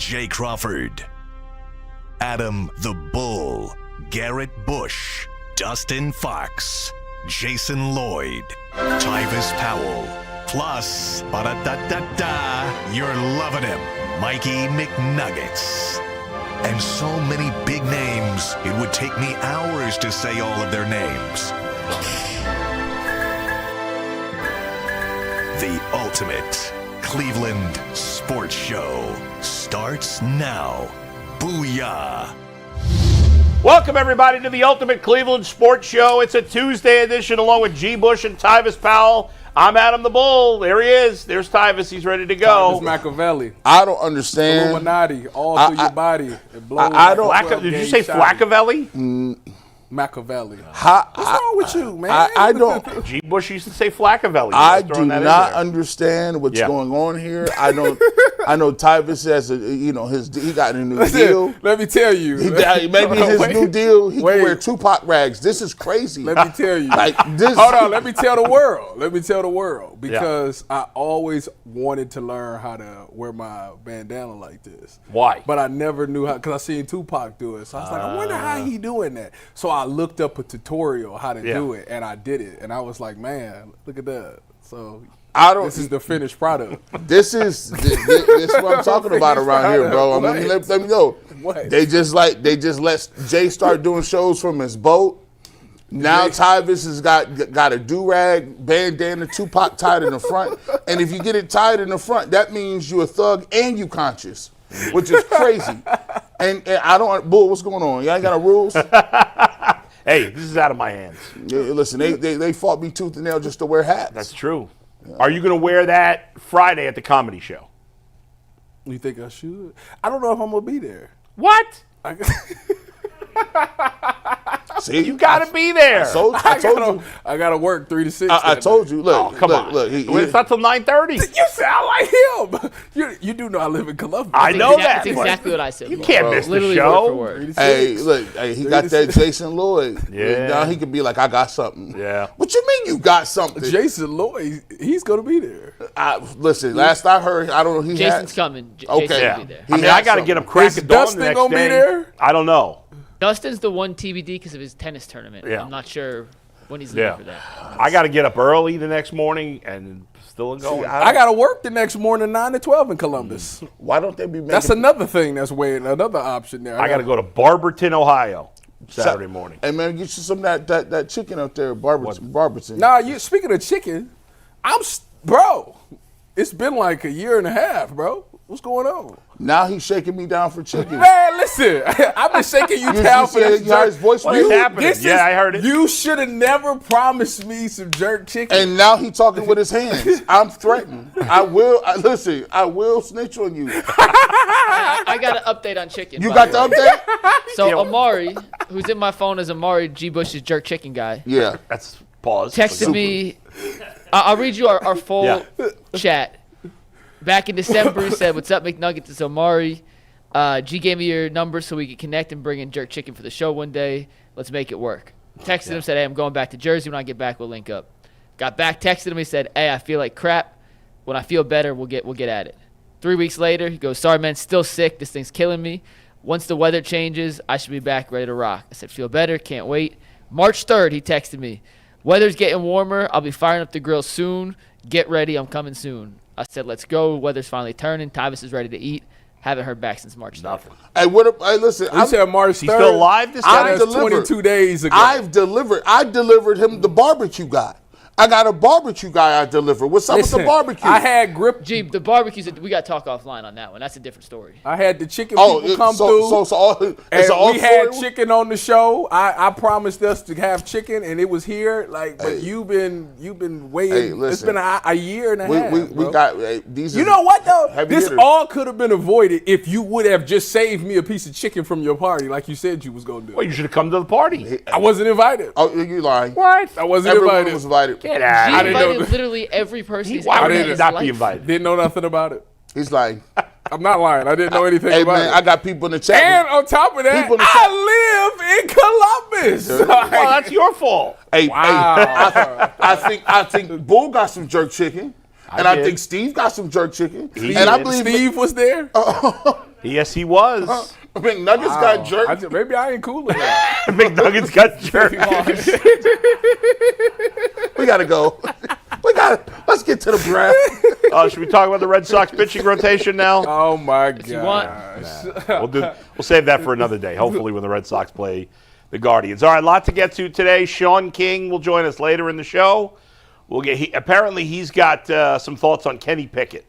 Jay Crawford, Adam the Bull, Garrett Bush, Dustin Fox, Jason Lloyd, Tyvis Powell, plus, ba-da-da-da-da, you're loving him, Mikey McNuggets. And so many big names, it would take me hours to say all of their names. The ultimate Cleveland sports show starts now. Booyah! Welcome, everybody, to the Ultimate Cleveland Sports Show. It's a Tuesday edition along with G. Bush and Tyvis Powell. I'm Adam the Bull. There he is. There's Tyvis. He's ready to go. Tyvis Machiavelli. I don't understand. Illuminati all through your body. It blows. I don't. Did you say Flaccavelli? Machiavelli. What's wrong with you, man? I don't. G. Bush used to say Flaccavelli. I do not understand what's going on here. I know Tyvis has he got a new deal. Let me tell you. Maybe his new deal, he can wear Tupac rags. This is crazy. Let me tell you. Hold on. Let me tell the world. Because I always wanted to learn how to wear my bandana like this. Why? But I never knew how, because I seen Tupac do it. So I was like, I wonder how he doing that. So I looked up a tutorial how to do it, and I did it. And I was like, man, look at that. So this is the finished product. This is what I'm talking about around here, bro. I mean, let me know. What? They just let Jay start doing shows from his boat. Now Tyvis has got a do-rag, bandana, Tupac tied in the front. And if you get it tied in the front, that means you're a thug and you conscious, which is crazy. And I don't, Bull, what's going on? Y'all ain't got no rules? Hey, this is out of my hands. Yeah, listen, they fought me tooth and nail just to wear hats. That's true. Yeah. Are you going to wear that Friday at the comedy show? You think I should? I don't know if I'm going to be there. What? See, you got to be there. I told you. I got to work 3 to 6. I told you. Look, come on. It's not till 9:30. You sound like him. You do know I live in Columbus. I know that. That's exactly what I said. You can't miss the show. show. Hey, look, he got that Jason Lloyd. Yeah. Now he could be like, I got something. Yeah. What you mean you got something? Jason Lloyd, he's going to be there. Listen, last I heard, I don't know. Jason's coming. Okay. Jason's be there. I mean, I got to get up crack of dawn Dustin the next gonna day. be there? I don't know. Dustin's the one TBD because of his tennis tournament. Yeah. I'm not sure when he's leaving for that. I got to get up early the next morning and still going. I got to work the next morning 9 to 12 in Columbus. Why don't they be making... That's another thing that's waiting, another option there. I got to go to Barberton, Ohio, Saturday morning. Hey, man, get you some of that chicken up there, Barberton. Nah, speaking of chicken, bro, it's been like a year and a half, bro. What's going on? Now he's shaking me down for chicken. Man, listen, I've been shaking you down for this. You heard his voice? What is happening? I heard it. You should have never promised me some jerk chicken. And now he's talking with his hands. I'm threatened. I will snitch on you. I got an update on chicken. You got the update? So Amari, who's in my phone as Amari G. Bush's jerk chicken guy. Yeah. That's pause. Texted me. I'll read you our full chat. Back in December, he said, "What's up, McNuggets? It's Omari. G gave me your number so we could connect and bring in jerk chicken for the show one day. Let's make it work." Texted him, said, "Hey, I'm going back to Jersey. When I get back, we'll link up." Got back, texted him. He said, "Hey, I feel like crap. When I feel better, we'll get at it." 3 weeks later, he goes, "Sorry, man, still sick. This thing's killing me. Once the weather changes, I should be back ready to rock." I said, "Feel better. Can't wait." March 3rd, he texted me, "Weather's getting warmer. I'll be firing up the grill soon. Get ready. I'm coming soon." I said, "Let's go. Weather's finally turning. Tyvis is ready to eat." Haven't heard back since March 3rd. Nothing. Hey, listen. You said March 3rd. He's still alive this time? That's 22 days ago. I delivered him the barbecue guy. I got a barbecue guy I delivered. What's up with the barbecue? I had grip. Gee, the barbecues, we got to talk offline on that one. That's a different story. I had the chicken people come through. We had chicken on the show. I promised us to have chicken, and it was here. But you've been waiting. Hey, listen, it's been a year and a half. We got these. You know what though? This hitters. all could have been avoided if you would have just saved me a piece of chicken from your party, like you said you was gonna do. Well, you should have come to the party. I wasn't invited. Oh, you lying? What? I wasn't Everyone invited. was invited. Get out. He I didn't invited literally every person. Why would he not life. be invited? Didn't know nothing about it. He's lying. I'm not lying. I didn't know anything Hey, about man, it. I got people in the chat. And on top of that, People in the I live in Columbus. Well, that's your fault. Hey, Wow. I think Bull got some jerk chicken. And I think Steve got some jerk chicken. And I believe Steve was there. Yes, he was. McNuggets got jerked. Maybe I ain't cool enough. McNuggets got jerked. We got to go. Let's get to the draft. Should we talk about the Red Sox pitching rotation now? Oh, my you want. gosh. We'll save that for another day, hopefully when the Red Sox play the Guardians. All right, a lot to get to today. Shaun King will join us later in the show. Apparently he's got some thoughts on Kenny Pickett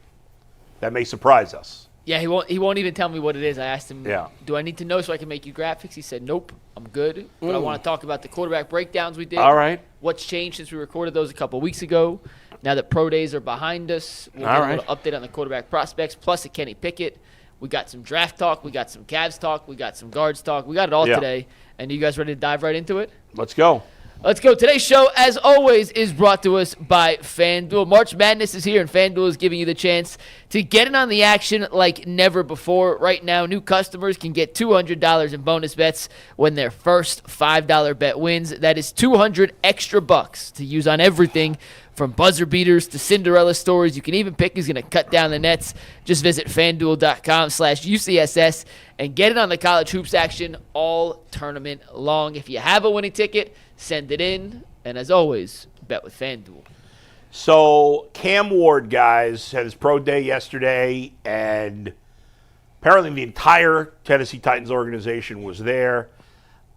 that may surprise us. Yeah, he won't even tell me what it is. I asked him, Yeah. do I need to know so I can make you graphics? He said, nope, I'm good. But I want to talk about the quarterback breakdowns we did. All right. What's changed since we recorded those a couple weeks ago. Now that pro days are behind us, we'll get a little update on the quarterback prospects, plus a Kenny Pickett. We got some draft talk. We got some Cavs talk. We got some guards talk. We got it all today. And you guys ready to dive right into it? Let's go. Let's go. Today's show, as always, is brought to us by FanDuel. March Madness is here, and FanDuel is giving you the chance to get in on the action like never before. Right now, new customers can get $200 in bonus bets when their first $5 bet wins. That is $200 extra bucks to use on everything from buzzer beaters to Cinderella stories. You can even pick who's going to cut down the nets. Just visit FanDuel.com/UCSS and get in on the college hoops action all tournament long. If you have a winning ticket, send it in. And as always, bet with FanDuel. So Cam Ward, guys, had his pro day yesterday, and apparently the entire Tennessee Titans organization was there.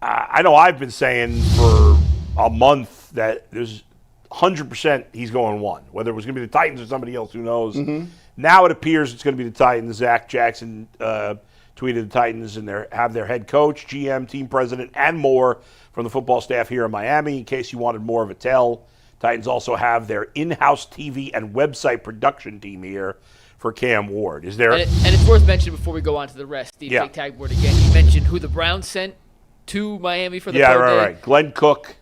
I know I've been saying for a month that there's 100% he's going one. Whether it was going to be the Titans or somebody else, who knows. Mm-hmm. Now it appears it's going to be the Titans. Zach Jackson tweeted the Titans and have their head coach, GM, team president, and more from the football staff here in Miami. In case you wanted more of a tell, Titans also have their in-house TV and website production team here for Cam Ward. Is there? And it's worth mentioning before we go on to the rest. Steve, take tag board again. You mentioned who the Browns sent to Miami for the pro day. Right. Glenn Cook,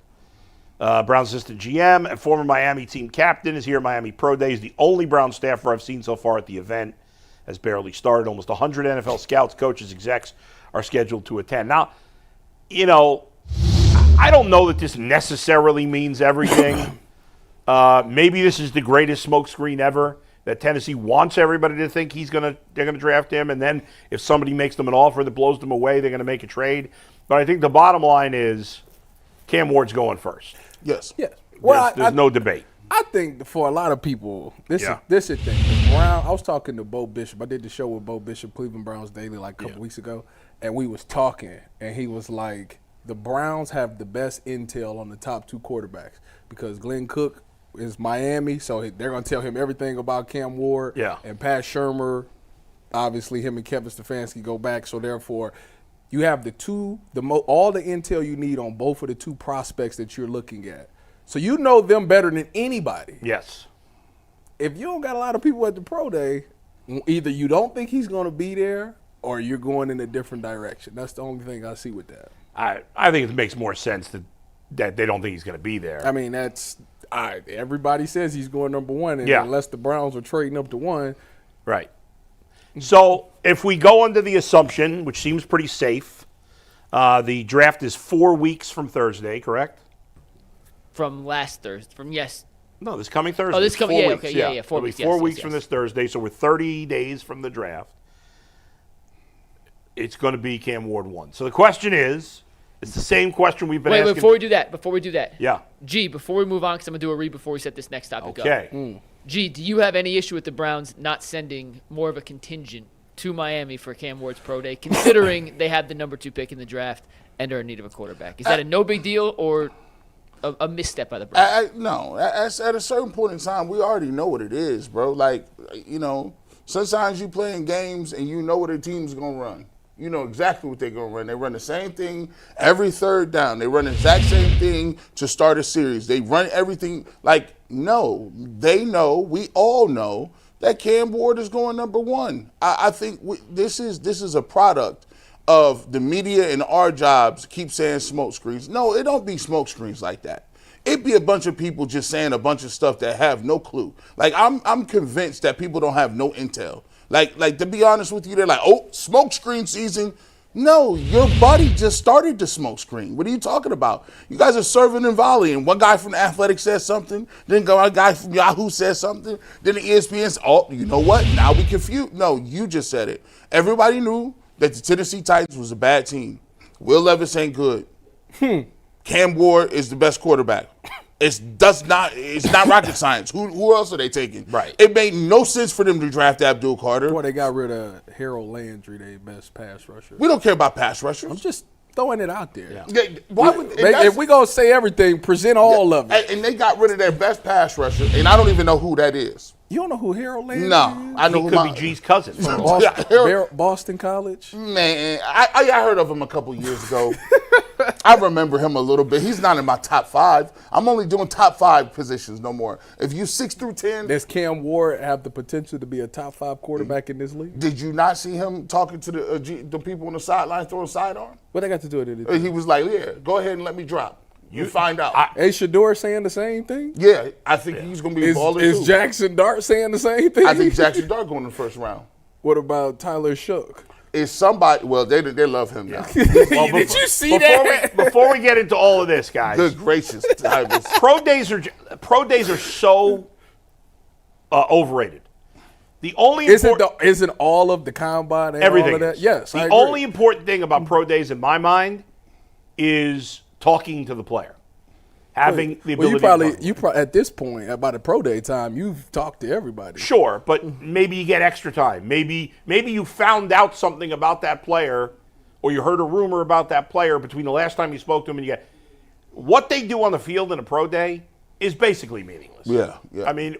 Browns assistant GM and former Miami team captain, is here at Miami Pro Day. He's the only Brown staffer I've seen so far at the event. Has barely started. Almost 100 NFL scouts, coaches, execs are scheduled to attend. Now, I don't know that this necessarily means everything. Maybe this is the greatest smokescreen ever, that Tennessee wants everybody to think they're gonna draft him, and then if somebody makes them an offer that blows them away, they're gonna make a trade. But I think the bottom line is Cam Ward's going first. Yes. Yeah. Well, there's no debate. I think for a lot of people, this is the thing. The Brown, I was talking to Bo Bishop. I did the show with Bo Bishop, Cleveland Browns Daily, like a couple weeks ago, and we was talking, and he was like, the Browns have the best intel on the top two quarterbacks because Glenn Cook is Miami, so they're going to tell him everything about Cam Ward. Yeah. And Pat Shurmur, obviously him and Kevin Stefanski go back, so therefore you have all the intel you need on both of the two prospects that you're looking at. So you know them better than anybody. Yes. If you don't got a lot of people at the pro day, either you don't think he's going to be there or you're going in a different direction. That's the only thing I see with that. I think it makes more sense that they don't think he's going to be there. I mean, that's everybody says he's going number one, and unless the Browns are trading up to one. Right. So if we go under the assumption, which seems pretty safe, the draft is 4 weeks from Thursday, correct? From last Thursday. No, this coming Thursday. Oh, this coming, 4 weeks. okay, 4 weeks. 4 weeks from this Thursday, so we're 30 days from the draft. It's going to be Cam Ward 1. So the question is, it's the same question we've been asking. Wait, before we do that. Yeah. G, before we move on, because I'm going to do a read before we set this next topic up. Okay. G, do you have any issue with the Browns not sending more of a contingent to Miami for Cam Ward's pro day, considering they have the number 2 pick in the draft and are in need of a quarterback? Is that a no big deal or a misstep by the Browns? No. At a certain point in time, we already know what it is, bro. Like, sometimes you playing games and you know what a team's going to run. You know exactly what they're going to run. They run the same thing every third down. They run the exact same thing to start a series. They run everything. Like, no, they know, we all know that Cam Ward is going number 1. I think this is a product of the media and our jobs keep saying smoke screens. No, it don't be smoke screens like that. It be a bunch of people just saying a bunch of stuff that have no clue. Like, I'm convinced that people don't have no intel. Like to be honest with you, they're like, oh, smoke screen season. No, your buddy just started the smoke screen. What are you talking about? You guys are serving and volleying. One guy from the Athletic says something, then a guy from Yahoo says something, then the ESPN says, oh, you know what? Now we confused. No, you just said it. Everybody knew that the Tennessee Titans was a bad team. Will Levis ain't good. Cam Ward is the best quarterback. It's not rocket science. Who else are they taking? Right. It made no sense for them to draft Abdul Carter. Boy, they got rid of Harold Landry, their best pass rusher. We don't care about pass rushers. I'm just throwing it out there. Yeah, why would, If we gonna say everything, present all of it. And they got rid of their best pass rusher, and I don't even know who that is. You don't know who Harold Landry is? No, I know He who could be G's cousin. Boston College? Man, I heard of him a couple years ago. I remember him a little bit. He's not in my top 5. I'm only doing top 5 positions, no more. If you 6 through 10. Does Cam Ward have the potential to be a top 5 quarterback in this league? Did you not see him talking to the people on the sideline throwing sidearm? What they got to do with it? He was like, yeah, go ahead and let me drop. You find out. Is Shedeur saying the same thing? Yeah, I think he's going to be balling Is too. Jackson Dart saying the same thing? I think Jackson Dart going in the first round. What about Tyler Shook? Is somebody, well, they love him now. Well, Did you see that? Before we get into all of this, guys, Good gracious. pro days are so overrated. The only Isn't all of the combine and everything all of that? is. Yes, I The agree. only important thing about pro days in my mind is talking to the player, having the ability. You probably at this point about the pro day time, you've talked to everybody. Sure, but maybe you get extra time. Maybe you found out something about that player, or you heard a rumor about that player between the last time you spoke to him and you get. What they do on the field in a pro day is basically meaningless. Yeah. I mean,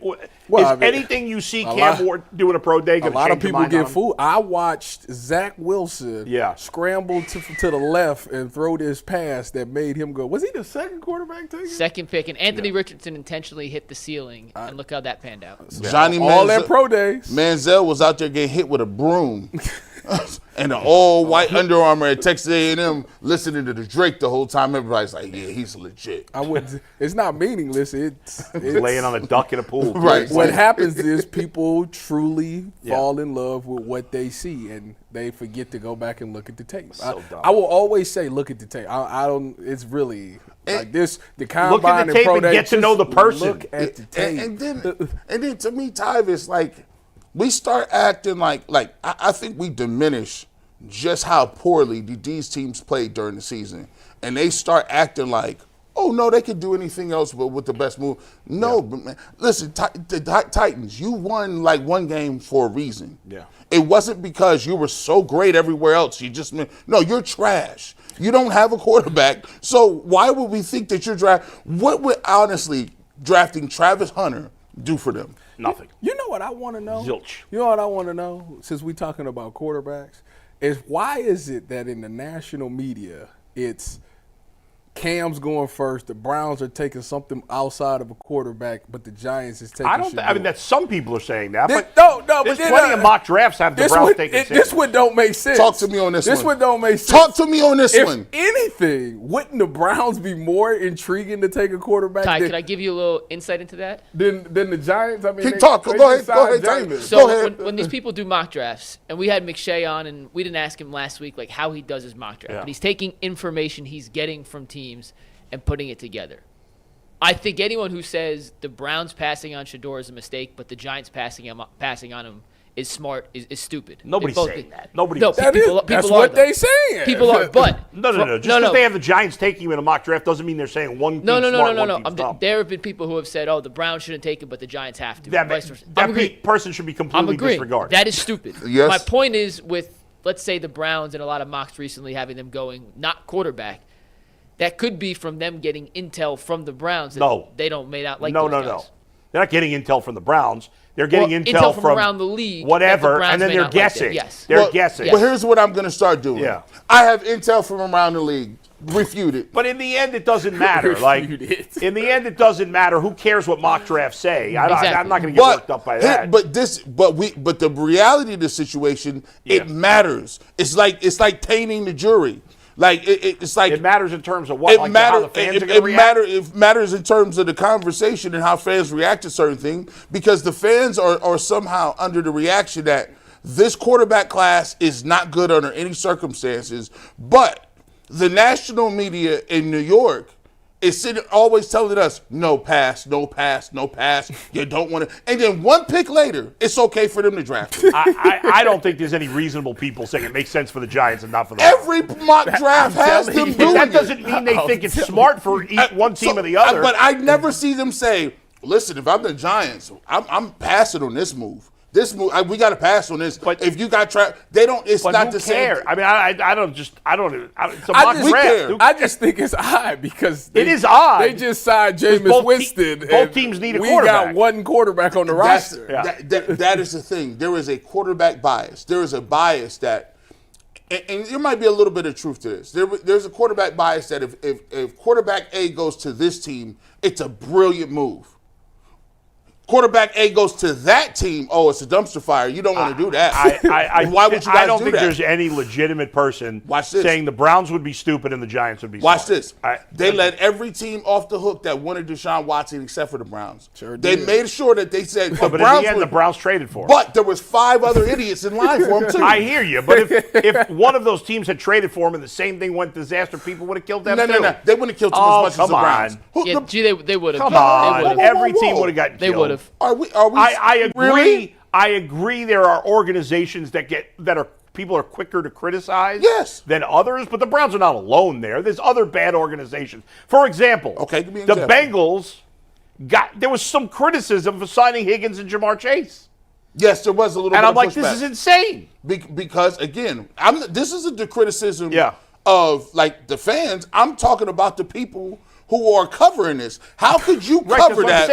anything you see Cam Ward do in a pro day, a lot of people get fooled. I watched Zach Wilson scramble to the left and throw this pass that made him go. Was he the second quarterback taken? Second pick, and Anthony Richardson intentionally hit the ceiling, and look how that panned out. Johnny all that pro days. Manziel was out there getting hit with a broom. And an all-white Under Armour at Texas A&M listening to the Drake the whole time. Everybody's like, yeah, he's legit. It's not meaningless. It's laying on a duck in a pool. Right. What happens is people truly fall in love with what they see, and they forget to go back and look at the tape. So dumb. I will always say, look at the tape. I don't. It's really like this. The combine Look at the tape and get to know the person. Look at the tape. And then to me, Tyvis, like, we start acting like I think we diminish just how poorly these teams played during the season. And they start acting like, oh, no, they could do anything else but with the best move. No, but man, listen, the Titans, you won like one game for a reason. Yeah. It wasn't because you were so great everywhere else. No, you're trash. You don't have a quarterback. So why would we think that what would honestly drafting Travis Hunter do for them? Nothing. You know what I want to know? Zilch. You know what I want to know, since we're talking about quarterbacks, is why is it that in the national media it's Cam's going first, the Browns are taking something outside of a quarterback, but the Giants is taking I mean, that some people are saying that, but there's plenty of mock drafts have the Browns taking this one don't make sense. Talk to me on this one. This one don't make sense. Talk to me on this If one. anything, wouldn't the Browns be more intriguing to take a quarterback Ty, could I give you a little insight into that? than the Giants? I mean, Go ahead, Jameis. So Go ahead. when these people do mock drafts, and we had McShay on, and we didn't ask him last week like how he does his mock draft, but he's taking information he's getting from teams and putting it together. I think anyone who says the Browns passing on Shedeur is a mistake, but the Giants passing on him is smart is stupid. Nobody's saying that. That's what they saying. People are, but No. Just because they have the Giants taking him in a mock draft doesn't mean they're saying one team's smart, one team's dumb. There have been people who have said, "Oh, the Browns shouldn't take it, but the Giants have to." That person should be completely disregarded. That is stupid. Yes. My point is with, let's say, the Browns and a lot of mocks recently having them going not quarterback. That could be from them getting intel from the Browns. They don't made out like those guys. No. They're not getting intel from the Browns. They're getting intel from around the league. Whatever, and then they're guessing. Yes. They're guessing. Yes. But here's what I'm going to start doing. Yeah. I have intel from around the league. Refute it. But in the end, it doesn't matter. In the end, it doesn't matter. Who cares what mock drafts say? I'm not going to get worked up by that. But the reality of the situation, it matters. It's like tainting the jury. Like it's like it matters in terms of what how the fans are going to react. It matters in terms of the conversation and how fans react to certain things, because the fans are somehow under the reaction that this quarterback class is not good under any circumstances, but the national media in New York is always telling us, no pass, no pass, no pass. You don't want to. And then one pick later, it's okay for them to draft him. I don't think there's any reasonable people saying it makes sense for the Giants and not for the Every mock draft has them doing that it. doesn't mean they think it's smart for one team or the other. But I never see them say, listen, if I'm the Giants, I'm passing on this move. This move, we got to pass on this. But if you got they don't. It's but not who the same. I mean, I don't. It's a mock draft. I just think it's odd because it is odd. They just signed Jameis Winston. Both teams need a quarterback. We got one quarterback on the roster. That is the thing. There is a quarterback bias. There is a bias that, and there might be a little bit of truth to this. There's a quarterback bias that if quarterback A goes to this team, it's a brilliant move. Quarterback A goes to that team, it's a dumpster fire. You don't want to do that. Why would you guys do that? I don't think there's any legitimate person saying the Browns would be stupid and the Giants would be smart. Watch this. They let every team off the hook that wanted Deshaun Watson except for the Browns. They made sure that they said but in the end, the Browns traded for him. But there was 5 other idiots in line for him, too. I hear you. But if one of those teams had traded for him and the same thing went disaster, people would have killed them, too. No. They wouldn't have killed him as much as the Browns. They would have. Come on. Every team would have gotten killed. They would have. Are we I agree. really? I agree. There are organizations people are quicker to criticize than others, but the Browns are not alone there. There's other bad organizations. For example, give me an the example. Bengals there was some criticism for signing Higgins and Jamar Chase. Yes, there was a little bit of pushback. And I'm like, this is insane. Because again, this isn't the criticism of like the fans. I'm talking about the people who are covering this. How could you cover that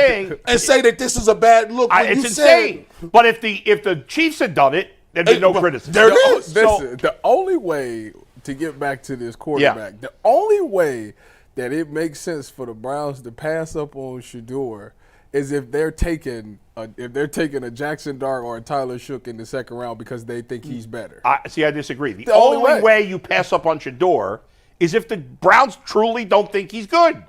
and say that this is a bad look? It's insane. But if the Chiefs had done it, there'd be no criticism. There it is. Listen, the only way to get back to this quarterback, the only way that it makes sense for the Browns to pass up on Shedeur is if they're taking a Jackson Dart or a Tyler Shook in the second round because they think he's better. I disagree. The only way you pass up on Shedeur is if the Browns truly don't think he's good.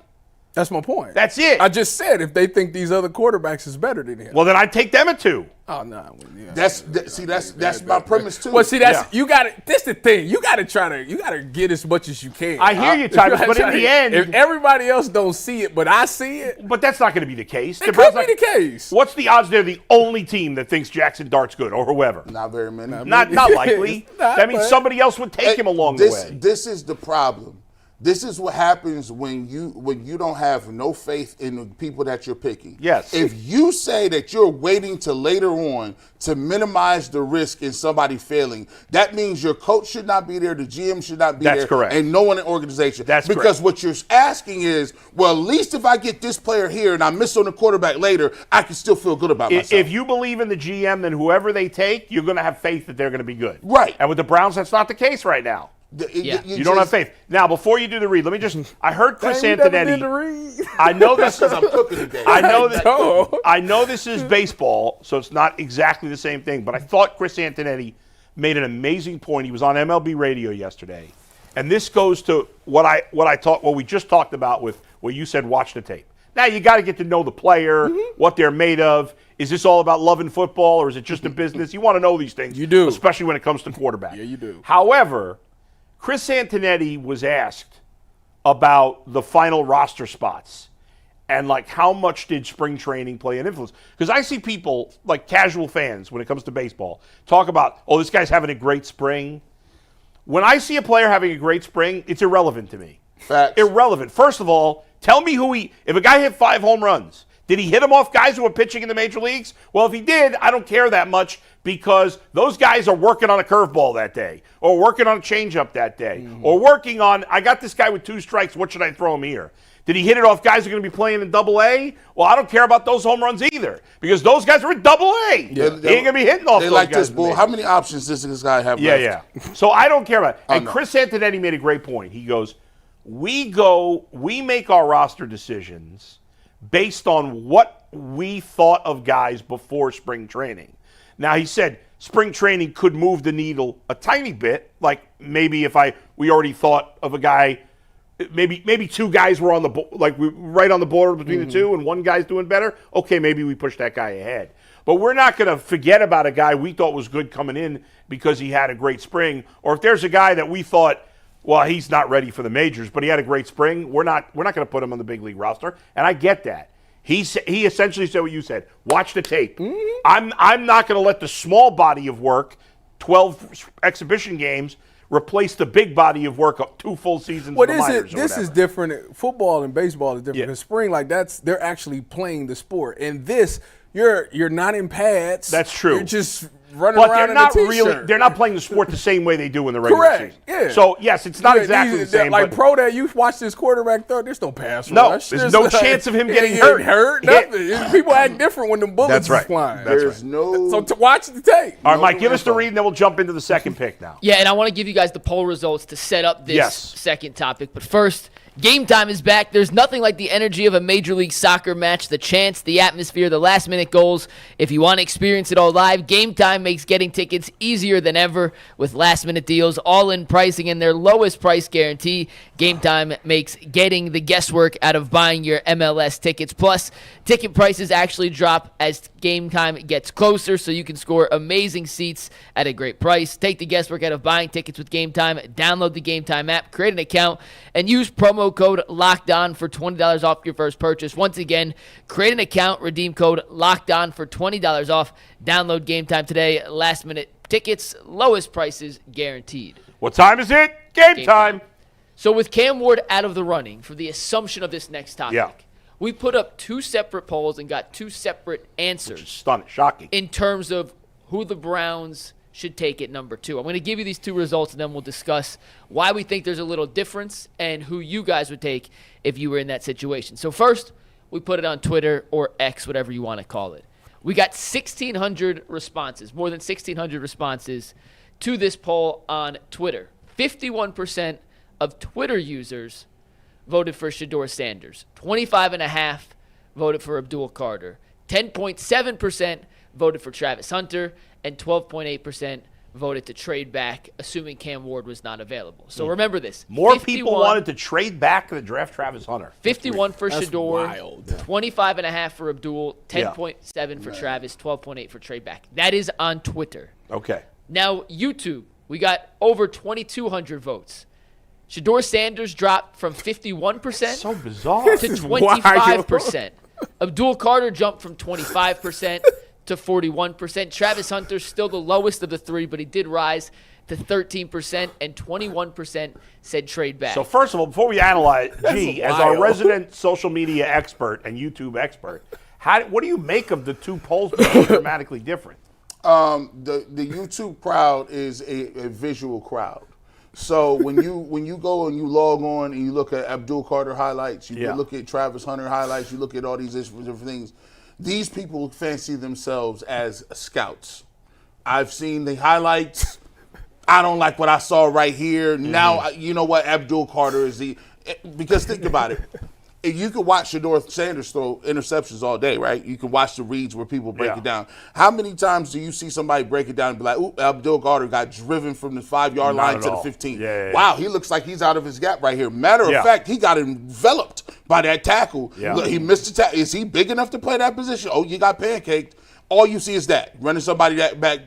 That's my point. That's it. I just said if they think these other quarterbacks is better than him. Well, then I'd take them at 2. Oh no. Yeah. That's my premise too. Well, see, you got it. That's the thing. You got to get as much as you can. I hear you, Tyrus, but in the end, if everybody else don't see it, but I see it. But that's not going to be the case. It could be the case. What's the odds they're the only team that thinks Jackson Dart's good or whoever? Not very many. Not likely. That means somebody else would take him along the way. This is the problem. This is what happens when you don't have no faith in the people that you're picking. Yes. If you say that you're waiting to later on to minimize the risk in somebody failing, that means your coach should not be there, the GM should not be there. That's correct. And no one in the organization. That's because correct. What you're asking is, well, at least if I get this player here and I miss on the quarterback later, I can still feel good about myself. If you believe in the GM, then whoever they take, you're going to have faith that they're going to be good. Right. And with the Browns, that's not the case right now. You don't have faith. Now, before you do the read, let me I heard Chris Antonetti. I know this is I'm cooking today. I know this is baseball, so it's not exactly the same thing, but I thought Chris Antonetti made an amazing point. He was on MLB radio yesterday. And this goes to what we just talked about with what you said, watch the tape. Now you got to get to know the player, what they're made of. Is this all about loving football or is it just a business? You want to know these things. You do. Especially when it comes to quarterback. Yeah, you do. However, Chris Antonetti was asked about the final roster spots and how much did spring training play an influence? Because I see people, casual fans when it comes to baseball, talk about, this guy's having a great spring. When I see a player having a great spring, it's irrelevant to me. Facts. Irrelevant. First of all, tell me if a guy hit 5 home runs, did he hit them off guys who were pitching in the major leagues? Well, if he did, I don't care that much because those guys are working on a curveball that day or working on a changeup that day or working on, I got this guy with 2 strikes, what should I throw him here? Did he hit it off guys who are going to be playing in Double-A? Well, I don't care about those home runs either because those guys are in Double-A. Yeah. He ain't going to be hitting off those guys. They like this, bull. How many options does this guy have left? Yeah. So I don't care about it. And Chris Antonetti made a great point. He goes, we make our roster decisions based on what we thought of guys before spring training. Now, he said spring training could move the needle a tiny bit, maybe if we already thought of a guy, maybe 2 guys were on right on the border between the 2 and one guy's doing better. Okay, maybe we push that guy ahead. But we're not going to forget about a guy we thought was good coming in because he had a great spring. Or if there's a guy that we thought, well, he's not ready for the majors, but he had a great spring, we're not going to put him on the big league roster. And I get that. He essentially said what you said. Watch the tape. Mm-hmm. I'm not going to let the small body of work, 12 exhibition games, replace the big body of work of 2 full seasons. What is it? This is different. Football and baseball is different. In spring, they're actually playing the sport. And this, you're not in pads. That's true. You're just running around in a t-shirt. They're not playing the sport the same way they do in the regular season. Yeah. So yes, it's not exactly the same. Like pro day, you watch this quarterback throw. There's no pass rush. There's no chance of him getting hurt. Nothing. People act different when the bullets are flying. There's no. So to watch the tape. All right, Mike, give us the read, and then we'll jump into the second pick now. Yeah, and I want to give you guys the poll results to set up this second topic. But first, Game Time is back. There's nothing like the energy of a Major League Soccer match, the chants, the atmosphere, the last-minute goals. If you want to experience it all live, Game Time makes getting tickets easier than ever with last-minute deals, all-in pricing, and their lowest price guarantee. Game Time makes getting the guesswork out of buying your MLS tickets. Plus, ticket prices actually drop as Game Time gets closer, so you can score amazing seats at a great price. Take the guesswork out of buying tickets with Game Time. Download the Game Time app, create an account, and use promo code LOCKEDON for $20 off your first purchase. Once again, create an account, redeem code LOCKEDON for $20 off. Download Game Time today. Last minute tickets, lowest prices guaranteed. What time is it? Game time. So with Cam Ward out of the running for the assumption of this next topic, we put up 2 separate polls and got 2 separate answers. Stunning, shocking. In terms of who the Browns should take at number 2. I'm going to give you these 2 results, and then we'll discuss why we think there's a little difference and who you guys would take if you were in that situation. So first, we put it on Twitter or X, whatever you want to call it. We got 1,600 responses, more than 1,600 responses to this poll on Twitter. 51% of Twitter users voted for Shedeur Sanders. 25.5% voted for Abdul Carter. 10.7% voted for Travis Hunter. And 12.8% voted to trade back, assuming Cam Ward was not available. So remember this. More people wanted to trade back to draft Travis Hunter. 51 for Shedeur, 25.5 for Abdul, 10.7 for Travis, 12.8 for trade back. That is on Twitter. Okay. Now, YouTube, we got over 2,200 votes. Shedeur Sanders dropped from 51% so bizarre. to 25%. Abdul Carter jumped from 25% to 41%. Travis Hunter still the lowest of the 3, but he did rise to 13%, and 21% said trade back. So first of all, before we analyze, as our resident social media expert and YouTube expert, what do you make of the 2 polls being dramatically different? The YouTube crowd is a visual crowd. So when you go and you log on and you look at Abdul Carter highlights, you look at Travis Hunter highlights, you look at all these different things. These people fancy themselves as scouts. I've seen the highlights. I don't like what I saw right here. Mm-hmm. Now, you know what? Abdul Carter is because think about it. You can watch Shedeur Sanders throw interceptions all day, right? You can watch the reads where people break it down. How many times do you see somebody break it down and be like, ooh, Abdul Carter got driven from the 5-yard line to the 15. Wow, he looks like he's out of his gap right here. Matter of fact, he got enveloped by that tackle. Look, he missed the tackle. Is he big enough to play that position? Oh, you got pancaked. All you see is that. Running somebody that back,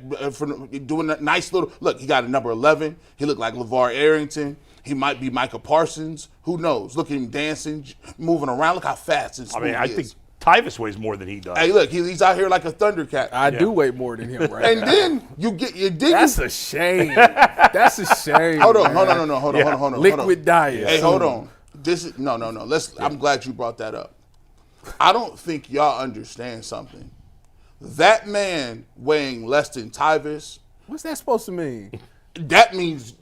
doing a nice little, look, he got a number 11. He looked like LeVar Arrington. He might be Micah Parsons. Who knows? Look at him dancing, moving around. Look how fast and smooth he is. I think Tyvus weighs more than he does. Hey, look, he's out here like a Thundercat. I do weigh more than him, right? And then you get your digging. That's a shame. That's a shame. Hold on. Liquid diet. Hey, hold on. This is no. I'm glad you brought that up. I don't think y'all understand something. That man weighing less than Tyvus. What's that supposed to mean? That means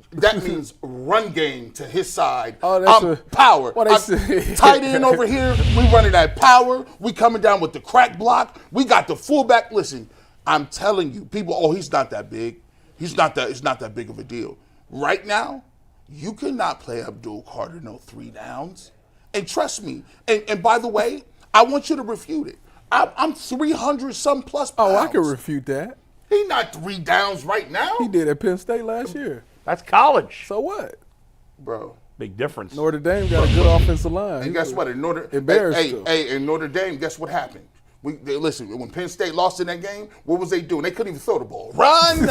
run game to his side. Oh, that's power. What I say. Tight end over here. We running that power. We coming down with the crack block. We got the fullback. Listen, I'm telling you, people. Oh, he's not that big. It's not that big of a deal. Right now, you cannot play Abdul Carter no 3 downs. And trust me. And by the way, I want you to refute it. I'm 300 some plus pounds. Oh, I can refute that. He's not 3 downs right now. He did at Penn State last year. That's college. So what? Bro. Big difference. Notre Dame got a good offensive line. And guess what? In Notre Dame, guess what happened? Listen, when Penn State lost in that game, what was they doing? They couldn't even throw the ball. Run!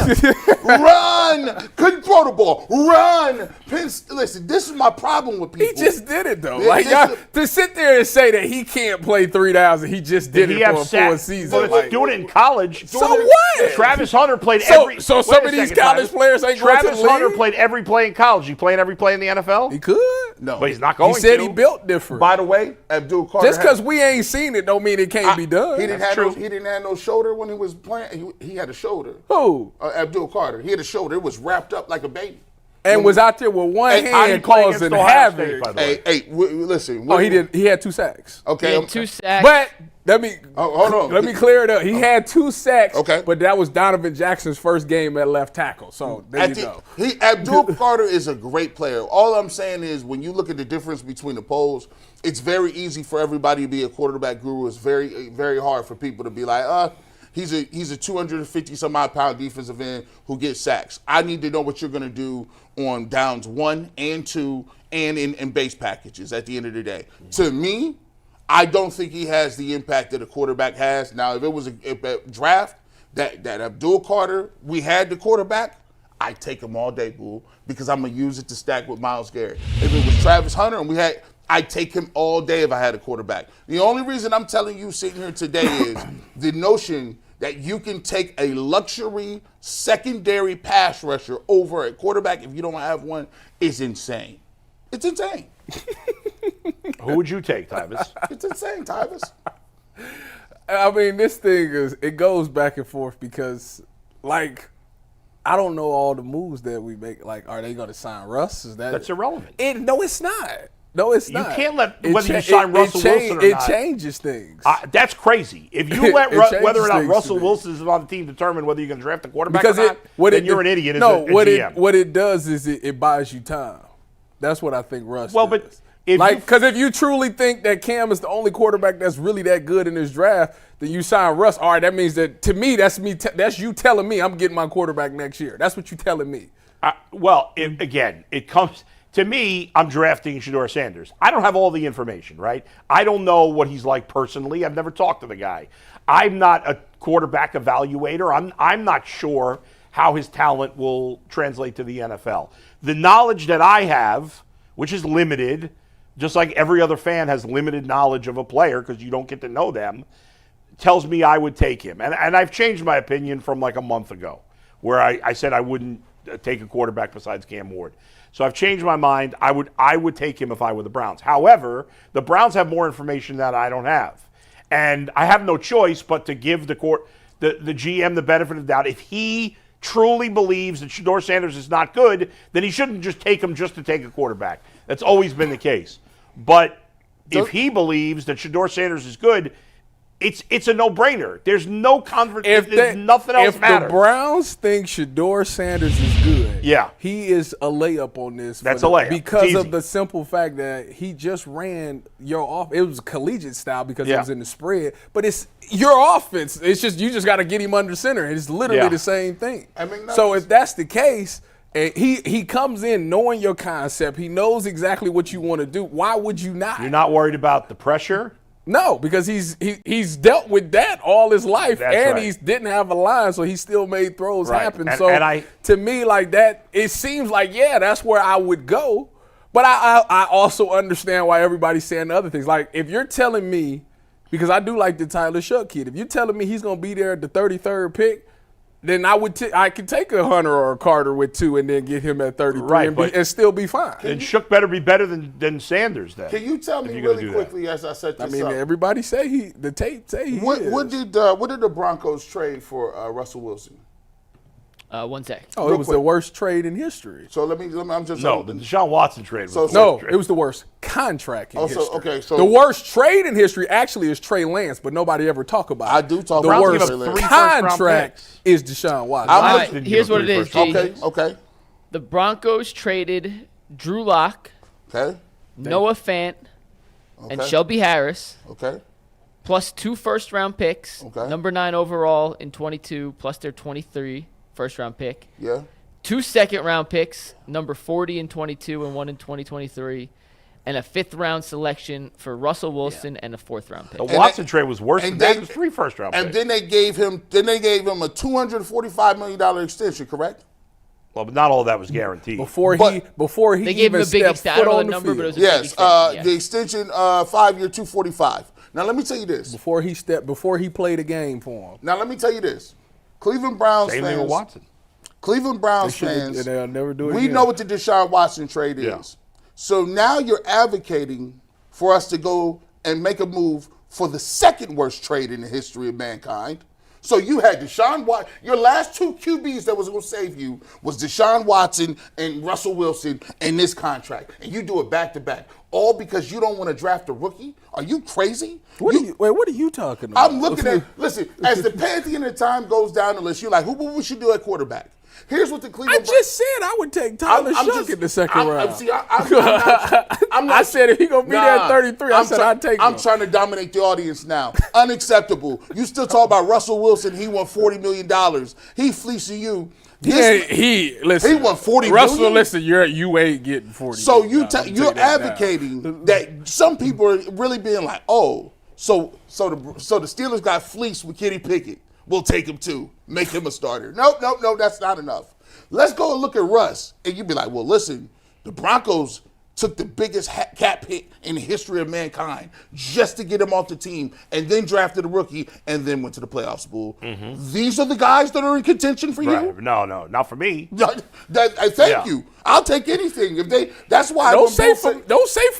Run! Couldn't throw the ball. Run! Listen, this is my problem with people. He just did it, though. Like, to sit there and say that he can't play 3 downs and he just did it for a full season. But doing it in college. So what? Travis Hunter played every. So some of these college players ain't going to the league? Travis Hunter played every play in college. He playing every play in the NFL? He could. No. But he's not going to. He said he built different. By the way, Abdul Carter. Just because we ain't seen it don't mean it can't be done. He didn't have no shoulder when he was playing. He had a shoulder. Who? Abdul Carter. He had a shoulder. It was wrapped up like a baby. And was out there with one hand causing havoc. Listen. He did. He had 2 sacks. Okay. He had 2 sacks. But hold on. Let me clear it up. He had 2 sacks. Okay. But that was Donovan Jackson's first game at left tackle. So there you go. Abdul Carter is a great player. All I'm saying is when you look at the difference between the polls, it's very easy for everybody to be a quarterback guru. It's very, very hard for people to be like, he's a 250 some odd pound defensive end who gets sacks. I need to know what you're going to do on downs 1 and 2 and in base packages at the end of the day. To me, I don't think he has the impact that a quarterback has. Now, if it was a draft that Abdul Carter, we had the quarterback, I'd take him all day, boo, because I'm going to use it to stack with Myles Garrett. If it was Travis Hunter and I'd take him all day if I had a quarterback. The only reason I'm telling you sitting here today is the notion that you can take a luxury secondary pass rusher over a quarterback if you don't have one is insane. It's insane. Who would you take, Tyvis? It's insane, Tyvis. I mean, this thing it goes back and forth because, like, I don't know all the moves that we make. Like, are they going to sign Russ? That's irrelevant. No, it's not. No, it's not. You can't let whether you sign Russell Wilson or not. It changes things. That's crazy. If you let whether or not Russell Wilson is on the team determine whether you're going to draft a quarterback or not, then you're an idiot as a GM. What it does is it buys you time. That's what I think Russ does. But because if you truly think that Cam is the only quarterback that's really that good in this draft, then you sign Russ. All right, that means that to me, that's me. That's you telling me I'm getting my quarterback next year. That's what you're telling me. It comes. To me, I'm drafting Shedeur Sanders. I don't have all the information, right? I don't know what he's like personally. I've never talked to the guy. I'm not a quarterback evaluator. I'm not sure how his talent will translate to the NFL. The knowledge that I have, which is limited, just like every other fan has limited knowledge of a player because you don't get to know them, tells me I would take him. And I've changed my opinion from like a month ago where I said I wouldn't take a quarterback besides Cam Ward. So I've changed my mind. I would take him if I were the Browns. However, the Browns have more information that I don't have. And I have no choice but to give the GM the benefit of the doubt. If he truly believes that Shedeur Sanders is not good, then he shouldn't just take him just to take a quarterback. That's always been the case. But if he believes that Shedeur Sanders is good, it's a no-brainer. There's no conversation. Nothing else matters. If the Browns think Shedeur Sanders is good, he is a layup on this. That's a layup. Because of the simple fact that he just ran your off. It was collegiate style because it was in the spread. But it's your offense. It's just you just got to get him under center. It's literally the same thing. I mean, so if that's the case, and he comes in knowing your concept, he knows exactly what you want to do. Why would you not? You're not worried about the pressure? No, because he's dealt with that all his life, he didn't have a line, so he still made throws happen. To me, like that, it seems like that's where I would go. But I also understand why everybody's saying the other things. Like if you're telling me, because I do like the Tyler Shuck kid, if you're telling me he's gonna be there at the 33rd pick, then I could take a Hunter or a Carter with 2 and then get him at 33 and still be fine. And Shook better be better than Sanders then. Can you tell me really quickly as I set this up? Everybody say the tape say he is. What did the Broncos trade for Russell Wilson? 1 sec. Oh, it was the worst trade in history. So let me I'm just the Deshaun Watson trade was it was the worst contract in history. Okay, so the worst trade in history actually is Trey Lance, but nobody ever talk about it. I do talk about the worst contract is Deshaun Watson. All right, here's what it is, G. Okay. The Broncos traded Drew Lock, Noah Fant, and Shelby Harris. Plus 2 first-round picks, number 9 overall in 22, plus their 23 first-round pick. 2 second-round picks, number 40 in 22 and 1 in 2023, and a 5th-round selection for Russell Wilson and a 4th-round pick. The Watson trade was worse than that. It was 3 first-round picks. And then they gave him a $245 million extension, correct? Well, but not all of that was guaranteed. Before he they gave him a big extension. I don't know the number, but it was a big extension. The extension, 5-year, $245. Now let me tell you this. Before he played a game for him. Now let me tell you this. Cleveland Browns Same fans. thing with Watson. Cleveland Browns fans. They'll never do it We again. know what the Deshaun Watson trade is. So now you're advocating for us to go and make a move for the second worst trade in the history of mankind. So you had Deshaun Watson. Your last 2 QBs that was going to save you was Deshaun Watson and Russell Wilson in this contract. And you do it back-to-back. All because you don't want to draft a rookie? Are you crazy? What are you talking about? I'm looking at, listen, as the pantheon of time goes down the list, you're like, who we should do at quarterback? Here's what the Cleveland I just said I would take Tyler Shough in the second round. I'm not I said if he going to be there at 33, I said I'd take him. I'm trying to dominate the audience now. Unacceptable. You still talk about Russell Wilson. He won $40 million. He fleecing you. Listen. He won $40 Russell, million. listen, you ain't getting 40. So you're advocating that some people are really being like, oh, so the Steelers got fleeced with Kenny Pickett. We'll take him too. Make him a starter. Nope, that's not enough. Let's go and look at Russ. And you'd be like, well, listen, the Broncos took the biggest cap hit in the history of mankind just to get him off the team and then drafted a rookie and then went to the playoffs, Bull. Mm-hmm. These are the guys that are in contention for you? No, not for me. Thank you. I'll take anything. That's why don't say for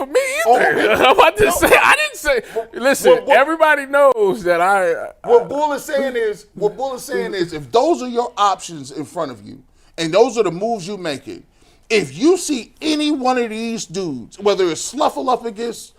me either. I'm about to say I didn't say. Listen, everybody knows that I. What Bull is saying is if those are your options in front of you and those are the moves you're making, if you see any one of these dudes, whether it's Sluffaluffagus,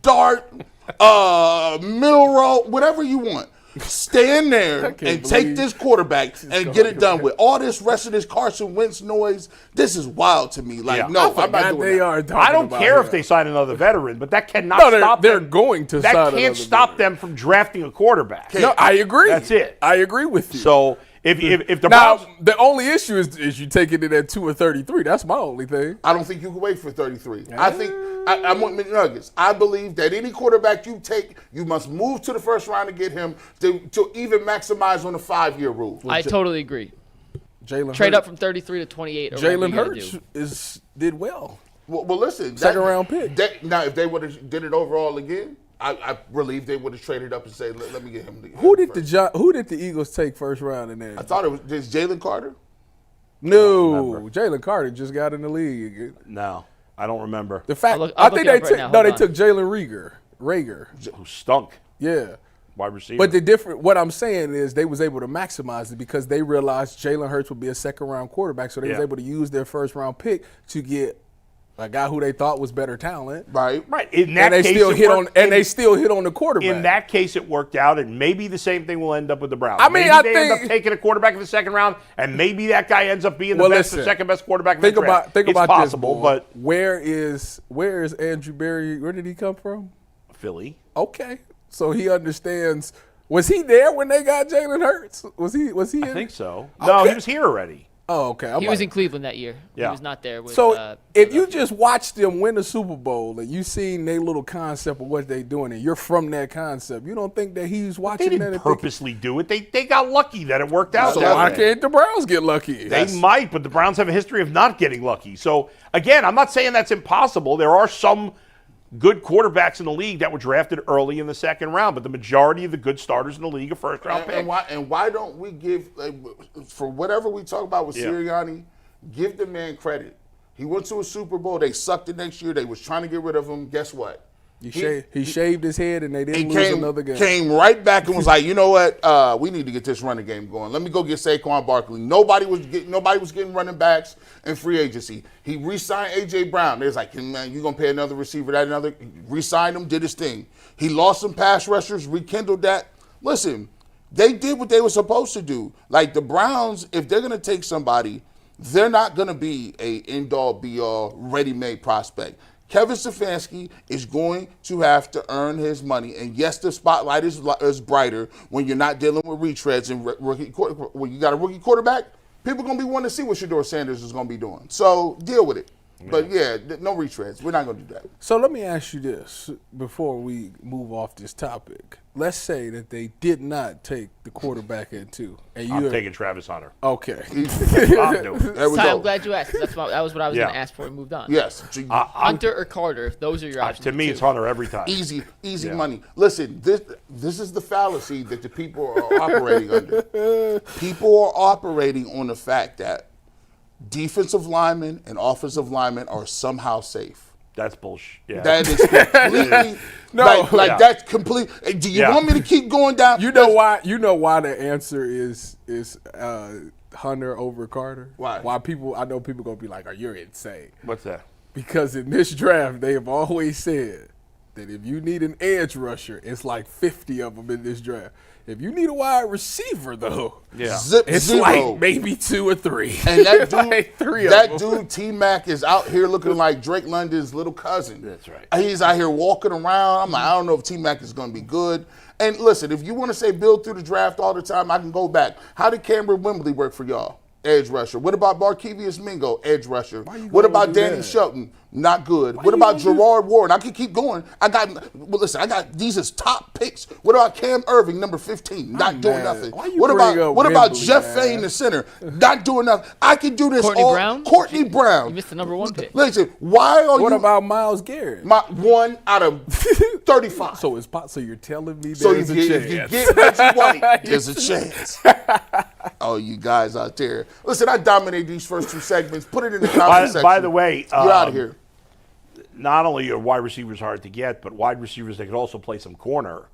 Dart, Milrow, whatever you want, stand there and take this quarterback and get it done with. All this rest of this Carson Wentz noise, this is wild to me. Like, no, I'm not doing that. I don't care if they sign another veteran, but that cannot stop them. They're going to sign another That can't stop them from drafting a quarterback. No, I agree. That's it. I agree with you. So if the now Browns, the only issue is you taking it at 2 or 33. That's my only thing. I don't think you can wait for 33. I think I want McNuggets. I believe that any quarterback you take, you must move to the first round to get him to even maximize on the 5-year rule. I totally agree. Jalen Trade Hurts. up from 33 to 28. Jalen Hurts did well. Well, listen. Second round pick. Now, if they would have did it overall again, I believe they would have traded up and said, let me get him. Who did the Eagles take first round in there? I thought it was Jalen Carter. No, Jalen Carter just got in the league again. No, I don't remember. The fact I'll look they took Jalen Rager. Who stunk? Yeah. Wide receiver. But what I'm saying is they was able to maximize it because they realized Jalen Hurts would be a second round quarterback, so they was able to use their first round pick to get a guy who they thought was better talent. Right. In that and case, they still hit on the quarterback. In that case, it worked out, and maybe the same thing will end up with the Browns. I mean, maybe I they think end up taking a quarterback in the second round, and maybe that guy ends up being the second best quarterback in the draft. Think it's about possible, this, but where is Andrew Berry? Where did he come from? Philly. Okay, so he understands. Was he there when they got Jalen Hurts? Was he? I think so. No, he was here already. Oh, okay. He was in Cleveland that year. Yeah. He was not there. With, so if you just watch them win the Super Bowl and you seen their little concept of what they doing and you're from that concept, you don't think that he's watching They that? didn't purposely do it. They got lucky that it worked out. So that why way. can't the Browns get lucky? They might, but the Browns have a history of not getting lucky. So, again, I'm not saying that's impossible. There are some good quarterbacks in the league that were drafted early in the second round, but the majority of the good starters in the league are first-round picks. And why don't we give, for whatever we talk about with Sirianni, give the man credit. He went to a Super Bowl. They sucked it next year. They was trying to get rid of him. Guess what? He shaved his head and they didn't lose another game. Came right back and was like, you know what? We need to get this running game going. Let me go get Saquon Barkley. Nobody was getting running backs in free agency. He re-signed A.J. Brown. They was like, man, you going to pay another receiver that another? Re-signed him, did his thing. He lost some pass rushers, rekindled that. Listen, they did what they were supposed to do. Like the Browns, if they're going to take somebody, they're not going to be a end-all, be-all, ready-made prospect. Kevin Stefanski is going to have to earn his money. And yes, the spotlight is brighter when you're not dealing with retreads and when you got a rookie quarterback. People are going to be wanting to see what Shedeur Sanders is going to be doing. So deal with it. But yeah, no retreads. We're not going to do that. So let me ask you this before we move off this topic. Let's say that they did not take the quarterback at 2. And I'm taking Travis Hunter. Okay. I'm doing it. There we Ty, go. I'm glad you asked. That was what I was Yeah. going to ask before we moved on. Yes. Hunter or Carter, those are your options. To me, too. it's Hunter every time. Easy money. Listen, this is the fallacy that the people are operating under. People are operating on the fact that defensive linemen and offensive linemen are somehow safe. That's bullshit. Yeah. That is completely that's complete. Do you want me to keep going down? You know why? You know why the answer is Hunter over Carter? Why? I know people gonna be like, "Oh, you're insane." What's that? Because in this draft, they have always said that if you need an edge rusher, it's like 50 of them in this draft. If you need a wide receiver, though, it's zero. like maybe 2 or 3. And that dude, like 3 of them. dude, T-Mac, is out here looking like Drake London's little cousin. That's right. He's out here walking around. I'm like, I don't know if T-Mac is going to be good. And listen, if you want to say build through the draft all the time, I can go back. How did Cameron Wembley work for y'all? Edge rusher. What about Barkevious Mingo? Edge rusher. What about Danny Shelton? Not good. What about Gerard Ward? I can keep going. I got these as top picks. What about Cam Irving, number 15? Not doing nothing. What about Jeff Faye, the center? Not doing nothing. I can do this Courtney all. Brown? Courtney Brown. You missed the number 1 pick. Listen, why are What you about Myles Garrett? my 1 out of 35? So you're telling me So there's if a you chance? get Reggie White, there's a chance. Oh, you guys out there. Listen, I dominated these first 2 segments. Put it in the comment section. By the way, you're out of here. Not only are wide receivers hard to get, but wide receivers that could also play some corner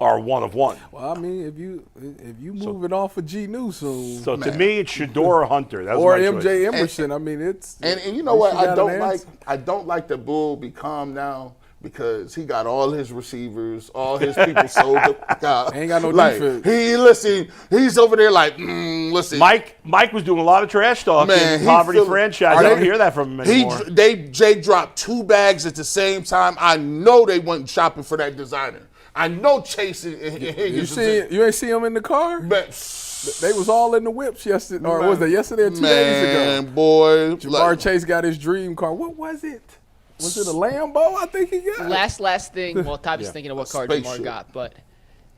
are one of one. Well, I mean, if you move it off of G Newsome, So to me, it's Shedeur or Hunter. That was or my MJ choice. Emerson, I mean, it's And you know what? I don't like. answer. I don't like the Bull be calm now because he got all his receivers, all his people sold up. Ain't got no like, defense. He's over there like, listen. Mike was doing a lot of trash talk in he poverty feel- franchise. I don't hear that from him anymore. Jay dropped 2 bags at the same time. I know they went shopping for that designer. I know Chase and Higgins. You ain't see him in the car? But They was all in the whips yesterday, or was that yesterday or 2 days ago? Man, boy. Jamar Chase got his dream car. What was it? Was it a Lambo? I think he got. Last thing. Well, Todd was thinking of what car Jamar Spaceship. got, but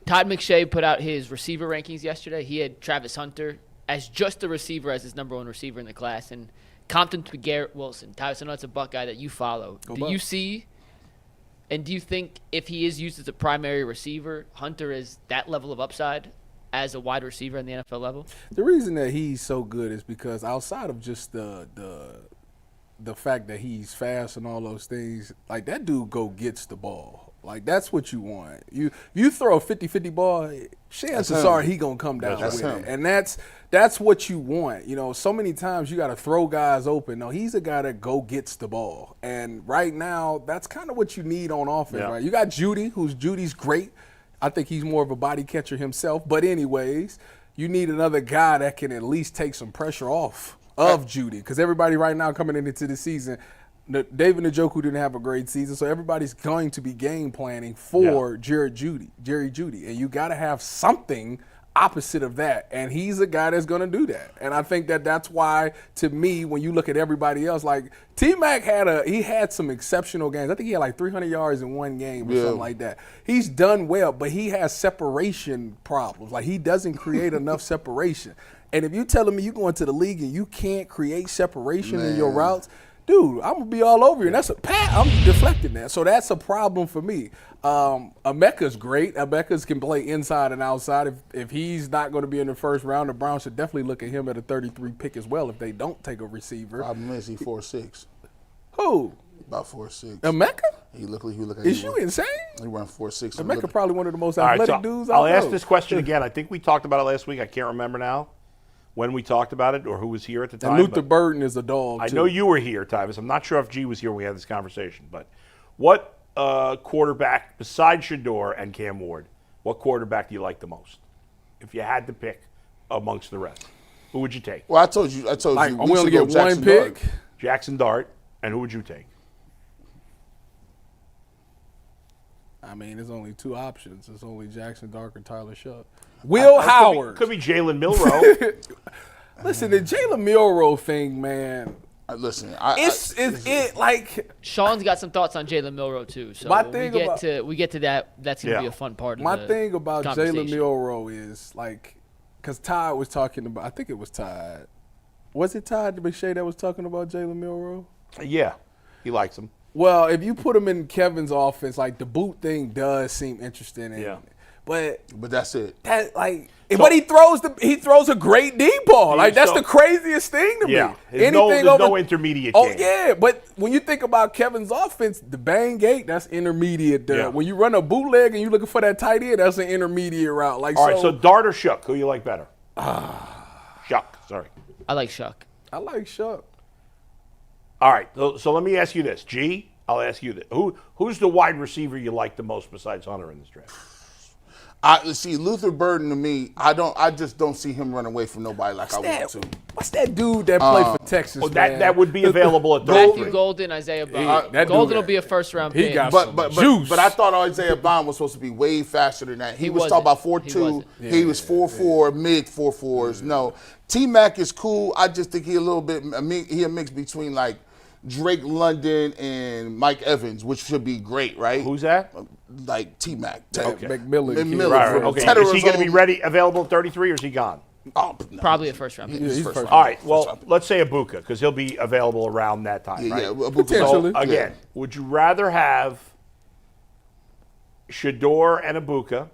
Todd McShay put out his receiver rankings yesterday. He had Travis Hunter as just a receiver as his number 1 receiver in the class, and Compton to Garrett Wilson. Tyvis, I know it's a Buckeye that you follow. Do you see, and do you think if he is used as a primary receiver, Hunter is that level of upside as a wide receiver in the NFL level? The reason that he's so good is because outside of just the fact that he's fast and all those things, like that dude gets the ball. Like that's what you want. You throw a 50-50 ball, chances are he gonna come down with it. And that's what you want. You know, so many times you gotta throw guys open. No, he's a guy that gets the ball. And right now, that's kind of what you need on offense, right? You got Judy's great. I think he's more of a body catcher himself. But anyways, you need another guy that can at least take some pressure off of Judy, because everybody right now coming into the season, David Njoku didn't have a great season, so everybody's going to be game planning for Jerry Judy, and you got to have something opposite of that, and he's a guy that's going to do that. And I think that's why, to me, when you look at everybody else, like T-Mac had some exceptional games. I think he had like 300 yards in 1 game or something like that. He's done well, but he has separation problems. Like he doesn't create enough separation. And if you're telling me you're going to the league and you can't create separation in your routes, dude, I'm going to be all over you. And I'm deflecting that. So that's a problem for me. Emeka's great. Emeka's can play inside and outside. If he's not going to be in the first round, the Browns should definitely look at him at a 33 pick as well if they don't take a receiver. Problem is he 4'6". Who? About 4'6". Emeka? He look like Is you insane? He ran 4'6". Emeka probably one of the most All right, athletic so dudes I'll I know. ask this question again. I think we talked about it last week. I can't remember now when we talked about it or who was here at the time. And Luther Burden is a dog, I too. know you were here, Tyvis. I'm not sure if G was here when we had this conversation, but what quarterback, besides Shedeur and Cam Ward, what quarterback do you like the most? If you had to pick amongst the rest, who would you take? Well, I told you. Like, we we only should get go one Jackson pick? Dart. Jackson Dart, and who would you take? I mean, there's only 2 options. It's only Jackson Dart or Tyler Shuck. Will Howard. Could be Jalen Milroe. Listen, the Jalen Milroe thing, man, Listen, Sean's got some thoughts on Jalen Milroe too. So My when thing we get to that, that's gonna be a fun part of my the thing about Jalen conversation. Milroe is because Todd was talking about. I think it was Todd. Was it Todd McShay that was talking about Jalen Milroe? Yeah, he likes him. Well, if you put him in Kevin's offense, the boot thing does seem interesting. But that's it. But he throws a great deep ball. That's the craziest thing to me. There's no intermediate game. Oh yeah, but when you think about Kevin's offense, the bang gate, that's intermediate. When you run a bootleg and you're looking for that tight end, that's an intermediate route. All right, so Dart or Shook, who you like better? Shuck, sorry. I like Shuck. I like Shuck. All right, so let me ask you this. G, I'll ask you this. Who's the wide receiver you like the most besides Hunter in this draft? See, Luther Burden to me, I just don't see him run away from nobody like I want to. What's that dude that played for Texas? Man? That would be available at Matthew Golden, Isaiah Bond. Golden will be a first-round pick. But I thought Isaiah Bond was supposed to be way faster than that. He was talking about 4.2. He was 4.4, mid 4.4s. No, T-Mac is cool. I just think he a mix between Drake London and Mike Evans, which should be great, right? Who's that? T-Mac. McMillan. Right. Okay. Is he going to be available at 33, or is he gone? Oh, no. Probably a first-round pick. All right. Well, let's say Ibuka, because he'll be available around that time, right? Yeah, potentially. So, again, would you rather have Shedeur and Ibuka,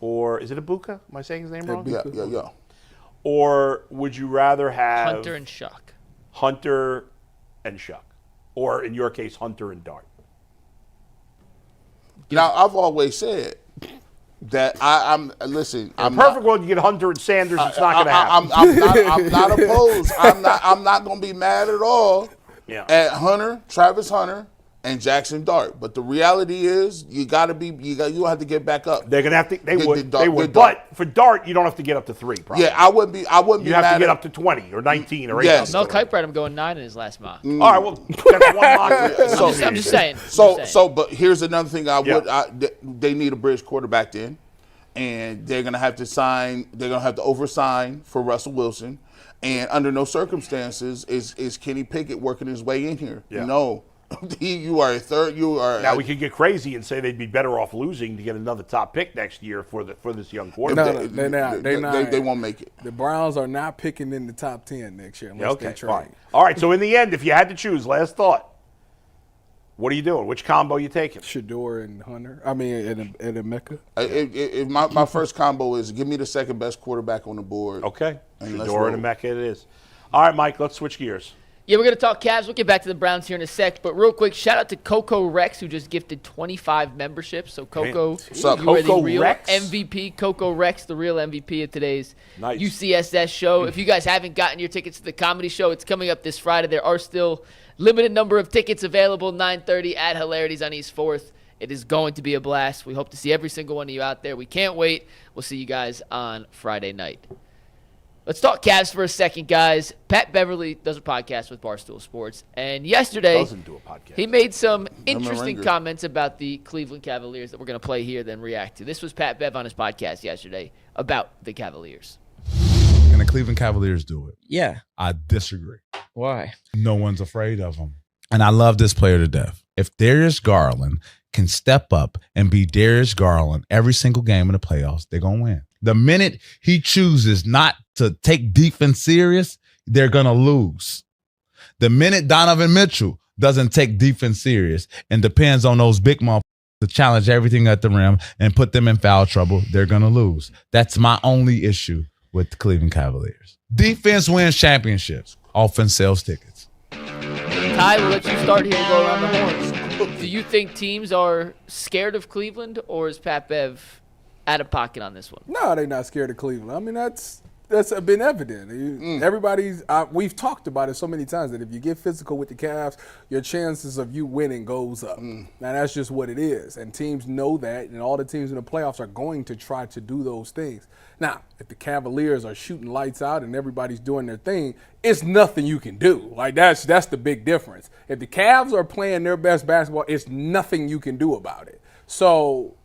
or is it Ibuka? Am I saying his name wrong? Yeah. Or would you rather have Hunter and Shuck? Hunter and Shuck, or in your case, Hunter and Dart. Now, I've always said that I'm perfect world, you get Hunter and Sanders. It's not going to happen. I'm not opposed. I'm not going to be mad at all at Travis Hunter, and Jackson Dart. But the reality is, you have to get back up. They're going to have to. They would. But for Dart, you don't have to get up to 3. Probably. Yeah, I wouldn't be. You have to get up to 20 or 19 or 18. Yes. Mel Kiper had him going 9 in his last mock. All right, well, that's one mock. I'm just saying. But here's another thing. They need a bridge quarterback then, and they're going to have to sign. They're going to have to oversign for Russell Wilson, and under no circumstances is Kenny Pickett working his way in here. Yeah. No. You are a third. Now we could get crazy and say they'd be better off losing to get another top pick next year for this young quarterback. No, they're not. They won't make it. The Browns are not picking in the top 10 next year unless they trade. Fine. All right. So in the end, if you had to choose, last thought, what are you doing? Which combo are you taking? Shedeur and Hunter. I mean, and Mecca. My first combo is give me the second best quarterback on the board. Okay. Shedeur and Mecca it is. All right, Mike. Let's switch gears. Yeah, we're going to talk Cavs. We'll get back to the Browns here in a sec. But real quick, shout out to Coco Rex, who just gifted 25 memberships. So, Coco, you are the real Rex? MVP. Coco Rex, the real MVP of today's nice. UCSS show. If you guys haven't gotten your tickets to the comedy show, it's coming up this Friday. There are still limited number of tickets available, 9:30 at Hilarities on East 4th. It is going to be a blast. We hope to see every single one of you out there. We can't wait. We'll see you guys on Friday night. Let's talk Cavs for a second, guys. Pat Beverley does a podcast with Barstool Sports, and yesterday he made some interesting comments about the Cleveland Cavaliers that we're going to play here, then react to. This was Pat Bev on his podcast yesterday about the Cavaliers. And the Cleveland Cavaliers do it. Yeah. I disagree. Why? No one's afraid of them. And I love this player to death. If Darius Garland can step up and be Darius Garland every single game in the playoffs, they're going to win. The minute he chooses not to take defense serious, they're going to lose. The minute Donovan Mitchell doesn't take defense serious and depends on those big motherfuckers to challenge everything at the rim and put them in foul trouble, they're going to lose. That's my only issue with the Cleveland Cavaliers. Defense wins championships. Offense sells tickets. Ty, we'll let you start here and go around the horns. Do you think teams are scared of Cleveland, or is Pat Bev out of pocket on this one? No, they're not scared of Cleveland. I mean, that's been evident. Everybody's we've talked about it so many times that if you get physical with the Cavs, your chances of you winning goes up. Now, that's just what it is. And teams know that, and all the teams in the playoffs are going to try to do those things. Now, if the Cavaliers are shooting lights out and everybody's doing their thing, it's nothing you can do. Like, that's the big difference. If the Cavs are playing their best basketball, it's nothing you can do about it. So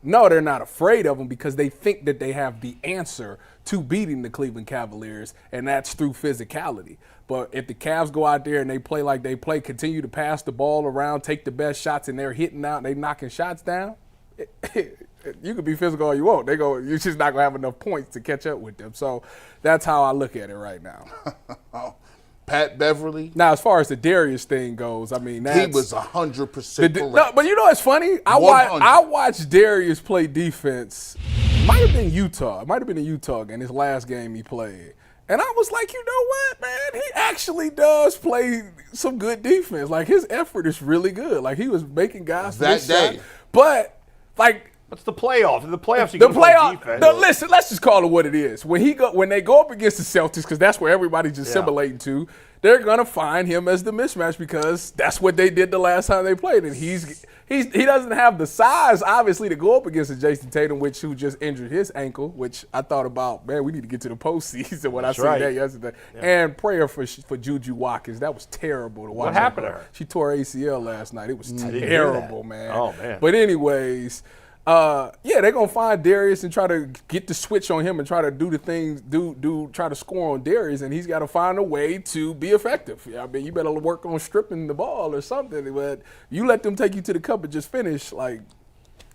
No, they're not afraid of them because they think that they have the answer to beating the Cleveland Cavaliers, and that's through physicality. But if the Cavs go out there and they play like they play, continue to pass the ball around, take the best shots, and they're hitting out, and they knocking shots down, you could be physical all you want. You're just not going to have enough points to catch up with them. So that's how I look at it right now. Pat Beverley. Now, as far as the Darius thing goes, I mean, he was 100% correct. No, but you know what's funny? I watched Darius play defense. Might have been Utah. It might have been in Utah in his last game he played. And I was like, you know what, man? He actually does play some good defense. Like, his effort is really good. Like, he was making guys that day. But, like, what's the playoff? In the playoffs, you the can play playoff. defense. No, listen, let's just call it what it is. When they go up against the Celtics, because that's where everybody's just assimilating to, they're gonna find him as the mismatch because that's what they did the last time they played, and he doesn't have the size obviously to go up against a Jason Tatum, who just injured his ankle. Which I thought about, man, we need to get to the postseason when I seen that yesterday. Yeah. And prayer for Juju Watkins. That was terrible to watch. What happened to her? She tore her ACL last night. It was terrible, man. Oh man. But anyways. They're gonna find Darius and try to get the switch on him and try to do the things, try to score on Darius, and he's got to find a way to be effective. I mean, you better work on stripping the ball or something. But you let them take you to the cup and just finish. Like,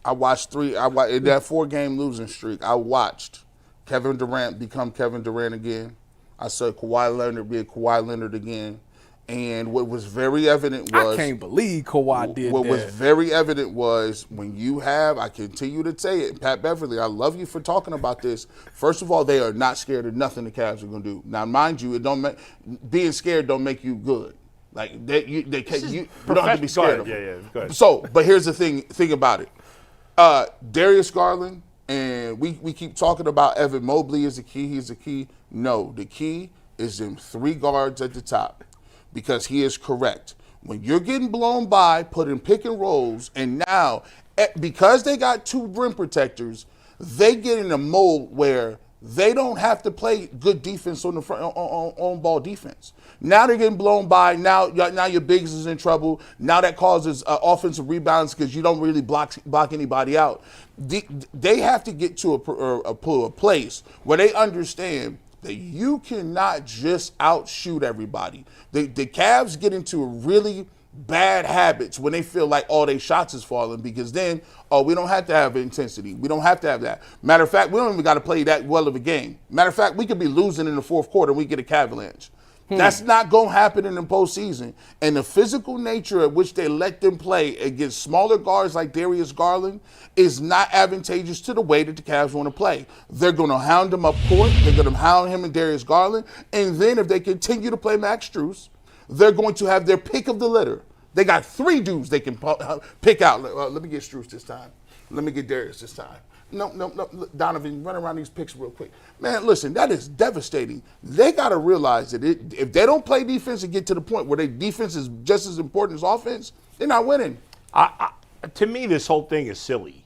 I watched in that 4-game losing streak. I watched Kevin Durant become Kevin Durant again. I saw Kawhi Leonard be a Kawhi Leonard again. And what was very evident was... I can't believe Kawhi did what that. was very evident was when you have, I continue to say it, Pat Beverley, I love you for talking about this. First of all, they are not scared of nothing the Cavs are going to do. Now, mind you, being scared don't make you good. Like, you don't have to be scared of them. Go ahead. So, but here's the thing about it. Darius Garland, and we keep talking about Evan Mobley is the key, he's the key. No, the key is them 3 guards at the top. Because he is correct. When you're getting blown by, put in pick and rolls, and now, because they got 2 rim protectors, they get in a mold where they don't have to play good defense on the front on ball defense. Now they're getting blown by. Now your bigs is in trouble. Now that causes offensive rebounds because you don't really block anybody out. They have to get to a place where they understand that you cannot just outshoot everybody. The Cavs get into really bad habits when they feel like all their shots is falling because then, we don't have to have intensity. We don't have to have that. Matter of fact, we don't even got to play that well of a game. Matter of fact, we could be losing in the 4th quarter and we get a Cavalanche. That's not going to happen in the postseason. And the physical nature at which they let them play against smaller guards like Darius Garland is not advantageous to the way that the Cavs want to play. They're going to hound him up court. They're going to hound him and Darius Garland. And then if they continue to play Max Strus, they're going to have their pick of the litter. They got 3 dudes they can pick out. Let me get Strus this time. Let me get Darius this time. No, Donovan, run around these picks real quick. Man, listen, that is devastating. They got to realize that if they don't play defense and get to the point where their defense is just as important as offense, they're not winning. To me, this whole thing is silly.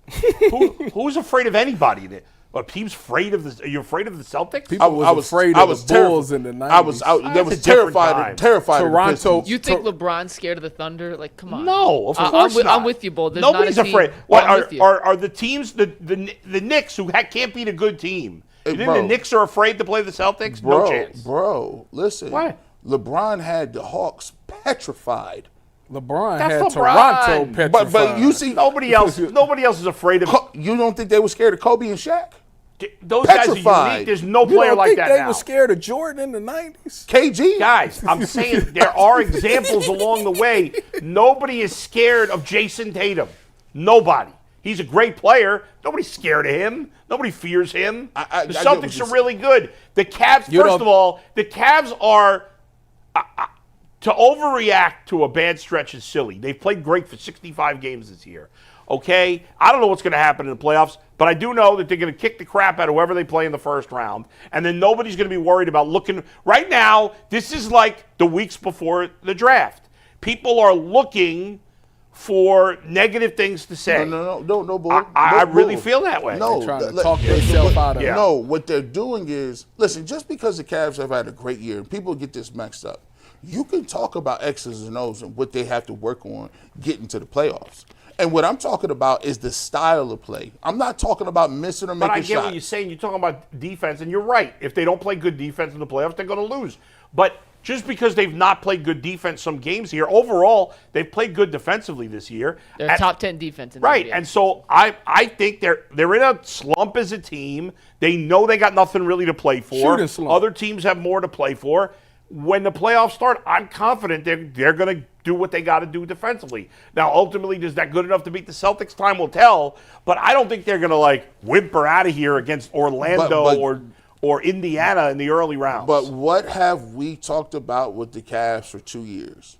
Who's afraid of anybody? What, teams afraid of the? Are you afraid of the Celtics? People was afraid of the Bulls in the 90s. They was terrified. Toronto. You think LeBron's scared of the Thunder? Like, come on. No, of course not. I'm with you, Bull. Nobody's not a team. afraid. What are the teams? The Knicks who can't beat a good team. You think the Knicks are afraid to play the Celtics? No chance. Bro, listen. What? LeBron had the Hawks petrified. LeBron That's had LeBron. Toronto petrified. But you see, nobody else is afraid of. You don't think they were scared of Kobe and Shaq? Those guys are unique. There's no player like that now. They were scared of Jordan in the 90s? KG? Guys, I'm saying there are examples along the way. Nobody is scared of Jason Tatum. Nobody. He's a great player. Nobody's scared of him. Nobody fears him. The Celtics are really good. The Cavs, first of all, the Cavs are to overreact to a bad stretch is silly. They've played great for 65 games this year. Okay? I don't know what's going to happen in the playoffs, but I do know that they're going to kick the crap out of whoever they play in the first round, and then nobody's going to be worried about looking. Right now, this is like the weeks before the draft. People are looking for negative things to say. No, Bull. I really feel that way. No, they're trying to talk themselves out of it. No, what they're doing is, listen, just because the Cavs have had a great year, and people get this mixed up, you can talk about X's and O's and what they have to work on getting to the playoffs. And what I'm talking about is the style of play. I'm not talking about missing or making shots. But I get what you're saying. You're talking about defense, and you're right. If they don't play good defense in the playoffs, they're going to lose. But just because they've not played good defense some games here, overall, they've played good defensively this year. They're top 10 defense in the Right, NBA. and so I think they're in a slump as a team. They know they got nothing really to play for. Shooting slump. Other teams have more to play for. When the playoffs start, I'm confident they're going to do what they got to do defensively. Now, ultimately, is that good enough to beat the Celtics? Time will tell. But I don't think they're going to whimper out of here against Orlando or Indiana in the early rounds. But what have we talked about with the Cavs for 2 years?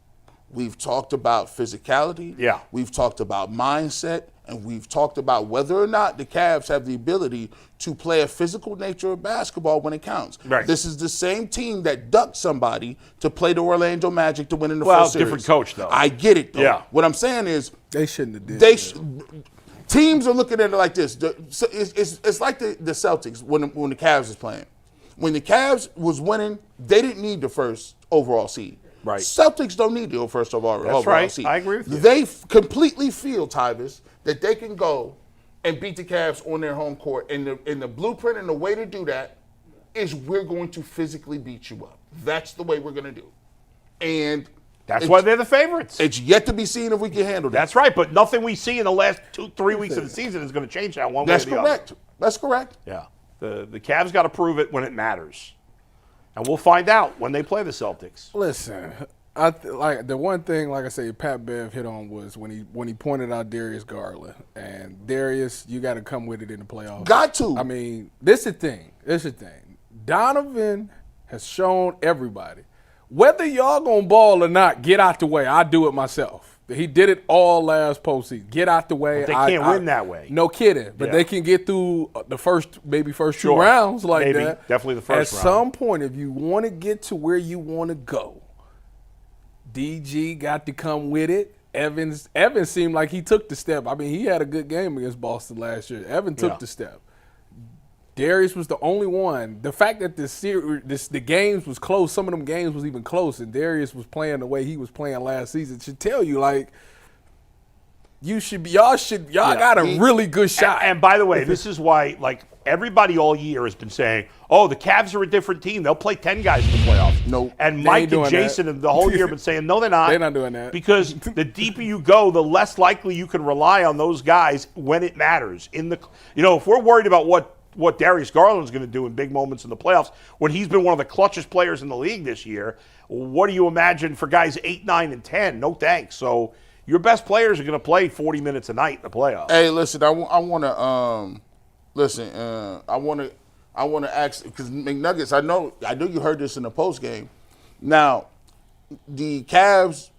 We've talked about physicality. Yeah. We've talked about mindset. And we've talked about whether or not the Cavs have the ability to play a physical nature of basketball when it counts. Right. This is the same team that ducked somebody to play the Orlando Magic to win in the first series. Different coach, though. I get it, though. Yeah. What I'm saying is They shouldn't have did that. Teams are looking at it like this. It's like the Celtics when the Cavs was playing. When the Cavs was winning, they didn't need the first overall seed. Right. Celtics don't need the first overall seed. I agree with you. They completely feel, Tyvis, that they can go and beat the Cavs on their home court. And the blueprint and the way to do that is we're going to physically beat you up. That's the way we're going to do. And that's why they're the favorites. It's yet to be seen if we can handle that. That's right, but nothing we see in the last 2-3 weeks of the season is going to change that one way or the other. That's correct. Yeah. The Cavs got to prove it when it matters. And we'll find out when they play the Celtics. Listen, like the one thing, like I say, Pat Bev hit on was when he pointed out Darius Garland. And Darius, you got to come with it in the playoffs. Got to. I mean, this is the thing. Donovan has shown everybody, whether y'all gonna ball or not, get out the way. I do it myself. He did it all last postseason. Get out the way. But they can't win that way. No kidding. But they can get through the first two rounds like that. Definitely the first round. At some point, if you want to get to where you want to go, DG got to come with it. Evans seemed like he took the step. I mean, he had a good game against Boston last year. Evan took the step. Darius was the only one. The fact that the games was close, some of them games was even close, and Darius was playing the way he was playing last season should tell you, y'all got a really good shot. And by the way, this is why, everybody all year has been saying, oh, the Cavs are a different team. They'll play 10 guys in the playoffs. Nope. And Mike and Jason the whole year have been saying, no, they're not. They're not doing that. Because the deeper you go, the less likely you can rely on those guys when it matters. If we're worried about what Darius Garland is going to do in big moments in the playoffs, when he's been one of the clutchest players in the league this year, what do you imagine for guys 8, 9, and 10? No thanks. So your best players are going to play 40 minutes a night in the playoffs. Hey, listen, I want to ask, because McNuggets, I know you heard this in the post game. Now, the Cavs,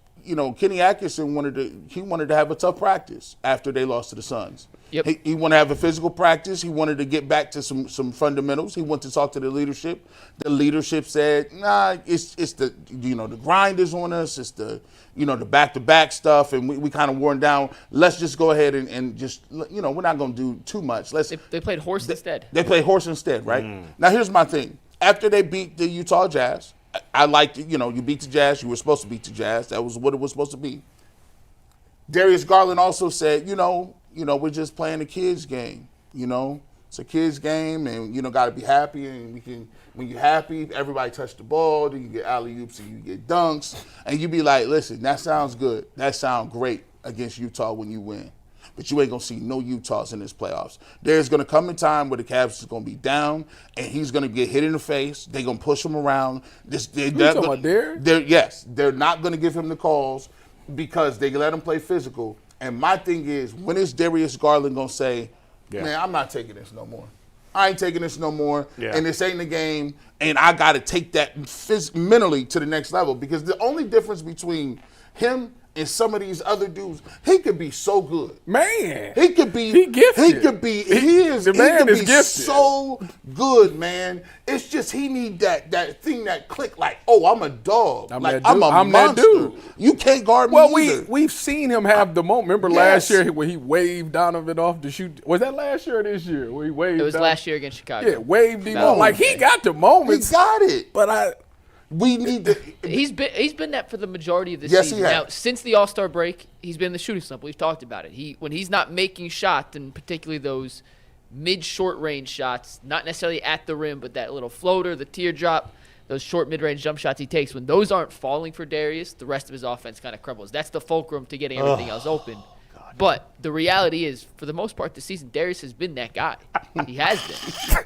Kenny Atkinson wanted to have a tough practice after they lost to the Suns. Yep. He wanted to have a physical practice. He wanted to get back to some fundamentals. He wanted to talk to the leadership. The leadership said, "Nah, it's the the grind is on us. It's the the back-to-back stuff, and we kind of worn down. Let's just go ahead and just we're not going to do too much. They played horse instead. They played horse instead, right? Now here's my thing. After they beat the Utah Jazz, I liked it. You beat the Jazz. You were supposed to beat the Jazz. That was what it was supposed to be. Darius Garland also said, we're just playing a kids game. It's a kids game, and got to be happy. And when you're happy, everybody touch the ball. Then you get alley-oops and you get dunks, and you be like, listen, that sounds good. That sounds great against Utah when you win. But you ain't going to see no Utahs in this playoffs. There's going to come a time where the Cavs is going to be down, and he's going to get hit in the face. They're going to push him around. You talking about Darius? Yes. They're not going to give him the calls because they let him play physical. And my thing is, when is Darius Garland going to say, man, I'm not taking this no more. I ain't taking this no more, and this ain't the game, and I got to take that mentally to the next level, because the only difference between him and some of these other dudes, he could be so good. Man. He could be. He gifted. He could be. The man is gifted. So good, man. It's just he need that thing, that click, like, oh, I'm a dog. I'm a monster. That dude. You can't guard me either. We've seen him have the moment. Remember last year when he waved Donovan off to shoot? Was that last year or this year? Where he waved? It was last year against Chicago. Yeah, waved him off. Like, he got the moments. He got it. But We need to. He's been that for the majority of the Yes, season. he has. Now, since the All-Star break, he's been in the shooting slump. We've talked about it. When he's not making shots, and particularly those mid-short range shots, not necessarily at the rim, but that little floater, the teardrop, those short mid-range jump shots he takes, when those aren't falling for Darius, the rest of his offense kind of crumbles. That's the fulcrum to getting everything else open. But the reality is, for the most part this season, Darius has been that guy. He has been.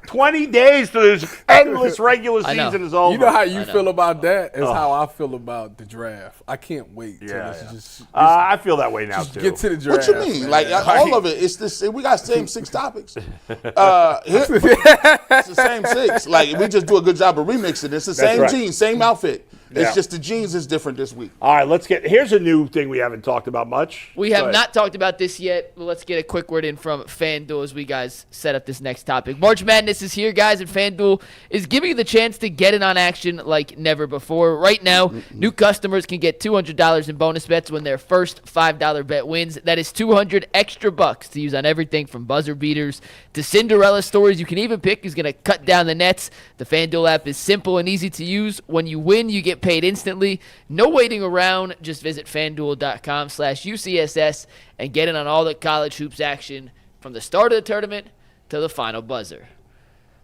20 days to this endless regular season is over. You know how you feel about that is how I feel about the draft. I can't wait till just I feel that way now, too. get to the draft. What you mean? man. Like all of it? It's this. We got same 6 topics. It's the same 6. Like we just do a good job of remixing. It's the same right. jeans, same outfit. Yeah. It's just the jeans is different this week. All right, here's a new thing we haven't talked about much. We have not talked about this yet, but let's get a quick word in from FanDuel as we guys set up this next topic. March Madness is here, guys, and FanDuel is giving you the chance to get in on action like never before. Right now, new customers can get $200 in bonus bets when their first $5 bet wins. That is $200 extra bucks to use on everything from buzzer beaters to Cinderella stories. You can even pick who's going to cut down the nets. The FanDuel app is simple and easy to use. When you win, you get paid instantly. No waiting around. Just visit FanDuel.com/UCSS and get in on all the college hoops action from the start of the tournament to the final buzzer.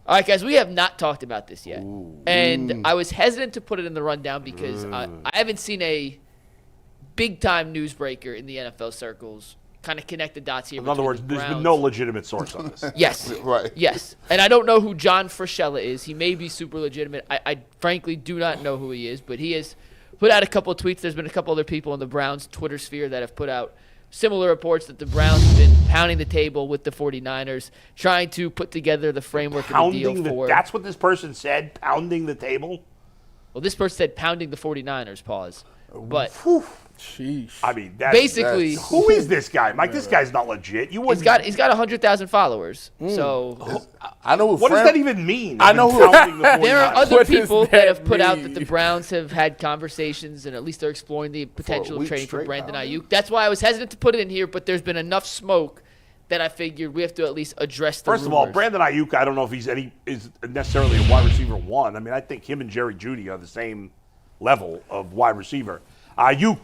All right, guys, we have not talked about this yet. And I was hesitant to put it in the rundown because I haven't seen a big-time newsbreaker in the NFL circles kind of connect the dots here. In other words, there's been no legitimate source on this. Yes. Right. Yes. And I don't know who John Frashella is. He may be super legitimate. I frankly do not know who he is, but he has put out a couple of tweets. There's been a couple other people in the Browns Twitter sphere that have put out similar reports that the Browns have been pounding the table with the 49ers, trying to put together the framework of the deal for. That's what this person said, pounding the table? Well, this person said pounding the 49ers, pause. But Sheesh. I mean, basically, who is this guy? Mike, this guy's not legit. he's got 100,000 followers. So I know. What does that even mean? I know who. there are other What does people that that have put out mean? that the Browns have had conversations and at least they're exploring the potential of week trading for straight Brandon now. Aiyuk. That's why I was hesitant to put it in here, but there's been enough smoke that I figured we have to at least address the First of all, rumors. Brandon Aiyuk, I don't know if is necessarily a wide receiver 1. I mean, I think him and Jerry Jeudy are the same level of wide receiver. Aiyuk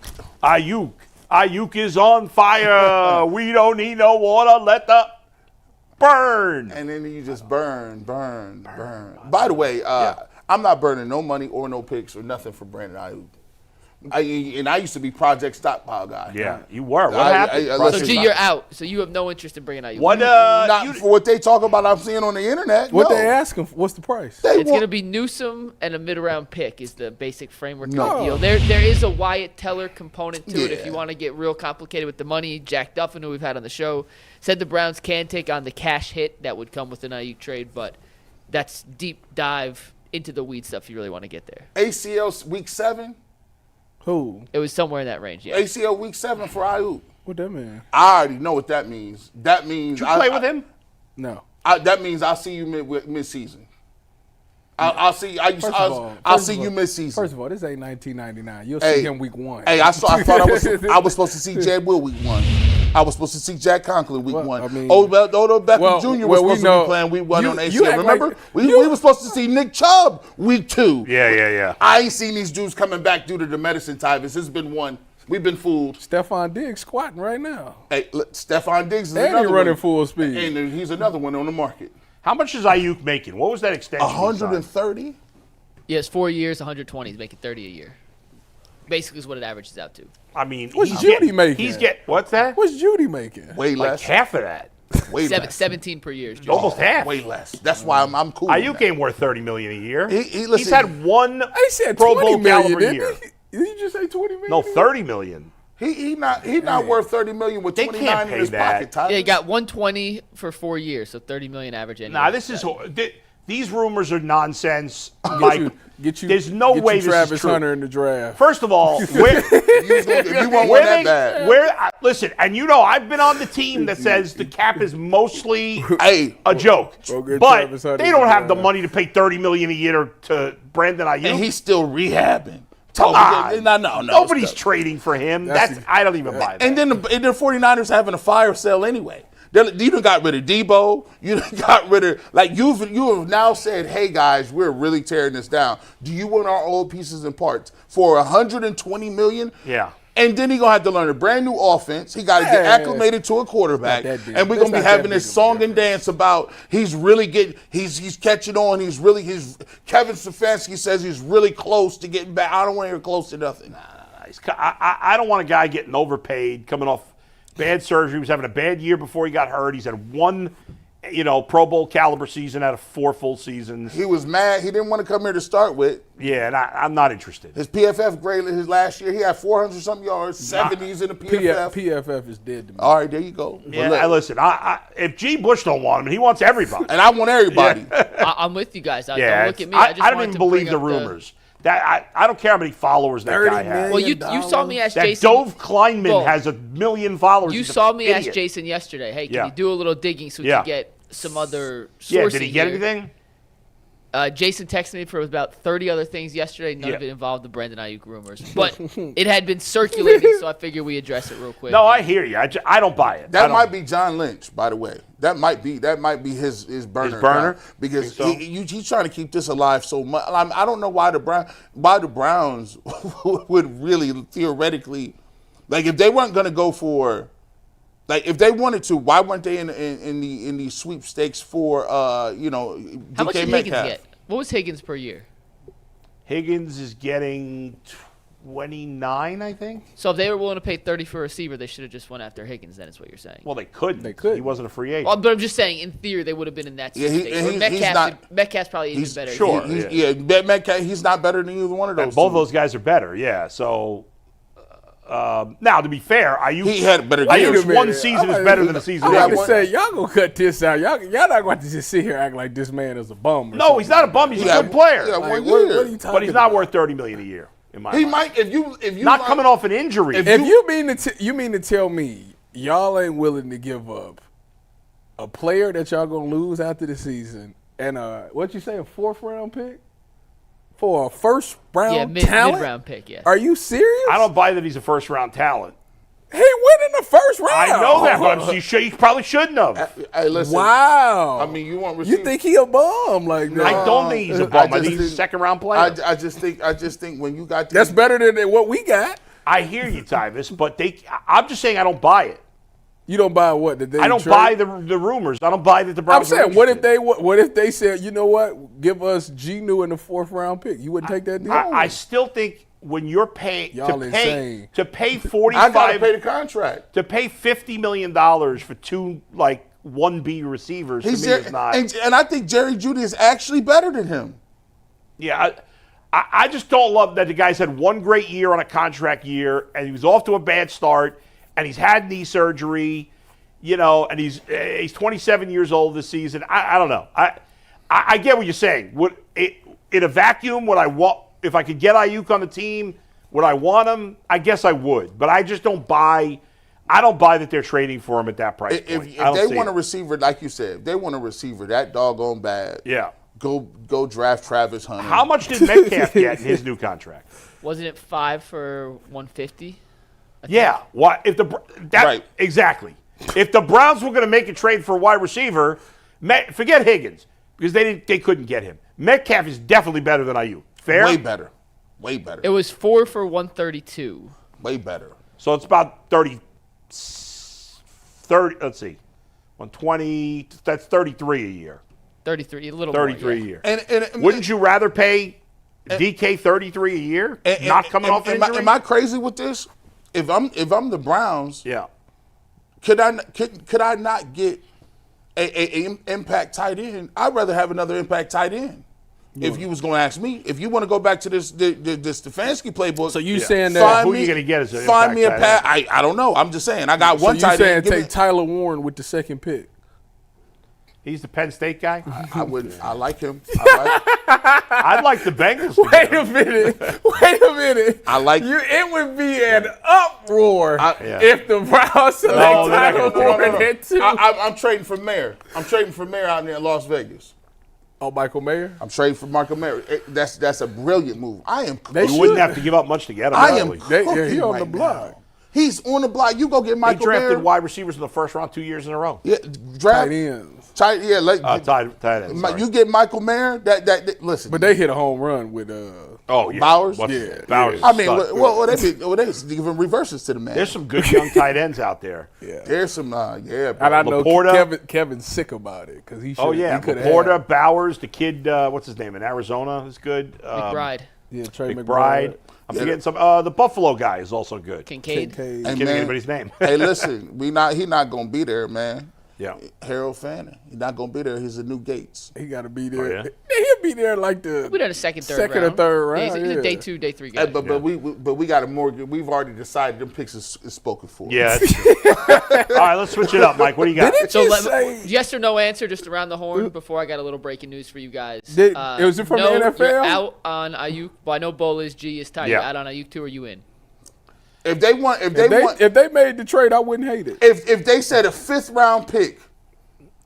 is on fire. We don't need no water. Let the burn. And then you just burn. By the way, I'm not burning no money or no picks or nothing for Brandon Aiyuk. I used to be Project Stockpile guy. Yeah, you were. What happened? So G, you're out. So you have no interest in bringing Aiyuk. What? Not for what they talk about. I'm seeing on the internet. What no. they asking? What's the price? It's going to be Newsome and a mid-round pick is the basic framework of the No. deal. There is a Wyatt Teller component to it if Yeah. you want to get real complicated with the money. Jack Duffin, who we've had on the show, said the Browns can take on the cash hit that would come with an Aiyuk trade, but that's deep dive into the weed stuff if you really want to get there. ACL week 7. Who? It was somewhere in that range, yeah. ACL week 7 for Aiyuk. What that mean? I already know what that means. That means Did you play with him? No. That means I'll see you mid-season. I'll see. I'll see you mid-season. First of all, this ain't 1999. You'll Hey, see him week 1. Hey, I thought I was supposed to see Jed Will week 1. I was supposed to see Jack Conklin week 1. I mean, Odell Beckham Jr. was supposed to be playing week 1 on ACL. Remember? We were supposed to see Nick Chubb week 2. Yeah. I ain't seen these dudes coming back due to the medicine type. This has been one. We've been fooled. Stephon Diggs squatting right now. Hey, look, Stephon Diggs is And another he running one. full speed. And he's another one on the market. How much is Aiyuk making? What was that extension? 130. Yeah, it's 4 years, 120. He's making 30 a year. Basically is what it averages out to. I mean, What's he's Judy getting, making? He's getting, what's that? What's Judy making? Way Like less. half of that. Way less. 17 per year. Is Almost half. Way less. That's why I'm cool. with Aiyuk that. ain't worth $30 million a year. He's He's had one I said Pro 20 Bowl million, caliber didn't year. he? Did you just say 20 million? No, $30 million. He not worth $30 million with They 29 can't in pay his that. pocket. Tyler. Yeah, he got 120 for 4 years, so 30 million average annually. Nah, this is these rumors are nonsense. Like, Get you. there's no get way you this Travis is true. Hunter in the draft. First of all, where, You won't win that bad. listen, and you know I've been on the team that says the cap is mostly Hey, a joke, Go get but Travis Hunter they in don't the have the draft. money to pay $30 million a year to Brandon Aiyuk. and he's still rehabbing. Come on. No. Nobody's trading for him. That's I don't even buy that. And then the 49ers having a fire sale anyway. You done got rid of Debo. You done got rid of you have now said, hey guys, we're really tearing this down. Do you want our old pieces and parts for $120 million? Yeah. And then he gonna have to learn a brand new offense. He got to get acclimated to a quarterback, and we're gonna be having this song and dance about he's catching on. Kevin Stefanski says he's really close to getting back. I don't want to hear close to nothing. I don't want a guy getting overpaid, coming off bad surgery. He was having a bad year before he got hurt. He's had one, Pro Bowl caliber season out of 4 full seasons. He was mad. He didn't want to come here to start with. Yeah, and I'm not interested. His PFF grade his last year, he had 400-something yards, 70s in the PFF. PFF is dead to me. All right, there you go. Yeah, listen, if G. Bush don't want him, he wants everybody. And I want everybody. I'm with you guys. Don't look at me. I don't even believe the rumors. That I don't care how many followers that guy has. Well, you saw me ask Jason. Dove Kleinman has 1 million followers. You saw me ask Jason yesterday, hey, can you do a little digging so we can get some other sources? Yeah, did he get anything? Jason texted me for about 30 other things yesterday. None of it involved the Brandon Aiyuk rumors. But it had been circulating, so I figured we address it real quick. No, I hear you. I don't buy it. That might be John Lynch, by the way. That might be his burner. His burner? Because he's trying to keep this alive so much. I don't know why the Browns would really theoretically, if they weren't going to go for, if they wanted to, why weren't they in the sweepstakes for How DK much did Higgins get? What was Higgins per year? Higgins is getting 29, I think. So if they were willing to pay 30 for a receiver, they should have just went after Higgins. Then is what you're saying? Well, they couldn't. He wasn't a free agent. Well, but I'm just saying, in theory, they would have been in that sweepstakes. Metcalf's probably even better. Sure. Metcalf. He's not better than either one of those. Both of those guys are better. Yeah. So. Now, to be fair, he had better. Ayuk's one season is better than a season. I'm about to say, y'all gonna cut this out. Y'all not going to just sit here and act like this man is a bum. No, he's not a bum. He's a good player. Yeah, what are you but he's not worth $30 million a year. In my mind. Might if you not coming off an injury. If you mean to tell me y'all ain't willing to give up a player that y'all gonna lose after the season and what you say, a 4th round pick? For a first round talent? mid-round pick, yeah. Are you serious? I don't buy that he's a first round talent. He went in the first round. I know that, but he probably shouldn't have. Hey, listen. Wow. I mean, you think he a bum like that? I don't think he's a bum. I think he's a second round player. I just think when you got that's better than what we got. I hear you, Tyvis, but I'm just saying I don't buy it. You don't buy what? I don't buy the rumors. I don't buy that the Browns. I'm saying, what if they said, you know what, give us Genu in the 4th round pick? You wouldn't take that deal? I still think when you're paying to pay 45, I gotta pay the contract. To pay $50 million for 2 1B receivers to me is not. And I think Jerry Jeudy is actually better than him. Yeah, I just don't love that the guy's had 1 great year on a contract year, and he was off to a bad start. And he's had knee surgery, and he's 27 years old this season. I don't know. I get what you're saying. In a vacuum, would I want, if I could get Aiyuk on the team, would I want him? I guess I would. But I just don't buy. I don't buy that they're trading for him at that price point. If they want a receiver, like you said, if they want a receiver that doggone bad, go draft Travis Hunter. How much did Metcalf get in his new contract? Wasn't it 5 for $150? Yeah, exactly. If the Browns were going to make a trade for a wide receiver, forget Higgins because they couldn't get him. Metcalf is definitely better than Aiyuk. Fair? Way better. It was 4 for $132. Way better. So it's about 30. Let's see, 120. That's 33 a year. 33, a little 33 more, a year. And wouldn't you rather pay DK 33 a year? Not coming off an injury? Am I crazy with this? If I'm the Browns, could I not get a impact tight end? I'd rather have another impact tight end. If you was going to ask me, if you want to go back to this Stefanski playbook, so you saying that who are you going to get as an find me a pass? I don't know. I'm just saying I got one tight end. Take Tyler Warren with the 2nd pick. He's the Penn State guy? I wouldn't. I like him. I'd like the Bengals. Wait a minute. I like it would be an uproar if the Browns select Tyler Warren at 2. I'm trading for Mayer. I'm trading for Mayer out there in Las Vegas. Oh, Michael Mayer? I'm trading for Michael Mayer. That's a brilliant move. You wouldn't have to give up much to get him. He on the block. He's on the block. You go get They Michael drafted Mayer. wide receivers in the first round 2 years in a row. Yeah, draft. Tight ends. Tight Ends, sorry. You get Michael Mayer. That listen. But they hit a home run with Bowers? Bowers. I mean, they giving reverses to the man. There's some good young tight ends out there. Yeah. There's some, bro. And I know Laporta. Kevin's sick about it because he should. Laporta, Bowers, the kid, what's his name in Arizona is good. McBride. Yeah, Trey McBride. I'm forgetting some. The Buffalo guy is also good. Kincaid. I can't think of anybody's name. Hey, listen, he not gonna be there, man. Yeah. Harold Fanning. He's not gonna be there. He's a new Gates. He got to be there. Oh, yeah? He'll be there like We'll be there the second or round. third round. He's a day 2, day 3 guy. But we got a mortgage. We've already decided them picks is spoken for. Yeah. That's true. All right, let's switch it up, Mike. What do you got? So yes or no answer, just around the horn. Before I got a little breaking news for you guys. Was it from no, the NFL? You're out on Aiyuk. Well, I know Bull is, G is tight. Yeah. You're out on Aiyuk too, or you in? If they made the trade, I wouldn't hate it. If they said a 5th round pick,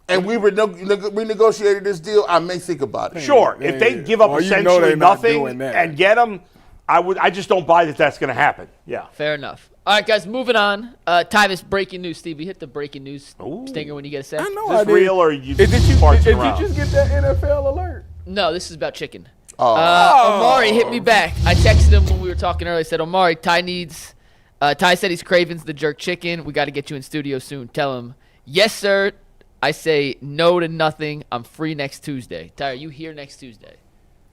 and we renegotiated this deal, I may think about it. Sure. If they give up essentially nothing and get him, I just don't buy that that's going to happen. Yeah. Fair enough. All right, guys, moving on. Tyvus, breaking news. Steve, you hit the breaking news stinger when you get a sec. I know. Is this real or you did you around? just get that NFL alert? No, this is about chicken. Omari hit me back. I texted him when we were talking earlier. I said, Omari, Ty said he's craving the jerk chicken. We got to get you in studio soon. Tell him, yes, sir. I say no to nothing. I'm free next Tuesday. Ty, are you here next Tuesday?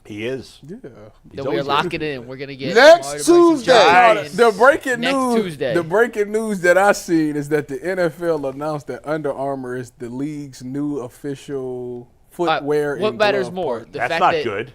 He is. Yeah. Then we're locking it in. We're gonna get next Tuesday. The breaking next news. Tuesday. The breaking news that I seen is that the NFL announced that Under Armour is the league's new official footwear. What matters more? Partner. That's not good.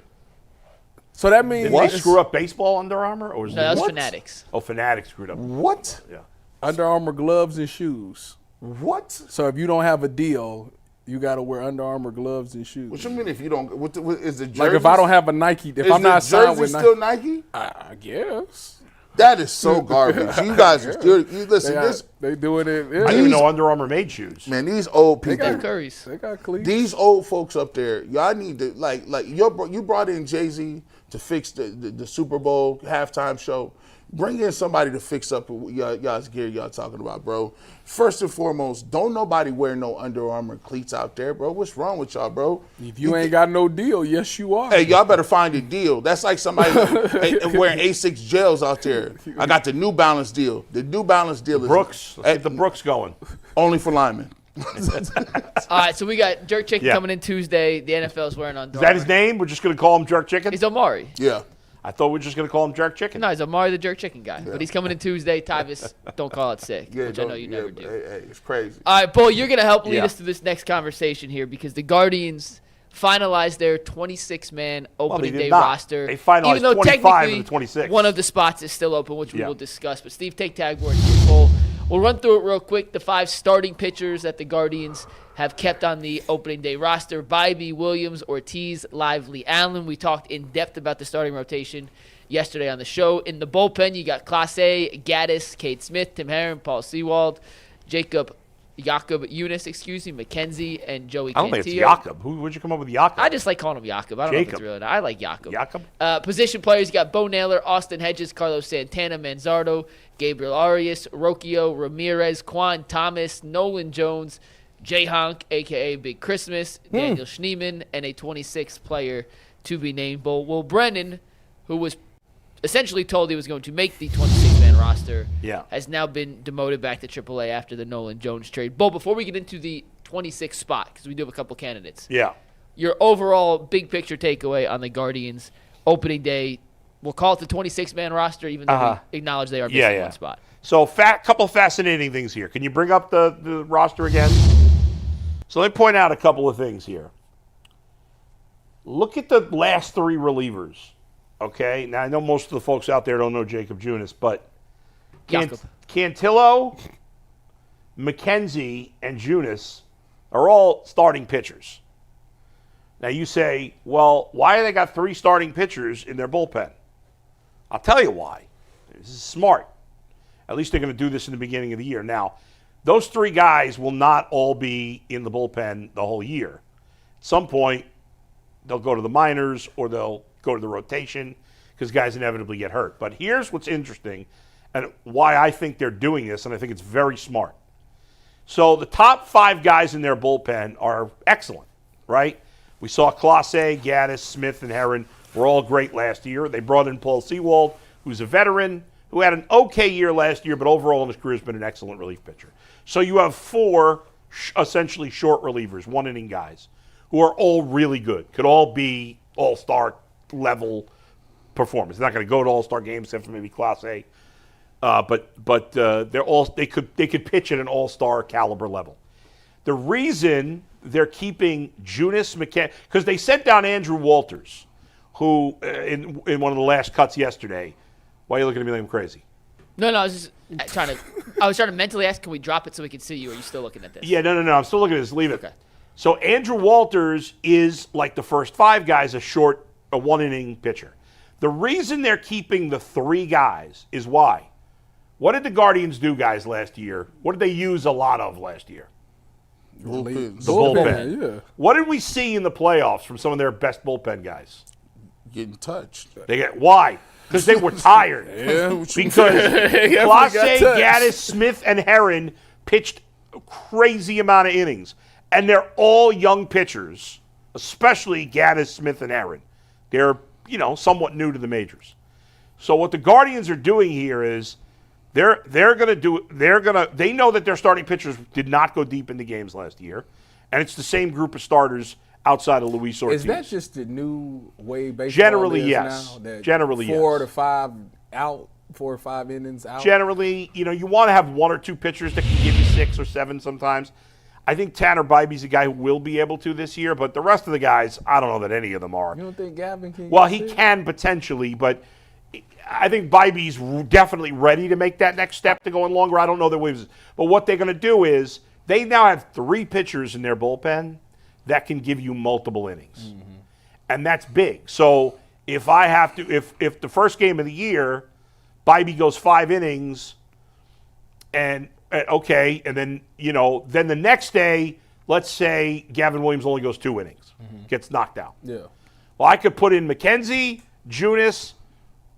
So that means Did they screw up baseball Under Armour, or was that was Fanatics. Oh, Fanatics screwed up. What? Yeah. Under Armour gloves and shoes. What? So if you don't have a deal, you got to wear Under Armour gloves and shoes. What you mean if you don't? What is the jersey? Like if I don't have a Nike, if I'm not signed with still Nike, I guess. that is so garbage. You guys are still. Listen, they doing it. I didn't even know Under Armour made shoes. Man, these old They people. got Curry's. They got cleats. These old folks up there, y'all need to you brought in Jay-Z to fix the Super Bowl halftime show. Bring in somebody to fix up y'all's gear y'all talking about, bro. First and foremost, don't nobody wear no Under Armour cleats out there, bro. What's wrong with y'all, bro? If you ain't got no deal, yes you are. Hey, y'all better find a deal. That's like somebody wearing A6 gels out there. I got the New Balance deal. The New Balance deal is Brooks. Let's get the Brooks going. only for linemen. All right, so we got jerk chicken coming in Tuesday. The NFL's wearing Under Is that his name? We're just going to call him Jerk Chicken? He's Omari. Yeah. I thought we were just going to call him Jerk Chicken. No, he's Omari the jerk chicken guy. But he's coming in Tuesday. Tyvis, don't call it sick, which I know you never do. Hey, it's crazy. All right, Bull, you're going to help lead us through this next conversation here because the Guardians finalized their 26-man opening did day not. roster. They finalized even though 25 technically of the 26. one of the spots is still open, which we will discuss. But Steve, take tag board here, Bull. We'll run through it real quick. The 5 starting pitchers that the Guardians have kept on the opening day roster: Bybee, Williams, Ortiz, Lively, Allen. We talked in depth about the starting rotation yesterday on the show. In the bullpen, you got Clase, Gaddis, Cade Smith, Tim Herron, Paul Sewald, Jacob Eunice, McKenzie, and Joey Cantillo. I don't think it's Jakob. Who'd you come up with Jakob? I just like calling him Jakob. I don't know if it's really. I like Jakob. Jakob? Position players, you got Bo Naylor, Austin Hedges, Carlos Santana, Manzardo, Gabriel Arias, Rocchio, Ramirez, Quan Thomas, Nolan Jones, Jay Honk, a.k.a. Big Christmas, Daniel Schneemann, and a 26th player to be named. Will Brennan, who was essentially told he was going to make the 26-man roster, has now been demoted back to AAA after the Nolan Jones trade. Bo, before we get into the 26th spot, because we do have a couple candidates, your overall big-picture takeaway on the Guardians opening day, we'll call it the 26-man roster, even though we acknowledge they are missing one spot. So couple fascinating things here. Can you bring up the roster again? So let me point out a couple of things here. Look at the last 3 relievers. Okay, now I know most of the folks out there don't know Jacob Junis, but Cantillo, McKenzie, and Junis are all starting pitchers. Now you say, well, why have they got 3 starting pitchers in their bullpen? I'll tell you why. This is smart. At least they're going to do this in the beginning of the year. Now, those 3 guys will not all be in the bullpen the whole year. At some point, they'll go to the minors or they'll go to the rotation because guys inevitably get hurt. But here's what's interesting, and why I think they're doing this, and I think it's very smart. So the top 5 guys in their bullpen are excellent, right? We saw Clase, Gaddis, Smith, and Herron were all great last year. They brought in Paul Sewald, who's a veteran, who had an okay year last year, but overall in his career has been an excellent relief pitcher. So you have 4 essentially short relievers, 1-inning guys, who are all really good, could all be all-star level performers. They're not going to go to all-star games except for maybe Class A, but they could pitch at an all-star caliber level. The reason they're keeping Junis McKenzie, because they sent down Andrew Walters, who in one of the last cuts yesterday. Why are you looking at me like I'm crazy? No, I was just trying to mentally ask, can we drop it so we can see you? Are you still looking at this? Yeah, no. I'm still looking at this. Leave it. Okay. So Andrew Walters is, like the first 5 guys, a 1-inning pitcher. The reason they're keeping the 3 guys is why? What did the Guardians do, guys, last year? What did they use a lot of last year? The bullpen. Yeah. What did we see in the playoffs from some of their best bullpen guys? Getting touched. Why? Because they were tired. Because Clase, Gaddis, Smith, and Herron pitched a crazy amount of innings. And they're all young pitchers, especially Gaddis, Smith, and Herron. They're, somewhat new to the majors. So what the Guardians are doing here is they know that their starting pitchers did not go deep into games last year. And it's the same group of starters outside of Luis Ortiz. Is that just the new way baseball Generally, is yes. now? That Generally, 4 yes. to 5 out, 4 or 5 innings out? Generally, you want to have 1 or 2 pitchers that can give you 6 or 7 sometimes. I think Tanner Bybee's a guy who will be able to this year, but the rest of the guys, I don't know that any of them are. You don't think Gavin can? Well, he can potentially, but I think Bybee's definitely ready to make that next step to going longer. I don't know that Williams. But what they're going to do is they now have 3 pitchers in their bullpen that can give you multiple innings. Mm-hmm. And that's big. So if the first game of the year, Bybee goes 5 innings, and then the next day, let's say Gavin Williams only goes 2 innings, gets knocked out. Yeah. Well, I could put in McKenzie, Junis,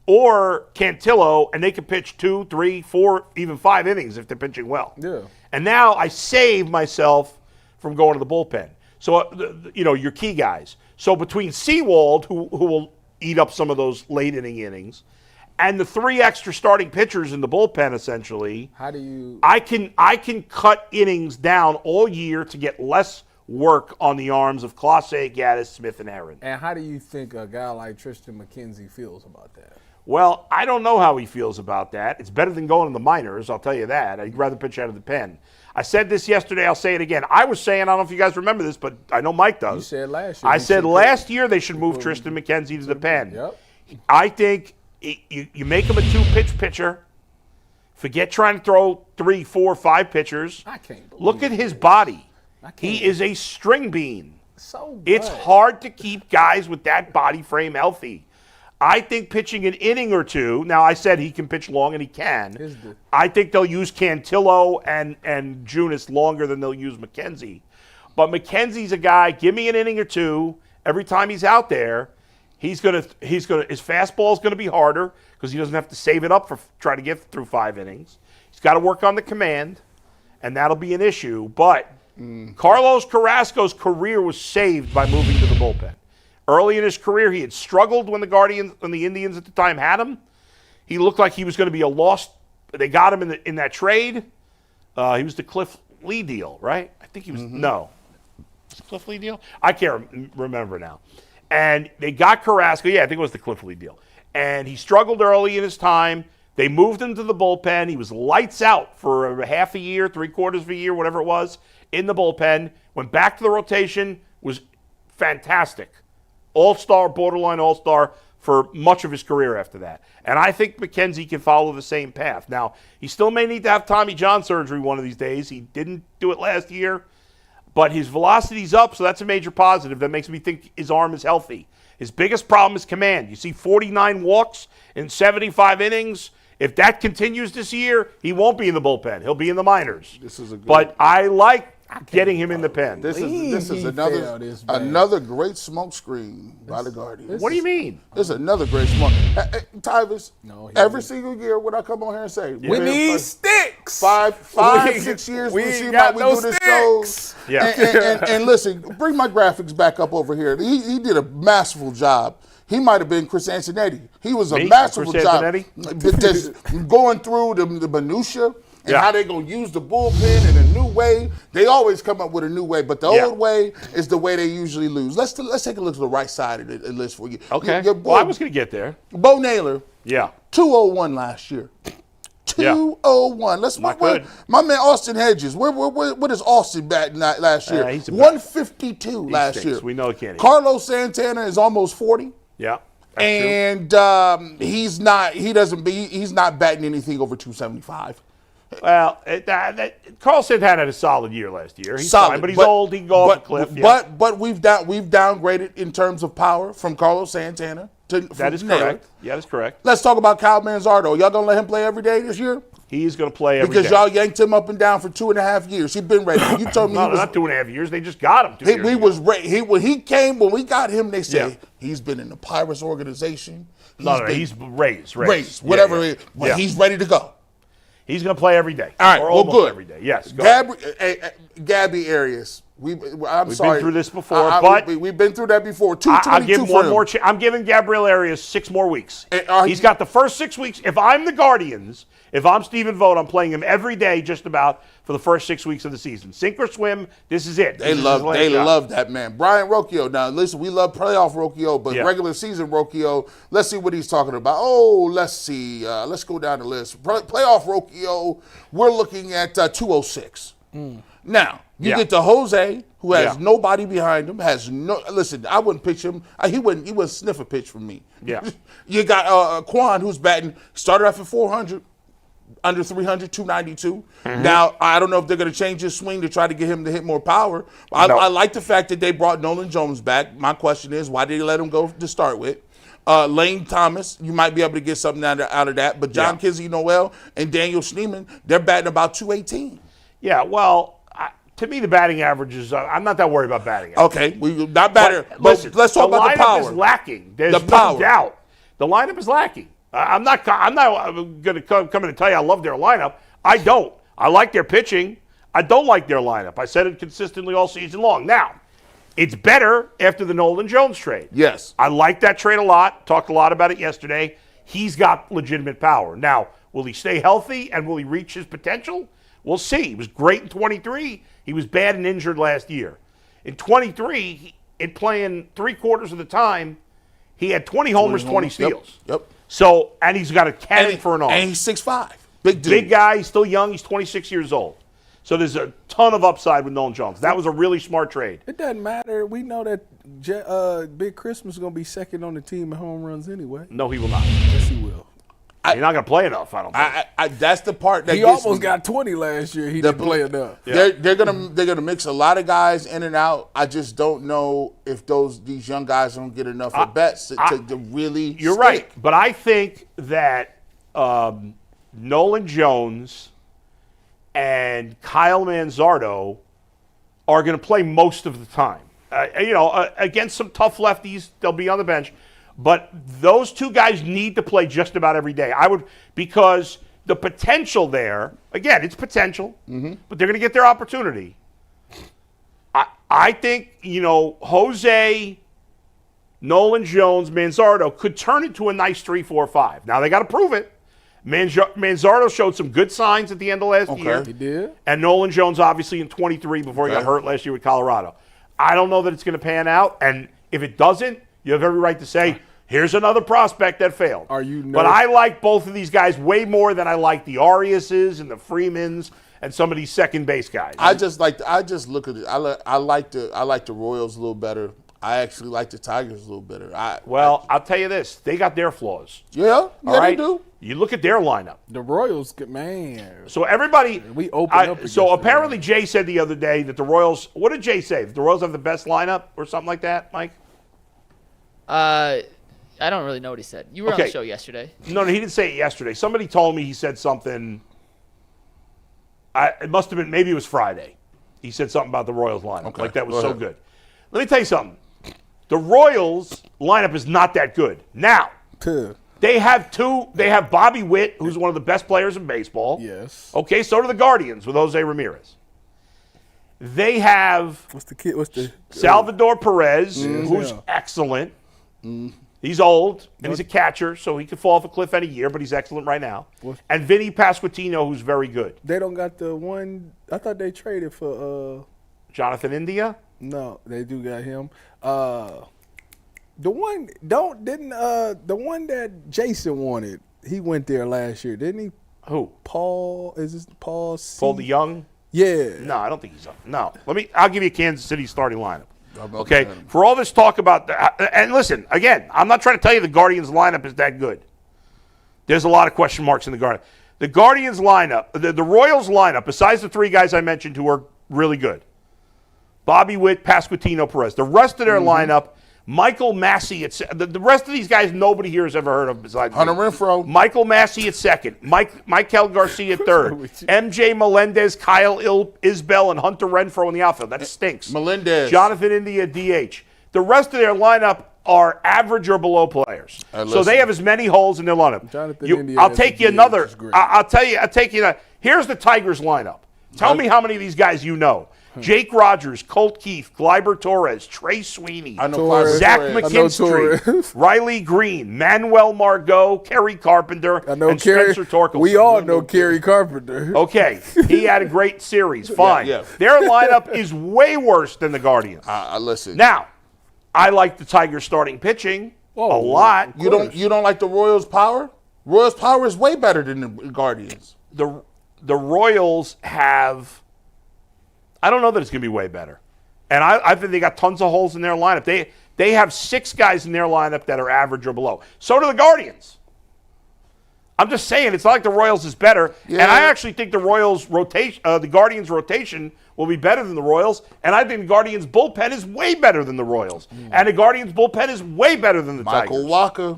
or Cantillo, and they could pitch 2, 3, 4, even 5 innings if they're pitching well. Yeah. And now I save myself from going to the bullpen. So, your key guys. So between Sewald, who will eat up some of those late inning innings, and the 3 extra starting pitchers in the bullpen, essentially, how do you? I can cut innings down all year to get less work on the arms of Clase, Gaddis, Smith, and Herron. And how do you think a guy like Tristan McKenzie feels about that? Well, I don't know how he feels about that. It's better than going to the minors, I'll tell you that. I'd rather pitch out of the pen. I said this yesterday, I'll say it again. I was saying, I don't know if you guys remember this, but I know Mike does. You said last year. I said last year they should move Tristan McKenzie to the pen. Yep. I think you make him a 2-pitch pitcher. Forget trying to throw 3, 4, 5 pitchers. I can't believe Look at his body. I can't. He is a string bean. So It's hard to keep guys with that body frame healthy. I think pitching an inning or 2. Now, I said he can pitch long, and he can. I think they'll use Cantillo and Junis longer than they'll use McKenzie. But McKenzie's a guy. Give me an inning or 2 every time he's out there. His fastball is gonna be harder because he doesn't have to save it up for trying to get through 5 innings. He's got to work on the command, and that'll be an issue. But Carlos Carrasco's career was saved by moving to the bullpen. Early in his career, he had struggled when the Indians at the time had him. He looked like he was going to be a lost. They got him in that trade. He was the Cliff Lee deal, right? I think he was. No, was it Cliff Lee deal? I can't remember now. And they got Carrasco. Yeah, I think it was the Cliff Lee deal. And he struggled early in his time. They moved him to the bullpen. He was lights out for a half a year, 3/4 of a year, whatever it was, in the bullpen. Went back to the rotation. Was fantastic. All-star, borderline all-star for much of his career after that. And I think McKenzie can follow the same path. Now, he still may need to have Tommy John surgery one of these days. He didn't do it last year. But his velocity's up, so that's a major positive. That makes me think his arm is healthy. His biggest problem is command. You see 49 walks in 75 innings. If that continues this year, he won't be in the bullpen. He'll be in the minors. This is a good But I like getting him in the pen. This He is failed this, man. another great smoke screen by the Guardians. What do you mean? This is another great smoke. Tyvis, No, he every single year when I come on here and say, We need sticks. five, We- 6 years, we we ain't see got we no do this sticks. show. Yeah. And listen, bring my graphics back up over here. He did a masterful job. He might have been Chris Antonetti. He was a Me? masterful Chris job. Antonetti? Just going through the minutia and Yeah. how they're going to use the bullpen in a new way. They always come up with a new way, but the old way is the way they usually lose. Let's take a look to the right side of the list for you. Okay. Your boy, Well, I was going to get there. Bo Naylor, Yeah. 201 last year. 201. Let's Not good. my man Austin Hedges. What is Austin batting last year? He's a 152 last stinks. year. We know Kenny. Carlos Santana is almost 40. Yeah. That's true. And he's not batting anything over 275. Well, Carl Santana had a solid year last year. He's Solid, fine, but he's old. He can go off the cliff. Yeah. But we've downgraded in terms of power from Carlos Santana to That is Naylor. correct. Yeah, that's correct. Let's talk about Kyle Manzardo. Y'all gonna let him play every day this year? He's going to play every Because day. y'all yanked him up and down for 2.5 years. He's been ready. You told me No, he was not 2.5 years. They just got him. 2 years He ago. was ready. When we got him, they said Yeah. he's been in the Pirates organization. He's raised. Whatever. Yeah. But Yeah. he's ready to go. He's going to play every day. All right, or well, almost good. every day. Yes. Go ahead. Gabby Arias. We've been sorry. through this before, but- we've been through that before. I'll give 222 him for one him. more. I'm giving Gabriel Arias 6 more weeks. He's got the first 6 weeks. If I'm the Guardians, if I'm Stephen Vogt, I'm playing him every day just about for the first 6 weeks of the season. Sink or swim, this is it. They love that man. Brian Rocchio. Now, listen, we love playoff Rocchio, but Yeah. regular season Rocchio, let's see what he's talking about. Oh, let's see. Let's go down the list. Playoff Rocchio, we're looking at 206. Now, you Yeah. get to Jose, who has Yeah. nobody behind him, listen, I wouldn't pitch him. He wouldn't sniff a pitch from me. Yeah. You got Quan, who's batting, started off at 400. Under 300, 292. Now, I don't know if they're going to change his swing to try to get him to hit more power. I like the fact that they brought Nolan Jones back. My question is, why did they let him go to start with? Lane Thomas, you might be able to get something out of that. But John Kizzy Noel and Daniel Schneemann, they're batting about 218. Yeah, well, to me, the batting average is, I'm not that worried about batting average. Okay, we not better. But Listen, let's talk about the lineup power. is lacking. There's The no power. doubt. The lineup is lacking. I'm not going to come in and tell you I love their lineup. I don't. I like their pitching. I don't like their lineup. I said it consistently all season long. Now, it's better after the Nolan Jones trade. Yes. I like that trade a lot. Talked a lot about it yesterday. He's got legitimate power. Now, will he stay healthy and will he reach his potential? We'll see. He was great in 23. He was bad and injured last year. In 23, in playing 3/4 of the time, he had 20 homers, 20 steals. Yep. So, and he's got a cannon for an arm. And he's 6'5". Big dude. Big guy. He's still young. He's 26 years old. So there's a ton of upside with Nolan Jones. That was a really smart trade. It doesn't matter. We know that Big Christmas is going to be second on the team in home runs anyway. No, he will not. Yes, he will. He's not going to play enough, I don't think. That's the part that He gets almost me. got 20 last year. He didn't play enough. Yeah. They're gonna mix a lot of guys in and out. I just don't know if these young guys don't get enough at bats to really. You're stick. right. But I think that Nolan Jones and Kyle Manzardo are going to play most of the time. Against some tough lefties, they'll be on the bench. But those two guys need to play just about every day. Because the potential there, again, it's potential, but they're going to get their opportunity. I think, Jose, Nolan Jones, Manzardo could turn into a nice 3-4-5. Now, they got to prove it. Manzardo showed some good signs at the end of last year. He did. And Nolan Jones, obviously, in 23 before he got hurt last year with Colorado. I don't know that it's going to pan out. And if it doesn't, you have every right to say, here's another prospect that failed. But I like both of these guys way more than I like the Ariases and the Freemans and some of these second base guys. I just look at it. I like the Royals a little better. I actually like the Tigers a little better. I'll tell you this. They got their flaws. All right? They do. You look at their lineup. The Royals, man. So everybody. We opened up. So apparently Jay said the other day that the Royals. What did Jay say? That the Royals have the best lineup or something like that, Mike? I don't really know what he said. You were on the show yesterday. No, he didn't say it yesterday. Somebody told me he said something. It must have been, maybe it was Friday. He said something about the Royals lineup. Okay, Like that was go so ahead. good. Let me tell you something. The Royals lineup is not that good. Now, they have Bobby Witt, who's one of the best players in baseball. Yes. Okay, so do the Guardians with Jose Ramirez. They have What's the Salvador Perez, who's excellent. He's old, and he's a catcher, so he could fall off a cliff any year, but he's excellent right now. And Vinny Pasquantino, who's very good. They don't got the one. I thought they traded for Jonathan India? No, they do got him. The one that Jason wanted, he went there last year, didn't he? Who? Paul C? Paul DeYoung? Yeah. No, I don't think he's up. No. I'll give you Kansas City starting lineup. Okay? For all this talk about and listen, again, I'm not trying to tell you the Guardians lineup is that good. There's a lot of question marks in the Guardians. The Guardians lineup, the Royals lineup, besides the three guys I mentioned who are really good. Bobby Witt, Pasquantino, Perez. The rest of their lineup, Michael Massey at the rest of these guys nobody here has ever heard of besides Hunter Renfroe. Michael Massey at second. Michael Garcia at third. MJ Melendez, Kyle Isbell, and Hunter Renfroe in the outfield. That stinks. Melendez. Jonathan India DH. The rest of their lineup are average or below players. So they have as many holes in their lineup. I'll take you another. I'll take you. Here's the Tigers lineup. Tell me how many of these guys you know. Jake Rogers, Colt Keith, Gleyber Torres, Trey Sweeney, Zach McKinstry, Riley Green, Manuel Margot, Kerry Carpenter, and Spencer Torkelson. We all know Kerry Carpenter. Okay, he had a great series. Fine. Yeah. Their lineup is way worse than the Guardians. Listen. Now, I like the Tigers starting pitching a lot. You don't like the Royals' power? Royals' power is way better than the Guardians. The Royals have. I don't know that it's going to be way better. And I think they got tons of holes in their lineup. They have 6 guys in their lineup that are average or below. So do the Guardians. I'm just saying, it's not like the Royals is better. Yeah. And I actually think the Guardians rotation will be better than the Royals. And I think the Guardians bullpen is way better than the Royals. And the Guardians bullpen is way better than the Tigers. Michael Walker.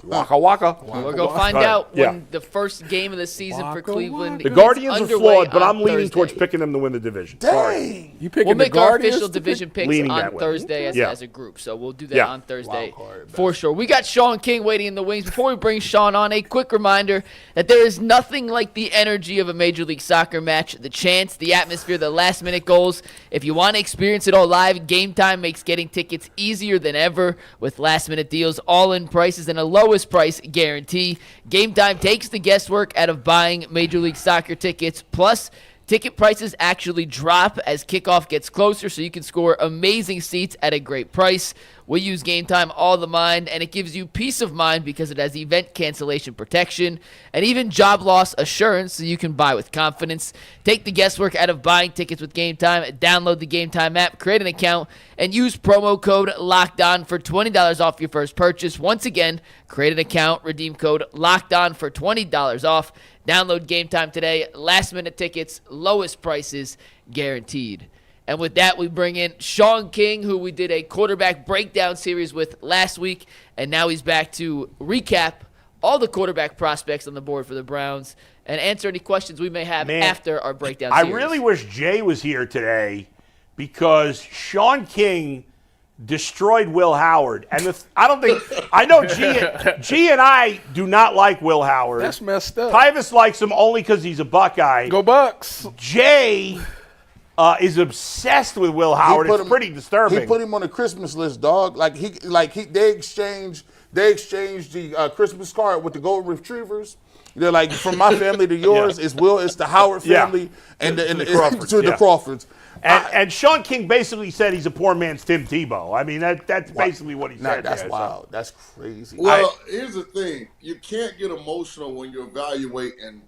Waka waka. We're going to find out when the first game of the season for Cleveland. The Guardians are flawed, but I'm leaning towards picking them to win the division. Dang. You picking we'll make the our Guardians official division picks on Thursday as a group. So we'll do that on Thursday for sure. We got Shaun King waiting in the wings. Before we bring Shaun on, a quick reminder that there is nothing like the energy of a Major League Soccer match, the chants, the atmosphere, the last-minute goals. If you want to experience it all live, Game Time makes getting tickets easier than ever with last-minute deals, all-in prices, and a lowest price guarantee. Game Time takes the guesswork out of buying Major League Soccer tickets. Plus, ticket prices actually drop as kickoff gets closer, so you can score amazing seats at a great price. We use Game Time all the mind, and it gives you peace of mind because it has event cancellation protection and even job loss assurance, so you can buy with confidence. Take the guesswork out of buying tickets with Game Time. Download the Game Time app, create an account, and use promo code LOCKEDON for $20 off your first purchase. Once again, create an account, redeem code LOCKEDON for $20 off. Download Game Time today. Last-minute tickets, lowest prices guaranteed. And with that, we bring in Shaun King, who we did a quarterback breakdown series with last week, and now he's back to recap all the quarterback prospects on the board for the Browns and answer any questions we may have after our breakdown series. I really wish Jay was here today because Shaun King destroyed Will Howard. And I know G and I do not like Will Howard. That's messed up. Tyvis likes him only because he's a Buckeye. Go Bucks. Jay is obsessed with Will Howard. It's pretty disturbing. He put him on the Christmas list, dog. They exchanged the Christmas card with the golden retrievers. They're like, from my family to yours, it's the Howard family and the Crawfords. To the Crawfords. And Shaun King basically said he's a poor man's Tim Tebow. I mean, that's basically what he said. That's wild. So. That's crazy. Well, here's the thing. You can't get emotional when you're evaluating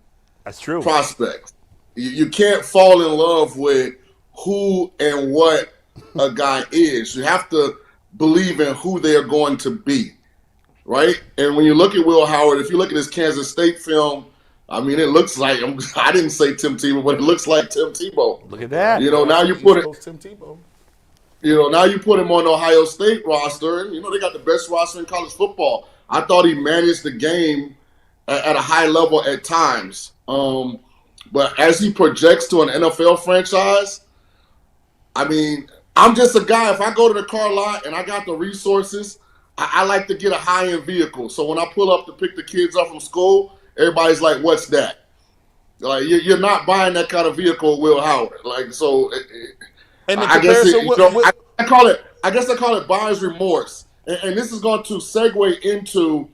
prospects. You can't fall in love with who and what a guy is. You have to believe in who they are going to be, right? And when you look at Will Howard, if you look at his Kansas State film, I mean, it looks like I didn't say Tim Tebow, but it looks like Tim Tebow. Look at that. Now you put it. Tim Tebow. Now you put him on the Ohio State roster, and they got the best roster in college football. I thought he managed the game at a high level at times. But as he projects to an NFL franchise, I mean, I'm just a guy. If I go to the car lot and I got the resources, I like to get a high-end vehicle. So when I pull up to pick the kids up from school, everybody's like, "What's that?" Like, you're not buying that kind of vehicle with Will Howard. Like, so And I guess I call it buyer's remorse. And this is going to segue into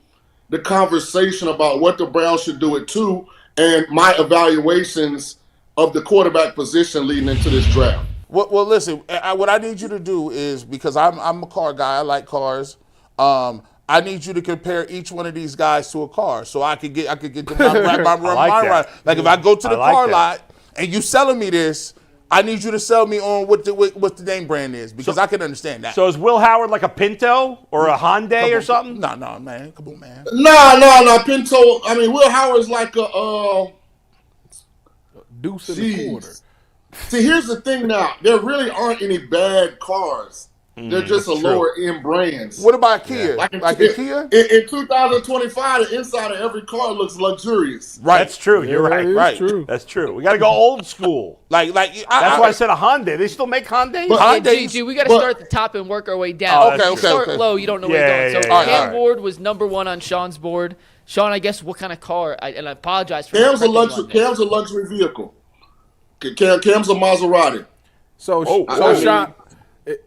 the conversation about what the Browns should do at 2 and my evaluations of the quarterback position leading into this draft. Well, listen. What I need you to do is, because I'm a car guy, I like cars. I need you to compare each one of these guys to a car, so I could get my right. Like if I go to the car lot and you selling me this, I need you to sell me on what the name brand is, because I can understand that. So is Will Howard like a Pinto or a Hyundai or something? No, man. Come on, man. No. Pinto. I mean, Will Howard's like a deuce in the quarter. See, here's the thing now. There really aren't any bad cars. They're just a lower-end brands. What about Kia? Yeah. Like a Kia? In 2025, the inside of every car looks luxurious. Right. That's true. You're right. Right. True. That's true. We got to go old school. That's why I said a Hyundai. They still make Hyundais? GG, we got to start at the top and work our way down. Okay. Start low, you don't know where you're going. So Cam Ward was number 1 on Sean's board. Sean, I guess what kind of car? And I apologize for Cam's a luxury vehicle. Cam's a Maserati. So Sean,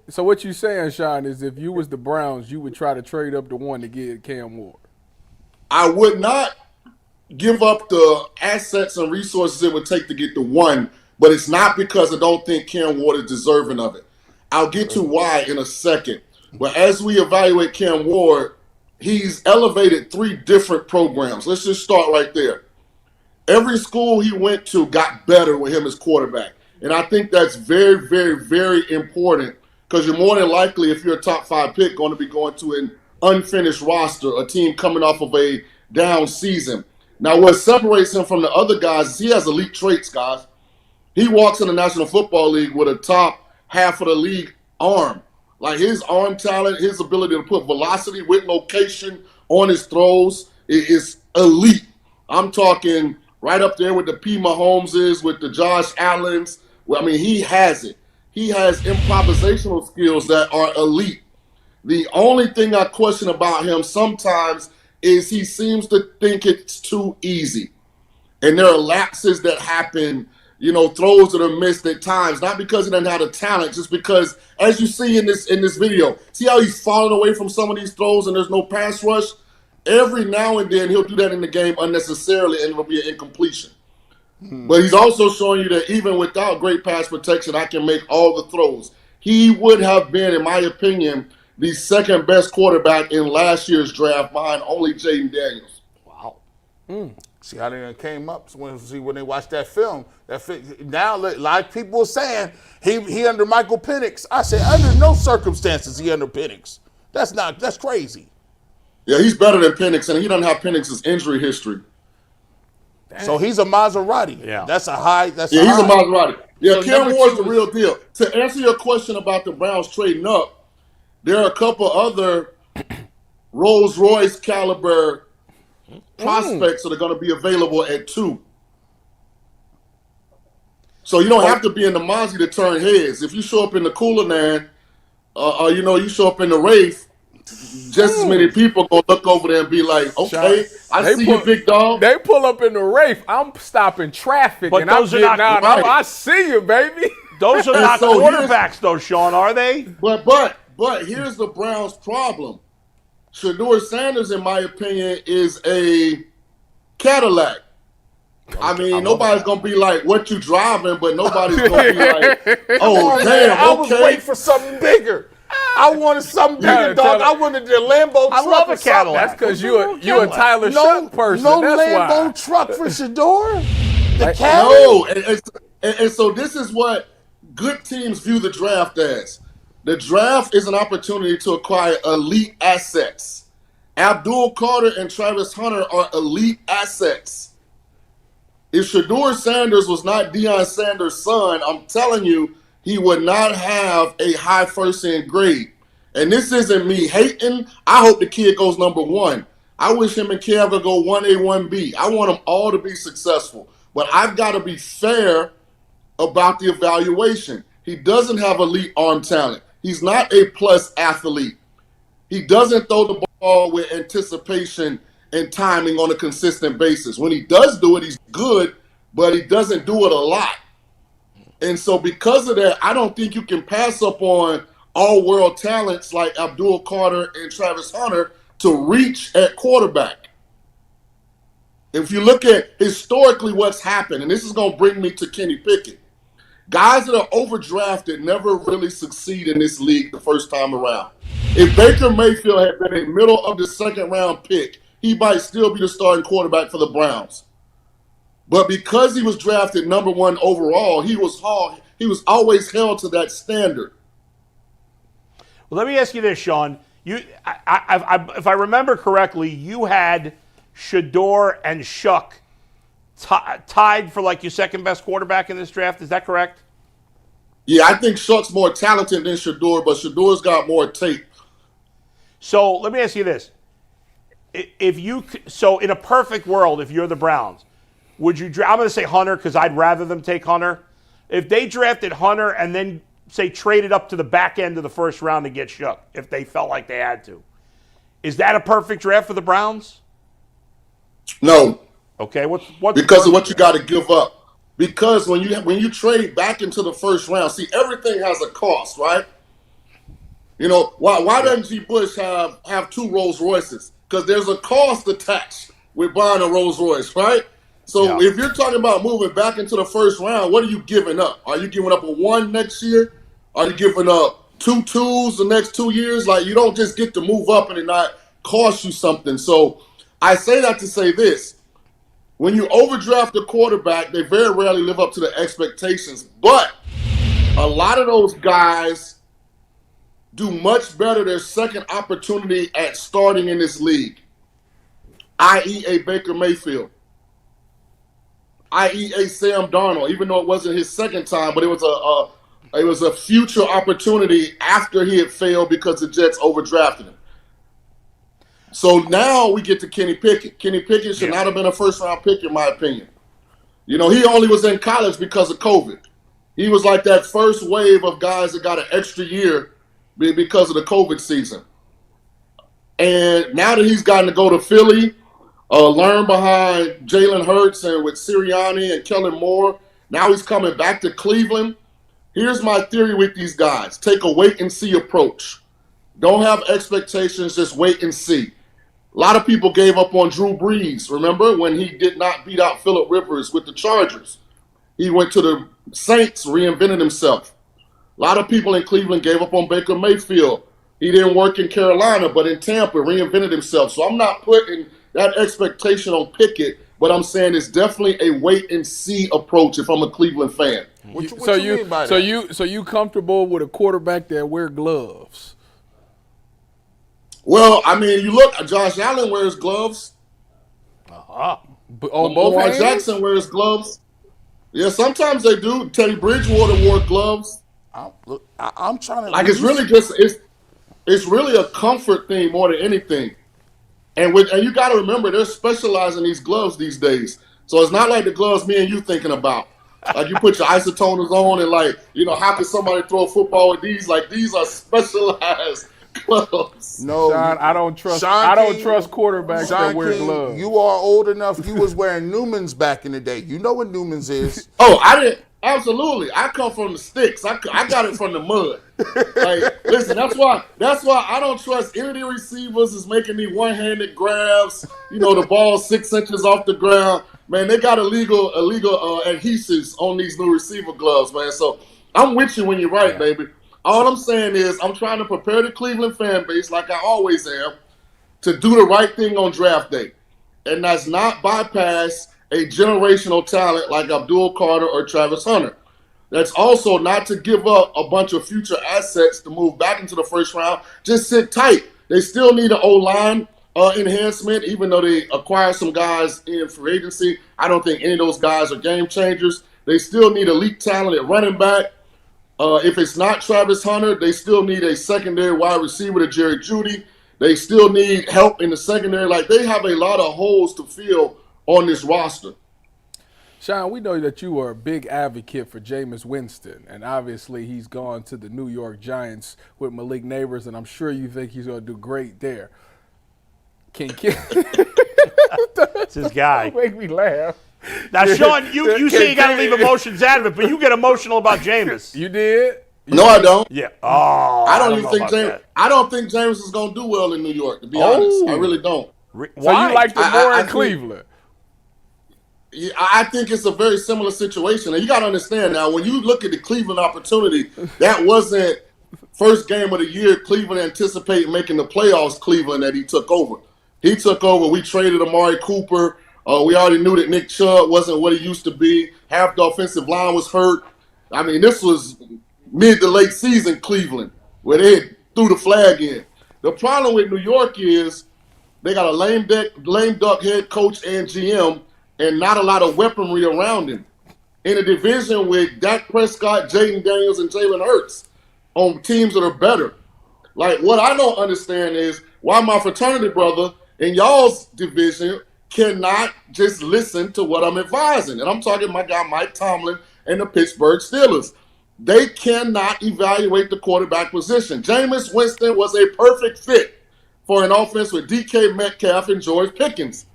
so what you saying, Sean, is if you was the Browns, you would try to trade up to 1 to get Cam Ward? I would not give up the assets and resources it would take to get the 1, but it's not because I don't think Cam Ward is deserving of it. I'll get to why in a second. But as we evaluate Cam Ward, he's elevated 3 different programs. Let's just start right there. Every school he went to got better with him as quarterback. And I think that's very, very, very important, because you're more than likely, if you're a top 5 pick, going to be going to an unfinished roster, a team coming off of a down season. Now, what separates him from the other guys is he has elite traits, guys. He walks in the National Football League with a top half of the league arm. Like, his arm talent, his ability to put velocity with location on his throws is elite. I'm talking right up there with the P. Mahomeses, with the Josh Allens. Well, I mean, he has it. He has improvisational skills that are elite. The only thing I question about him sometimes is he seems to think it's too easy. And there are lapses that happen, throws that are missed at times, not because he doesn't have the talent, just because, as you see in this video, see how he's falling away from some of these throws and there's no pass rush? Every now and then he'll do that in the game unnecessarily and it'll be an incompletion. But he's also showing you that even without great pass protection, I can make all the throws. He would have been, in my opinion, the second best quarterback in last year's draft behind only Jaden Daniels. Wow. See how they came up when they watched that film. Now, a lot of people are saying he under Michael Penix. I said, under no circumstances he under Penix. That's crazy. Yeah, he's better than Penix, and he doesn't have Penix's injury history. So he's a Maserati. Yeah. He's a Maserati. Yeah, So Cam Ward's the real deal. To answer your question about the Browns trading up, there are a couple other Rolls-Royce caliber prospects that are going to be available at 2. So you don't have to be in the Mozzie to turn heads. If you show up in the Cullinan, or you show up in the Wraith, just as many people gonna look over there and be like, okay, I see you, big dog. They pull up in the Wraith. I'm stopping traffic, but and I'm getting out. I see you, baby. Those are not quarterbacks, though, Sean, are they? But here's the Browns' problem. Shedeur Sanders, in my opinion, is a Cadillac. I mean, nobody's going to be like, what you driving, but nobody's going to be like, oh, damn, I was waiting for something bigger. I wanted something bigger, dog. I wanted the Lambo truck. I love a Cadillac. That's because you a Tyler Shuck person. No That's Lambo why. truck for Shedeur. The No, and so this is what good teams view the draft as. The draft is an opportunity to acquire elite assets. Abdul Carter and Travis Hunter are elite assets. If Shedeur Sanders was not Dion Sanders' son, I'm telling you, he would not have a high first-end grade. And this isn't me hating. I hope the kid goes number 1. I wish him and Kev would go 1A, 1B. I want them all to be successful. But I've got to be fair about the evaluation. He doesn't have elite arm talent. He's not a plus athlete. He doesn't throw the ball with anticipation and timing on a consistent basis. When he does do it, he's good, but he doesn't do it a lot. And so because of that, I don't think you can pass up on all-world talents like Abdul Carter and Travis Hunter to reach at quarterback. If you look at historically what's happened, and this is going to bring me to Kenny Pickett, guys that are overdrafted never really succeed in this league the first time around. If Baker Mayfield had been a middle of the second round pick, he might still be the starting quarterback for the Browns. But because he was drafted number 1 overall, he was always held to that standard. Well, let me ask you this, Shaun. If I remember correctly, you had Shedeur and Shuck tied for like your second best quarterback in this draft. Is that correct? Yeah, I think Shuck's more talented than Shedeur, but Shedeur's got more tape. So let me ask you this: in a perfect world, if you're the Browns, would you? I'm going to say Hunter because I'd rather them take Hunter. If they drafted Hunter and then say traded up to the back end of the first round to get Shuck, if they felt like they had to, is that a perfect draft for the Browns? No. Okay, what's because of what you got to give up. Because when you trade back into the first round, see, everything has a cost, right? You know, why doesn't G. Bush have 2 Rolls Royces? Because there's a cost attached with buying a Rolls Royce, right? So if you're talking about moving back into the first round, what are you giving up? Are you giving up a 1 next year? Are you giving up 2 2s the next 2 years? Like, you don't just get to move up and it not cost you something. So I say that to say this. When you overdraft a quarterback, they very rarely live up to the expectations. But a lot of those guys do much better their second opportunity at starting in this league, i.e. a Baker Mayfield, i.e. a Sam Darnold, even though it wasn't his second time, but it was a future opportunity after he had failed because the Jets overdrafted him. So now we get to Kenny Pickett. Kenny Pickett should not have been a first-round pick, in my opinion. You know, he only was in college because of COVID. He was like that first wave of guys that got an extra year because of the COVID season. And now that he's gotten to go to Philly, learn behind Jalen Hurts and with Sirianni and Kellen Moore, now he's coming back to Cleveland. Here's my theory with these guys. Take a wait-and-see approach. Don't have expectations, just wait and see. A lot of people gave up on Drew Brees, remember, when he did not beat out Phillip Rivers with the Chargers. He went to the Saints, reinvented himself. A lot of people in Cleveland gave up on Baker Mayfield. He didn't work in Carolina, but in Tampa, reinvented himself. So I'm not putting that expectation on Pickett, but I'm saying it's definitely a wait-and-see approach if I'm a Cleveland fan. What you mean by that? So you comfortable with a quarterback that wear gloves? Well, I mean, you look, Josh Allen wears gloves. On both Lamar hands? Jackson wears gloves. Yeah, sometimes they do. Teddy Bridgewater wore gloves. I'm trying to like it's really a comfort thing more than anything. And you got to remember they're specializing these gloves these days. So it's not like the gloves me and you thinking about. Like you put your isotoners on and like, you know, how can somebody throw a football with these? Like these are specialized gloves. No, Sean, I don't trust quarterbacks that wear gloves. You are old enough. You was wearing Newmans back in the day. You know what Newmans is. Oh, I didn't. Absolutely. I come from the sticks. I got it from the mud. Like, listen, that's why I don't trust any of the receivers is making these one-handed grabs. You know, the ball 6 inches off the ground. Man, they got illegal adhesives on these new receiver gloves, man. So I'm with you when you're right, baby. All I'm saying is I'm trying to prepare the Cleveland fan base, like I always am, to do the right thing on draft day. And that's not bypass a generational talent like Abdul Carter or Travis Hunter. That's also not to give up a bunch of future assets to move back into the first round. Just sit tight. They still need an O-line enhancement, even though they acquired some guys in free agency. I don't think any of those guys are game changers. They still need elite talent at running back. If it's not Travis Hunter, they still need a secondary wide receiver to Jerry Jeudy. They still need help in the secondary. Like, they have a lot of holes to fill on this roster. Shaun, we know that you are a big advocate for Jameis Winston, and obviously he's gone to the New York Giants with Malik Neighbors, and I'm sure you think he's going to do great there. It's his guy. Make me laugh. Now, Shaun, you say you got to leave emotions out of it, but you get emotional about Jameis. You did? No, I don't. Yeah. Oh, I don't even think Jameis. I don't think Jameis is going to do well in New York. To be honest, I really don't. Why? So you like the more in Cleveland? Yeah, I think it's a very similar situation. And you got to understand now, when you look at the Cleveland opportunity, that wasn't first game of the year Cleveland anticipated making the playoffs Cleveland that he took over. He took over. We traded Amari Cooper. We already knew that Nick Chubb wasn't what he used to be. Half the offensive line was hurt. I mean, this was mid to late season Cleveland where they threw the flag in. The problem with New York is they got a lame duck head coach and GM and not a lot of weaponry around him. In a division with Dak Prescott, Jaden Daniels, and Jalen Hurts on teams that are better. Like, what I don't understand is why my fraternity brother in y'all's division cannot just listen to what I'm advising. And I'm talking my guy Mike Tomlin and the Pittsburgh Steelers. They cannot evaluate the quarterback position. Jameis Winston was a perfect fit for an offense with DK Metcalf and George Pickens.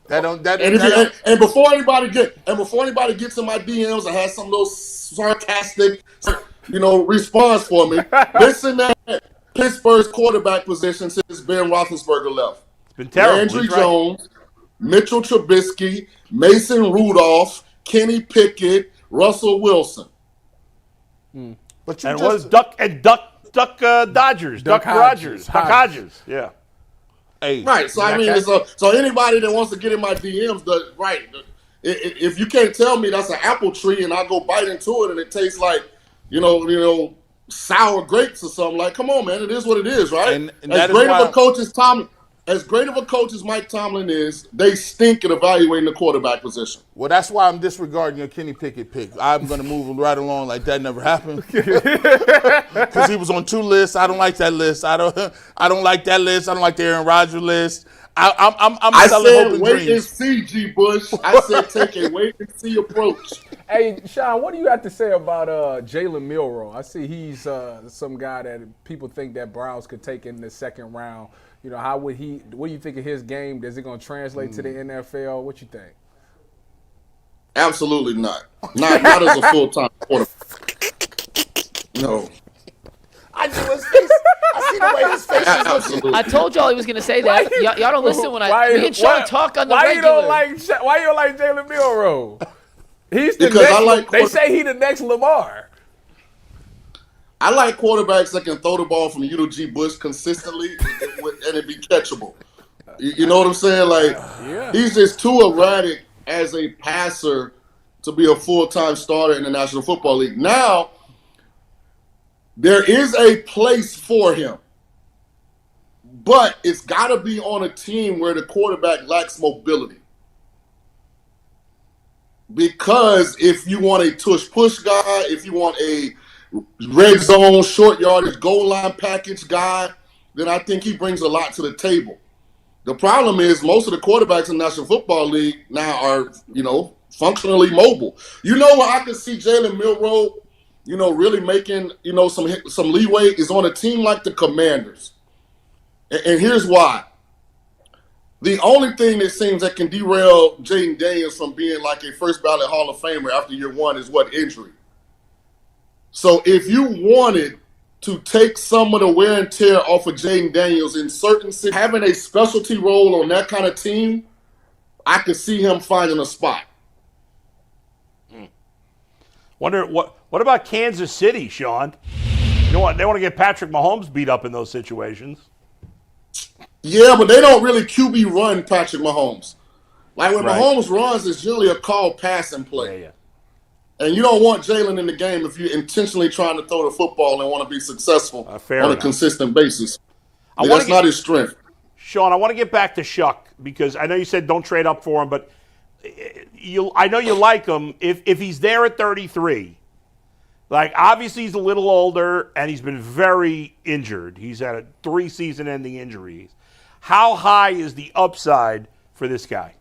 And before anybody gets in my DMs and has some little sarcastic, response for me, listen to Pittsburgh's quarterback position since Ben Roethlisberger left. It's been terrible. Landry Jones, Mitchell Trubisky, Mason Rudolph, Kenny Pickett, Russell Wilson. But it was Duck Dodgers, Duck Rogers, Duck Hodges. Yeah. Hey, right. So I mean, so anybody that wants to get in my DMs, if you can't tell me that's an apple tree and I go bite into it and it tastes like, sour grapes or something, like, come on, man, it is what it is, right? And as great of a coach as Mike Tomlin is, they stink at evaluating the quarterback position. Well, that's why I'm disregarding your Kenny Pickett pick. I'm going to move right along like that never happened. Because he was on 2 lists. I don't like that list. I don't like that list. I don't like the Aaron Rodgers list. I said wait and see, G. Bush. I said take a wait and see approach. Hey, Shaun, what do you have to say about Jalen Milroe? I see he's some guy that people think that Browns could take in the second round. What do you think of his game? Is it going to translate to the NFL? What you think? Absolutely not. Not as a full-time quarterback. No. I knew his face. I see the way his face is. Absolutely. I told y'all he was going to say that. Y'all don't listen when me and Shaun talk on the regular. Why you don't like Jalen Milroe? He's the next. They say he the next Lamar. I like quarterbacks that can throw the ball from U to G Bush consistently and it be catchable. You know what I'm saying? Like, He's just too erratic as a passer to be a full-time starter in the National Football League. Now, there is a place for him, but it's got to be on a team where the quarterback lacks mobility. Because if you want a tush-push guy, if you want a red zone, short yardage, goal line package guy, then I think he brings a lot to the table. The problem is most of the quarterbacks in the National Football League now are, functionally mobile. Where I can see Jalen Milroe, really making, some leeway is on a team like the Commanders. And here's why. The only thing that seems that can derail Jaden Daniels from being like a first ballot Hall of Famer after year 1 is what? Injury. So if you wanted to take some of the wear and tear off of Jaden Daniels in certain having a specialty role on that kind of team, I could see him finding a spot. Wonder what about Kansas City, Shaun? They want to get Patrick Mahomes beat up in those situations. Yeah, but they don't really QB run Patrick Mahomes. Like when Mahomes runs, it's generally a called passing play. Yeah. And you don't want Jalen in the game if you're intentionally trying to throw the football and want to be successful on a consistent basis. That's not his strength. Shaun, I want to get back to Shuck because I know you said don't trade up for him, but I know you like him. If he's there at 33, like obviously he's a little older and he's been very injured. He's had 3 season-ending injuries. How high is the upside for this guy?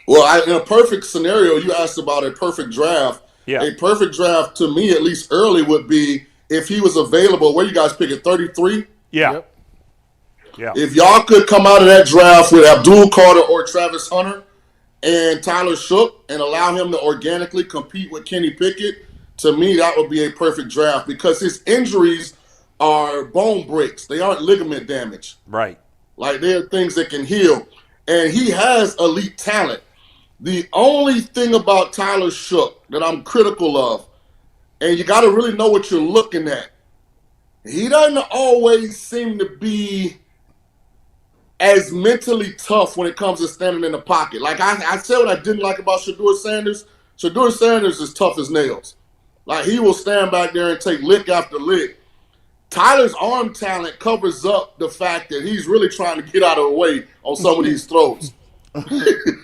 Well, in a perfect scenario, you asked about a perfect draft. Yeah. A perfect draft, to me, at least early, would be if he was available. Where you guys pick at 33? Yeah. Yep. Yeah. If y'all could come out of that draft with Abdul Carter or Travis Hunter and Tyler Shook and allow him to organically compete with Kenny Pickett, to me, that would be a perfect draft because his injuries are bone breaks. They aren't ligament damage. Right. Like, they're things that can heal. And he has elite talent. The only thing about Tyler Shook that I'm critical of, and you got to really know what you're looking at, he doesn't always seem to be as mentally tough when it comes to standing in the pocket. Like I said what I didn't like about Shedeur Sanders. Shedeur Sanders is tough as nails. Like, he will stand back there and take lick after lick. Tyler's arm talent covers up the fact that he's really trying to get out of the way on some of these throws.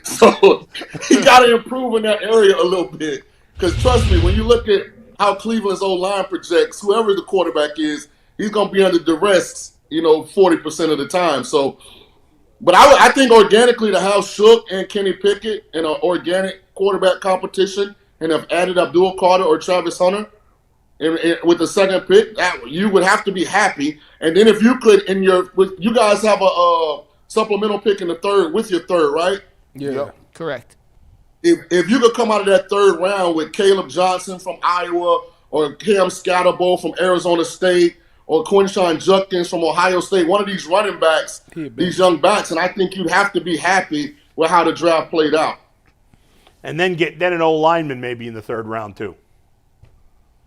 So he got to improve in that area a little bit. Because trust me, when you look at how Cleveland's O-line projects, whoever the quarterback is, he's going to be under duress, 40% of the time. So, but I think organically to have Shook and Kenny Pickett in an organic quarterback competition and have added Abdul Carter or Travis Hunter with the second pick, you would have to be happy. And then if you could, you guys have a supplemental pick in the third with your third, right? Yeah. Yep. Correct. If you could come out of that third round with Caleb Johnson from Iowa or Cam Scatterbo from Arizona State or Quinshon Judkins from Ohio State, one of these running backs, these young backs, and I think you'd have to be happy with how the draft played out. And then get an old lineman maybe in the third round too.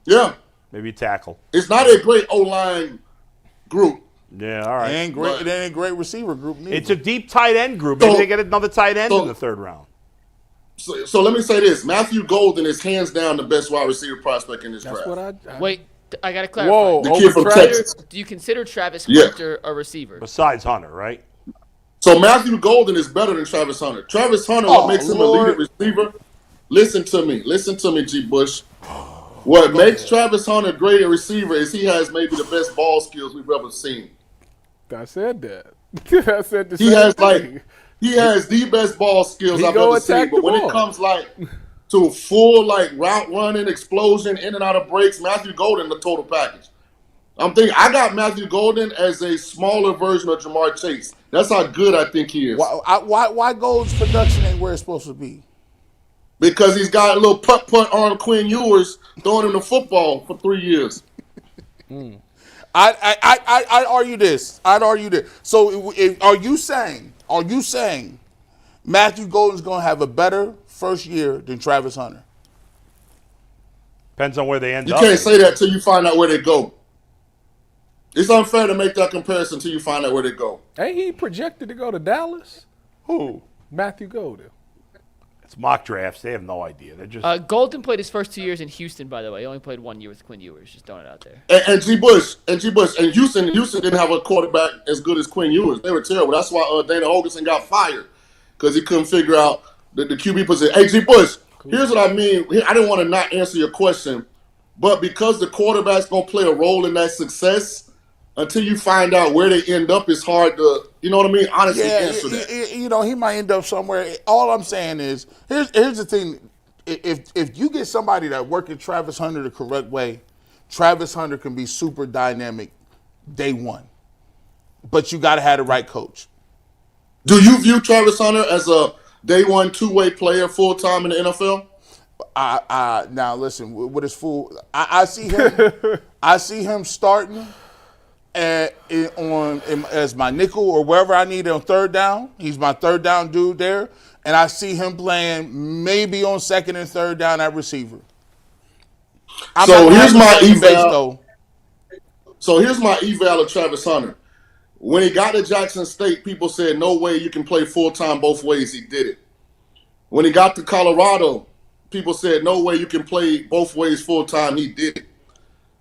Yeah. Maybe tackle. It's not a great O-line group. Yeah, all right. It ain't a great receiver group neither. It's a deep tight end group. Maybe they get another tight end in the third round. So let me say this. Matthew Golden is hands down the best wide receiver prospect in this draft. Wait, I got to clarify. Whoa. The kid from Texas. Do you consider Travis Hunter a receiver? Besides Hunter, right? So Matthew Golden is better than Travis Hunter. Travis Hunter, what makes him a leader receiver? Listen to me, G. Bush. What makes Travis Hunter great a receiver is he has maybe the best ball skills we've ever seen. I said that. I said the He same has thing. he has the best ball skills I've go ever seen. attack But the when ball. it comes to full route running, explosion, in and out of breaks, Matthew Golden the total package. I got Matthew Golden as a smaller version of Jamar Chase. That's how good I think he is. Why Golden's production ain't where it's supposed to be? Because he's got a little putt on Quinn Ewers throwing him the football for 3 years. I'd argue this. So are you saying Matthew Golden's going to have a better first year than Travis Hunter? Depends on where they end You up. can't say that till you find out where they go. It's unfair to make that comparison till you find out where they go. Ain't he projected to go to Dallas? Who? Matthew Golden. It's mock drafts. They have no idea. They're just Golden played his first 2 years in Houston, by the way. He only played 1 year with Quinn Ewers. Just throwing it out there. And G. Bush, and Houston didn't have a quarterback as good as Quinn Ewers. They were terrible. That's why Dana Holgorsen got fired because he couldn't figure out the QB position. Hey, G. Bush, here's what I mean. I didn't want to not answer your question, but because the quarterback's going to play a role in that success, until you find out where they end up, it's hard to, honestly answer that. He might end up somewhere. All I'm saying is, here's the thing. If you get somebody that works Travis Hunter the correct way, Travis Hunter can be super dynamic day one. But you got to have the right coach. Do you view Travis Hunter as a day one two-way player full-time in the NFL? Now listen, with his I see him. I see him starting as my nickel or wherever I need on third down. He's my third down dude there, and I see him playing maybe on second and third down at receiver. So here's my eval of Travis Hunter. When he got to Jackson State, people said, no way you can play full-time both ways. He did it. When he got to Colorado, people said, no way you can play both ways full-time. He did it.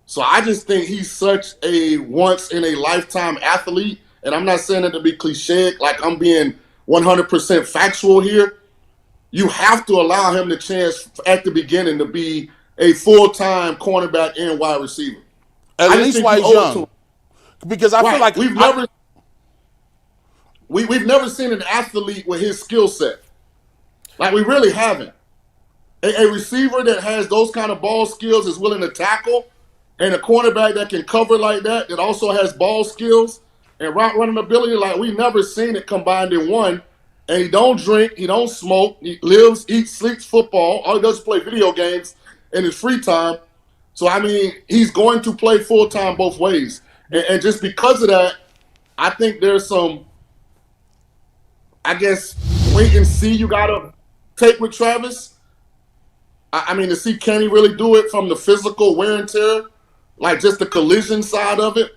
So I just think he's such a once-in-a-lifetime athlete, and I'm not saying it to be cliched, like I'm being 100% factual here. You have to allow him the chance at the beginning to be a full-time cornerback and wide receiver. At least while he's young. Because I feel like we've never seen an athlete with his skill set. Like, we really haven't. A receiver that has those kind of ball skills is willing to tackle, and a cornerback that can cover like that also has ball skills and route running ability. Like, we've never seen it combined in one. And he don't drink, he don't smoke, he lives, eats, sleeps football. All he does is play video games in his free time. So, I mean, he's going to play full-time both ways. And just because of that, I think there's some, I guess, wait and see you got to take with Travis. I mean, to see Kenny really do it from the physical wear and tear, like just the collision side of it.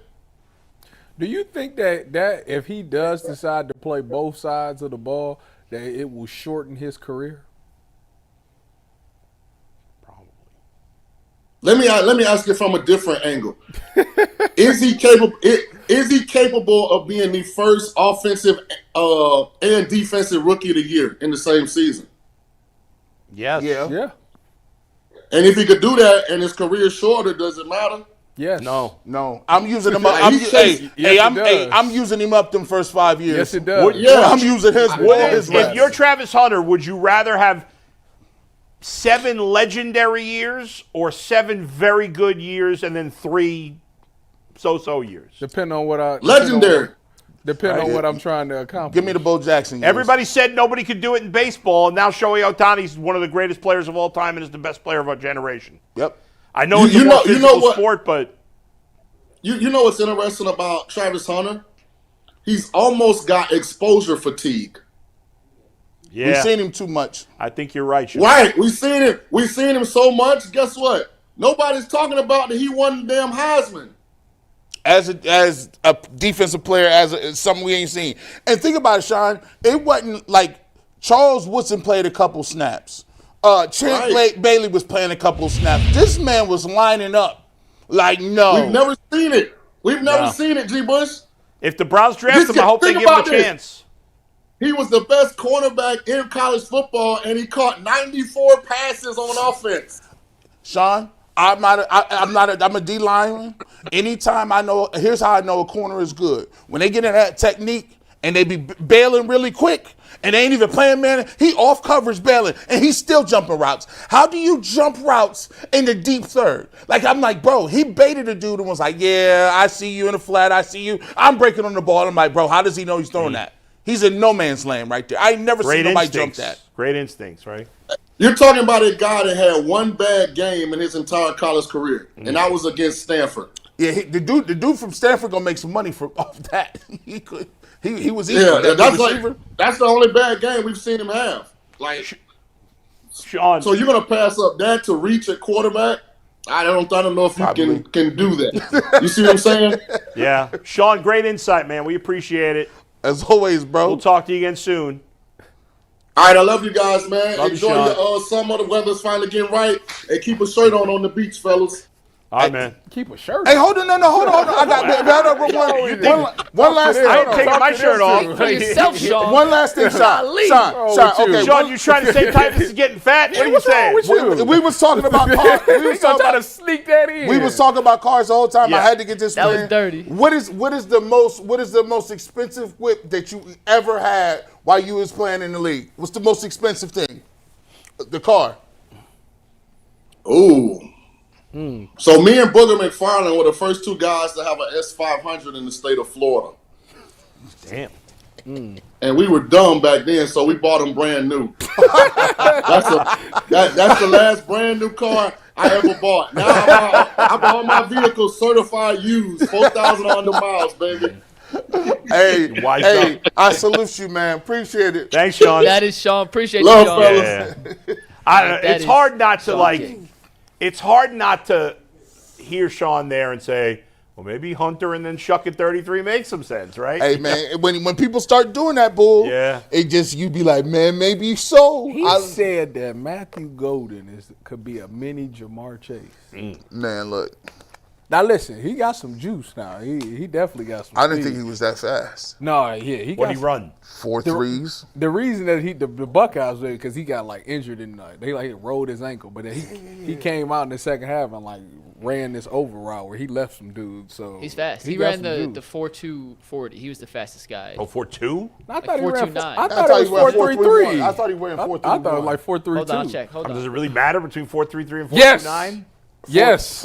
Do you think that if he does decide to play both sides of the ball, that it will shorten his career? Probably. Let me ask you from a different angle. Is he capable? Is he capable of being the first offensive and defensive rookie of the year in the same season? Yes. Yeah. And if he could do that and his career is shorter, does it matter? Yes. No. I'm using him up. I'm using him up them first 5 years. Yes, it does. I'm using his reps. If you're Travis Hunter, would you rather have 7 legendary years or 7 very good years and then 3 so-so years? Depending on what legendary. Depending on what I'm trying to accomplish. Give me the Bo Jackson years. Everybody said nobody could do it in baseball, and now Shohei Ohtani's one of the greatest players of all time and is the best player of our generation. Yep. I know it's a more physical sport, but you know what's interesting about Travis Hunter? He's almost got exposure fatigue. yeah, We've seen him too much. I think you're right. Sean. Right. We've seen him so much. Guess what? Nobody's talking about that he won the damn Heisman. As a defensive player, as something we ain't seen. And think about it, Shaun. It wasn't like Charles Woodson played a couple snaps. Champ Bailey was playing a couple snaps. This man was lining up like no. We've never seen it. We've never seen it, G. Bush. If the Browns draft him, I hope they give him a chance. He was the best cornerback in college football, and he caught 94 passes on offense. Shaun, I'm a D lineman. Anytime here's how I know a corner is good. When they get in that technique and they be bailing really quick and they ain't even playing man, he off coverage bailing and he's still jumping routes. How do you jump routes in the deep third? Like, I'm like, bro, he baited a dude and was like, yeah, I see you in the flat, I see you. I'm breaking on the ball. I'm like, bro, how does he know he's throwing that? He's in no man's land right there. I ain't never seen nobody jump that. Great instincts, right? You're talking about a guy that had one bad game in his entire college career, and that was against Stanford. Yeah, the dude from Stanford gonna make some money off that. He was easy. Yeah, that's the only bad game we've seen him have. Like, Shaun. So you're gonna pass up that to reach a quarterback? I don't know if you can do that. You see what I'm saying? Yeah, Shaun, great insight, man. We appreciate it. As always, bro. We'll talk to you again soon. All right, I love you guys, man. Love Enjoy your summer. The weather's finally getting right. And keep a shirt on the beach, fellas. All right, man. Keep a shirt. Hey, hold on. I got one last thing. I ain't taking my shirt off. For yourself, Shaun. One last thing, Shaun. Okay, Shaun, you trying to say Tyvus is getting fat? What are you saying? we was talking about cars. We was talking trying to sneak that in. We was talking about cars the whole time. Yeah. I had to get this. That was dirty. What is the most expensive whip that you ever had while you was playing in the league? What's the most expensive thing? The car. Ooh. So me and Booger McFarland were the first 2 guys to have an S500 in the state of Florida. Damn. And we were dumb back then, so we bought them brand new. That's the last brand new car I ever bought. Now I bought all my vehicles certified used, 4,000 under miles, baby. Hey, I salute you, man. Appreciate it. Thanks, Shaun. That is Shaun. Appreciate Love, you, Shaun. fellas. Yeah. It's hard not to Shaun King. It's hard not to hear Shaun there and say, well, maybe Hunter and then Shuck at 33 makes some sense, right? Hey, man, when people start doing that, bull, it just, you be like, man, maybe so. He said that Matthew Golden could be a mini Jamar Chase. Man, look. Now, listen, he got some juice now. He definitely got some I didn't speed. think he was that fast. No, yeah. What'd he run? 4 threes. The reason that the Buckeyes did because he got like injured and they like rolled his ankle, but he came out in the second half and like ran this over route where he left some dudes. So he's fast. He ran the 4.240. He was the fastest guy. Oh, 4.2? I thought he ran 4.29. I thought it was 4.33. I thought he ran 4.31. I thought it was like 4.32. Hold on, I'll check. Hold on. Does it really matter between 4.33 and 4.29? Yes. Yes.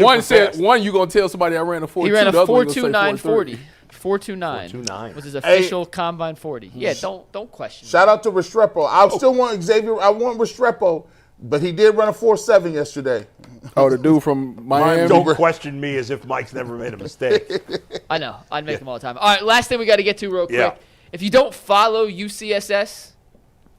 One said you gonna tell somebody I ran a 4.2. He ran a 4.2940. 4.29 was his official combine 40. Yeah, don't question. Shout out to Restrepo. I still want Xavier. I want Restrepo, but he did run a 4.7 yesterday. Oh, the dude from Miami. Don't question me as if Mike's never made a mistake. I know. I'd make them all the time. All right, last thing we got to get to real quick. Yeah. If you don't follow UCSS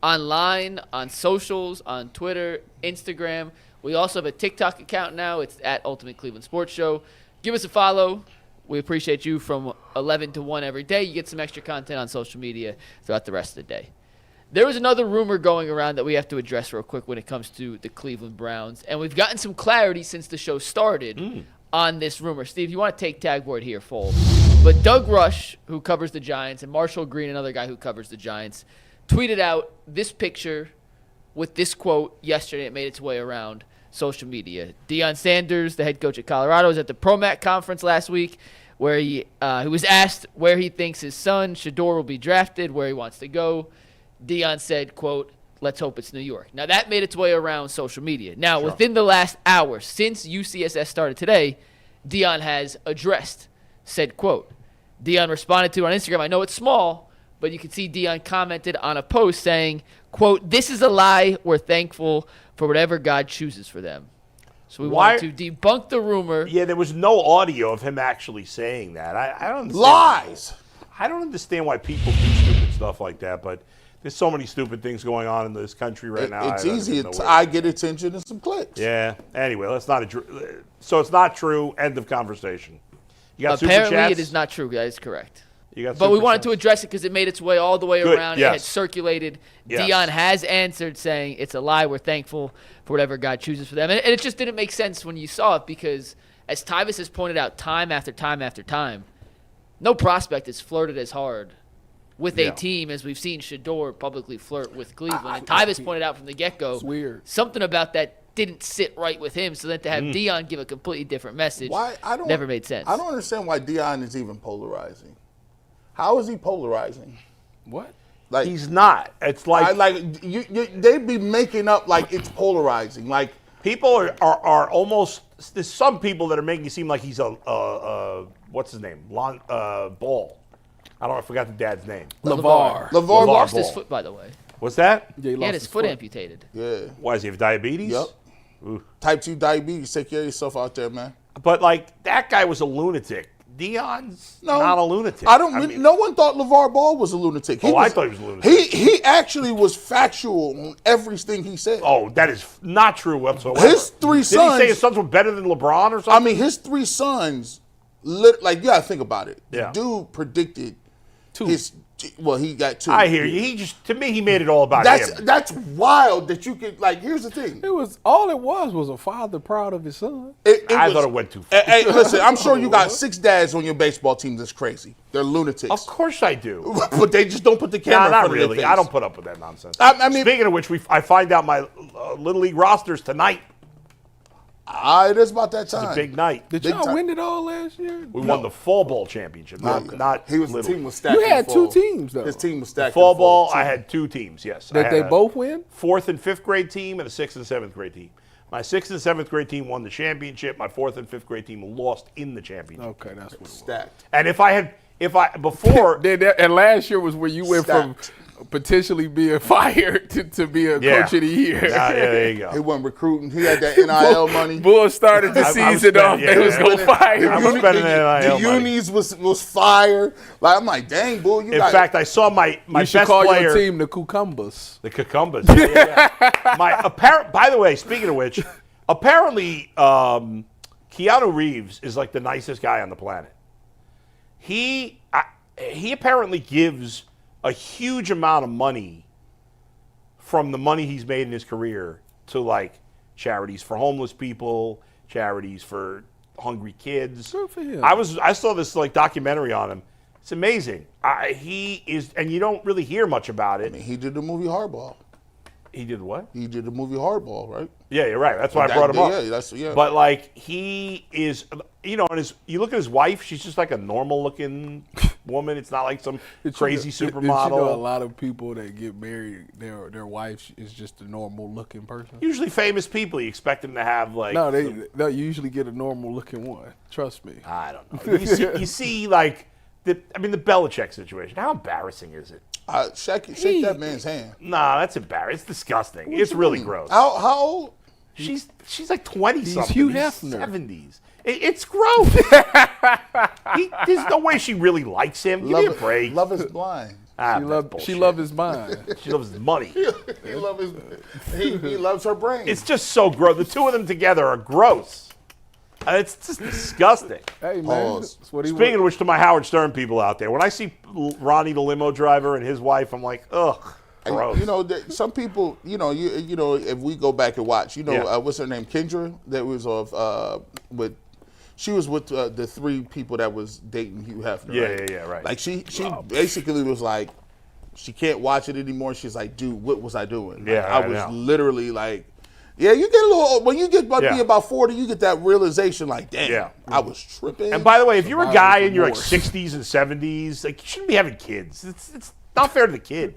online, on socials, on Twitter, Instagram, we also have a TikTok account now. It's at Ultimate Cleveland Sports Show. Give us a follow. We appreciate you from 11 to 1 every day. You get some extra content on social media throughout the rest of the day. There was another rumor going around that we have to address real quick when it comes to the Cleveland Browns, and we've gotten some clarity since the show started on this rumor. Steve, you want to take tag board here, full. But Doug Rush, who covers the Giants, and Marshall Green, another guy who covers the Giants, tweeted out this picture with this quote yesterday. It made its way around social media. Dion Sanders, the head coach at Colorado, was at the ProMac conference last week where he was asked where he thinks his son, Shedeur, will be drafted, where he wants to go. Dion said, quote, "Let's hope it's New York." Now, that made its way around social media. Now, within the last hour, since UCSS started today, Dion has addressed said quote. Dion responded to it on Instagram. I know it's small, but you can see Dion commented on a post saying, quote, "This is a lie. We're thankful for whatever God chooses for them." So we want to debunk the rumor. Yeah, there was no audio of him actually saying that. I don't understand. Lies. I don't understand why people do stupid stuff like that, but there's so many stupid things going on in this country right now. It's easy. I get attention and some clicks. Yeah. Anyway, so it's not true. End of conversation. You got Apparently, super chats? it is not true. That is correct. But we wanted to address it because it made its way all the way around. Yes. It had circulated. Yes. Dion has answered saying it's a lie. We're thankful for whatever God chooses for them. And it just didn't make sense when you saw it because, as Tyvis has pointed out time after time after time, no prospect has flirted as hard with a team as we've seen Shedeur publicly flirt with Cleveland. And Tyvis pointed out from the get-go, it's weird. Something about that didn't sit right with him. So then to have Dion give a completely different message never made sense. I don't understand why Dion is even polarizing. How is he polarizing? What? Like he's not. It's like they be making up like it's polarizing. Like people are almost. There's some people that are making it seem like he's a what's his name? Ball. I don't know. I forgot the dad's name. LeVar lost his foot, by the way. What's that? Yeah, he had his foot amputated. Yeah. Why, does he have diabetes? Yep. Ooh. Type 2 diabetes. Take care of yourself out there, man. But like that guy was a lunatic. Dion's not a lunatic. No one thought LeVar Ball was a lunatic. I thought he was a lunatic. He actually was factual on everything he said. Oh, that is not true whatsoever. His three sons. Did he say his sons were better than LeBron or something? I mean, his three sons. You gotta think about it. Yeah. The dude predicted two. He got two. I hear you. To me, he made it all about him. That's wild that you could, here's the thing. It was a father proud of his son. I thought it went too far. Hey, listen, I'm sure you got 6 dads on your baseball team that's crazy. They're lunatics. Of course I do. But they just don't put the camera in front of their face. I don't put up with that nonsense. I mean, speaking of which, I find out my Little League rosters tonight. It is about that time. It's a big night. Did y'all win it all last year? We won the fall ball championship. Not he was little. The team was stacked. You had 2 teams though. His team was stacked. Fall ball, I had 2 teams. Yes. Did they both win? 4th and 5th grade team and a 6th and 7th grade team. My 6th and 7th grade team won the championship. My 4th and 5th grade team lost in the championship. Okay, that's what it was. Stacked. And if I before and last year was where you went from potentially being fired to be a coach of the year. Yeah, there you go. He wasn't recruiting. He had that NIL money. Bull started the season off. They was going to fire. I was spending NIL the unis was fire. I'm like, dang, Bull. In fact, I saw my best player. You should call your team the Cucumbers. The Cucumbers. Yeah. By the way, speaking of which, apparently Keanu Reeves is like the nicest guy on the planet. He apparently gives a huge amount of money from the money he's made in his career to charities for homeless people, charities for hungry kids. Good for him. I saw this documentary on him. It's amazing. He is, and you don't really hear much about it. I mean, he did the movie Hardball. He did what? He did the movie Hardball, right? Yeah, you're right. That's why I brought him up. Yeah. But like he is, you look at his wife. She's just like a normal-looking woman. It's not like some crazy supermodel. A lot of people that get married, their wife is just a normal-looking person. Usually, famous people, you expect them to have like. No, they usually get a normal-looking one. Trust me. I don't know. You see, like the Belichick situation. How embarrassing is it? Shake that man's hand. Nah, that's embarrassing. It's disgusting. It's really gross. How old? She's like 20-something. He's Hugh Hefner. 70s. It's gross. There's no way she really likes him. Give me a break. Love is blind. She loves his mind. She loves his money. he loves her brain. It's just so gross. The two of them together are gross. It's just disgusting. Hey, man. Speaking of which, to my Howard Stern people out there, when I see Ronnie the limo driver and his wife, I'm like, ugh, gross. Some people, if we go back and watch, what's her name, Kendra, that was she was with the three people that was dating Hugh Hefner. Yeah, right. Like she basically was like, she can't watch it anymore. She's like, dude, what was I doing? Yeah, I was literally like. Yeah, you get a little, when you get be about 40, you get that realization like, damn, I was tripping. And by the way, if you're a guy in your like 60s and 70s, like you shouldn't be having kids. It's not fair to the kid.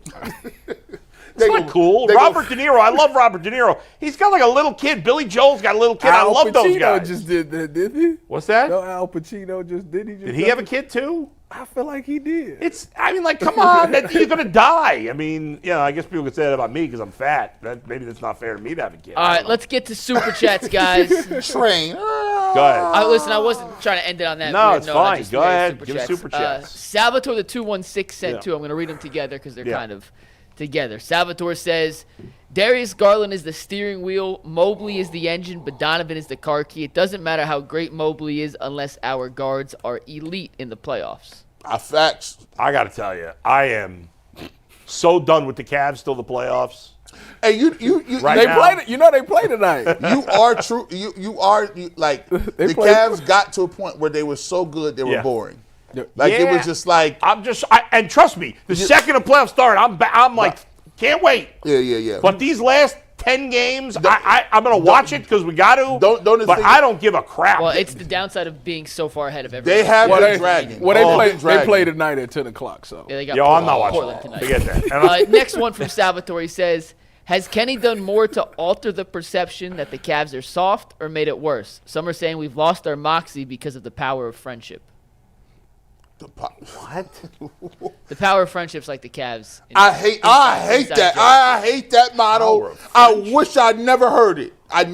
It's not cool. Robert De Niro, I love Robert De Niro. He's got like a little kid. Billy Joel's got a little kid. I love those guys. Al Pacino just did that, didn't he? What's that? No, Al Pacino just did. Did he have a kid too? I feel like he did. Come on, you're gonna die. I guess people could say that about me because I'm fat. Maybe that's not fair to me to have a kid. All right, let's get to super chats, guys. Train. Go ahead. Listen, I wasn't trying to end it on that. No, it's fine. Go ahead. Give us super chats. Salvatore the 216 sent two. I'm going to read them together because they're kind of together. Salvatore says, Darius Garland is the steering wheel, Mobley is the engine, but Donovan is the car key. It doesn't matter how great Mobley is unless our guards are elite in the playoffs. Facts. I got to tell you, I am so done with the Cavs till the playoffs. Hey, they play tonight. You are true. You are like the Cavs got to a point where they were so good they were boring. Like it was just like and trust me, the second the playoffs start, I'm like, can't wait. Yeah. But these last 10 games, I'm gonna watch it because we got to. But I don't give a crap. Well, it's the downside of being so far ahead of everyone. They have been dragging. They play tonight at 10 o'clock. So yeah, they got I'm not watching Portland tonight. Forget that. Next one from Salvatore, he says, has Kenny done more to alter the perception that the Cavs are soft or made it worse? Some are saying we've lost our moxie because of the power of friendship. What? The power of friendship's like the Cavs. I hate that. I hate that motto. I wish I'd never heard it. I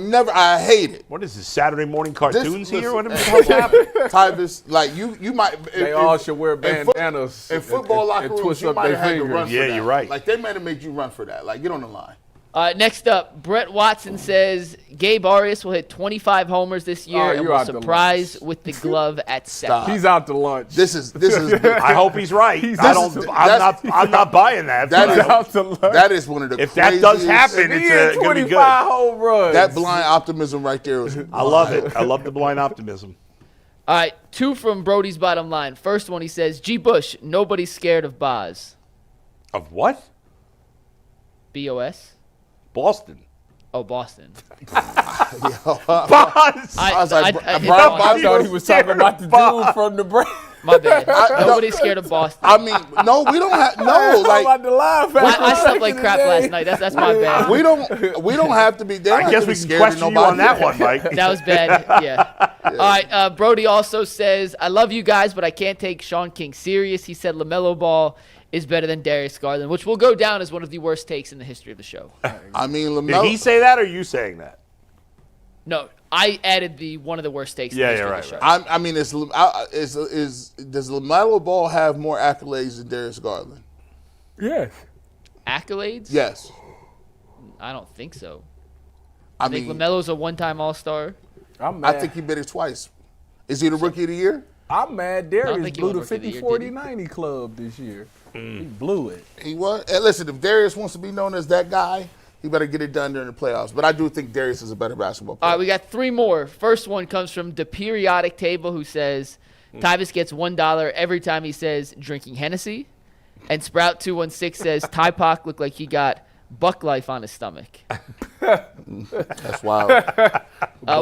hate it. What is this, Saturday morning cartoons here? What the hell's happening? Tyvus, like you might. They all should wear bandanas. In football locker rooms, you might have had to run for that. Yeah, you're right. Like they might have made you run for that. Like get on the line. Next up, Brett Watson says Gabe Arias will hit 25 homers this year and will surprise with the glove at second. He's out to lunch. This is. I hope he's right. I'm not buying that. That is one of the. If that does happen, it's going to be good. Home runs. That blind optimism right there is. I love it. I love the blind optimism. All right, two from Brody's bottom line. First one, he says, G. Bush, nobody's scared of Boz. Of what? B-O-S? Boston. Oh, Boston. Boz. I thought he was talking about the dude from the break. My bad. Nobody's scared of Boston. I mean, no, we don't have like. I slept like crap last night. That's my bad. We don't have to be. I guess we can question you on that one, Mike. That was bad. Yeah. All right. Brody also says, I love you guys, but I can't take Shaun King serious. He said LaMelo Ball is better than Darius Garland, which will go down as one of the worst takes in the history of the show. I mean, LaMelo. Did he say that or are you saying that? No, I added one of the worst takes in the history of the show. I mean, does LaMelo Ball have more accolades than Darius Garland? Yes. Accolades? Yes. I don't think so. I think mean, LaMelo's a one-time All-Star. I think he been it twice. Is he the Rookie of the Year? I'm mad Darius blew the 50-40-90 club this year. He blew it. He was. And listen, if Darius wants to be known as that guy, he better get it done during the playoffs. But I do think Darius is a better basketball player. All right, we got three more. First one comes from the Periodic Table, who says Tyvus gets $1 every time he says drinking Hennessy. And Sprout216 says Ty Pac looked like he got Buck Life on his stomach. That's wild.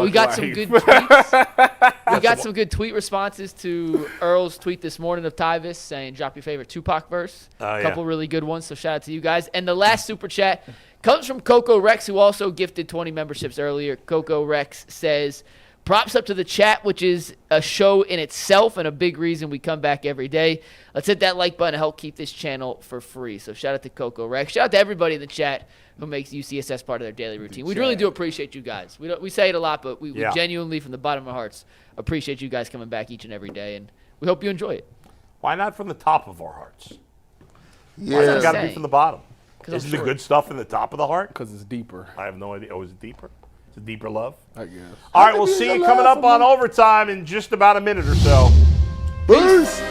We got some good tweets. We got some good tweet responses to Earl's tweet this morning of Tyvis saying, drop your favorite Tupac verse. A couple really good ones, so shout out to you guys. And the last super chat comes from Coco Rex, who also gifted 20 memberships earlier. Coco Rex says, props up to the chat, which is a show in itself and a big reason we come back every day. Let's hit that like button to help keep this channel for free. So shout out to Coco Rex. Shout out to everybody in the chat who makes UCSS part of their daily routine. We really do appreciate you guys. We say it a lot, but we genuinely, from the bottom of our hearts, appreciate you guys coming back each and every day, and we hope you enjoy it. Why not from the top of our hearts? Yeah. Why does it got to be from the bottom? Isn't the good stuff in the top of the heart? Because it's deeper. I have no idea. Oh, is it deeper? It's a deeper love? I guess. All right, we'll see you coming up on overtime in just about a minute or so. Peace.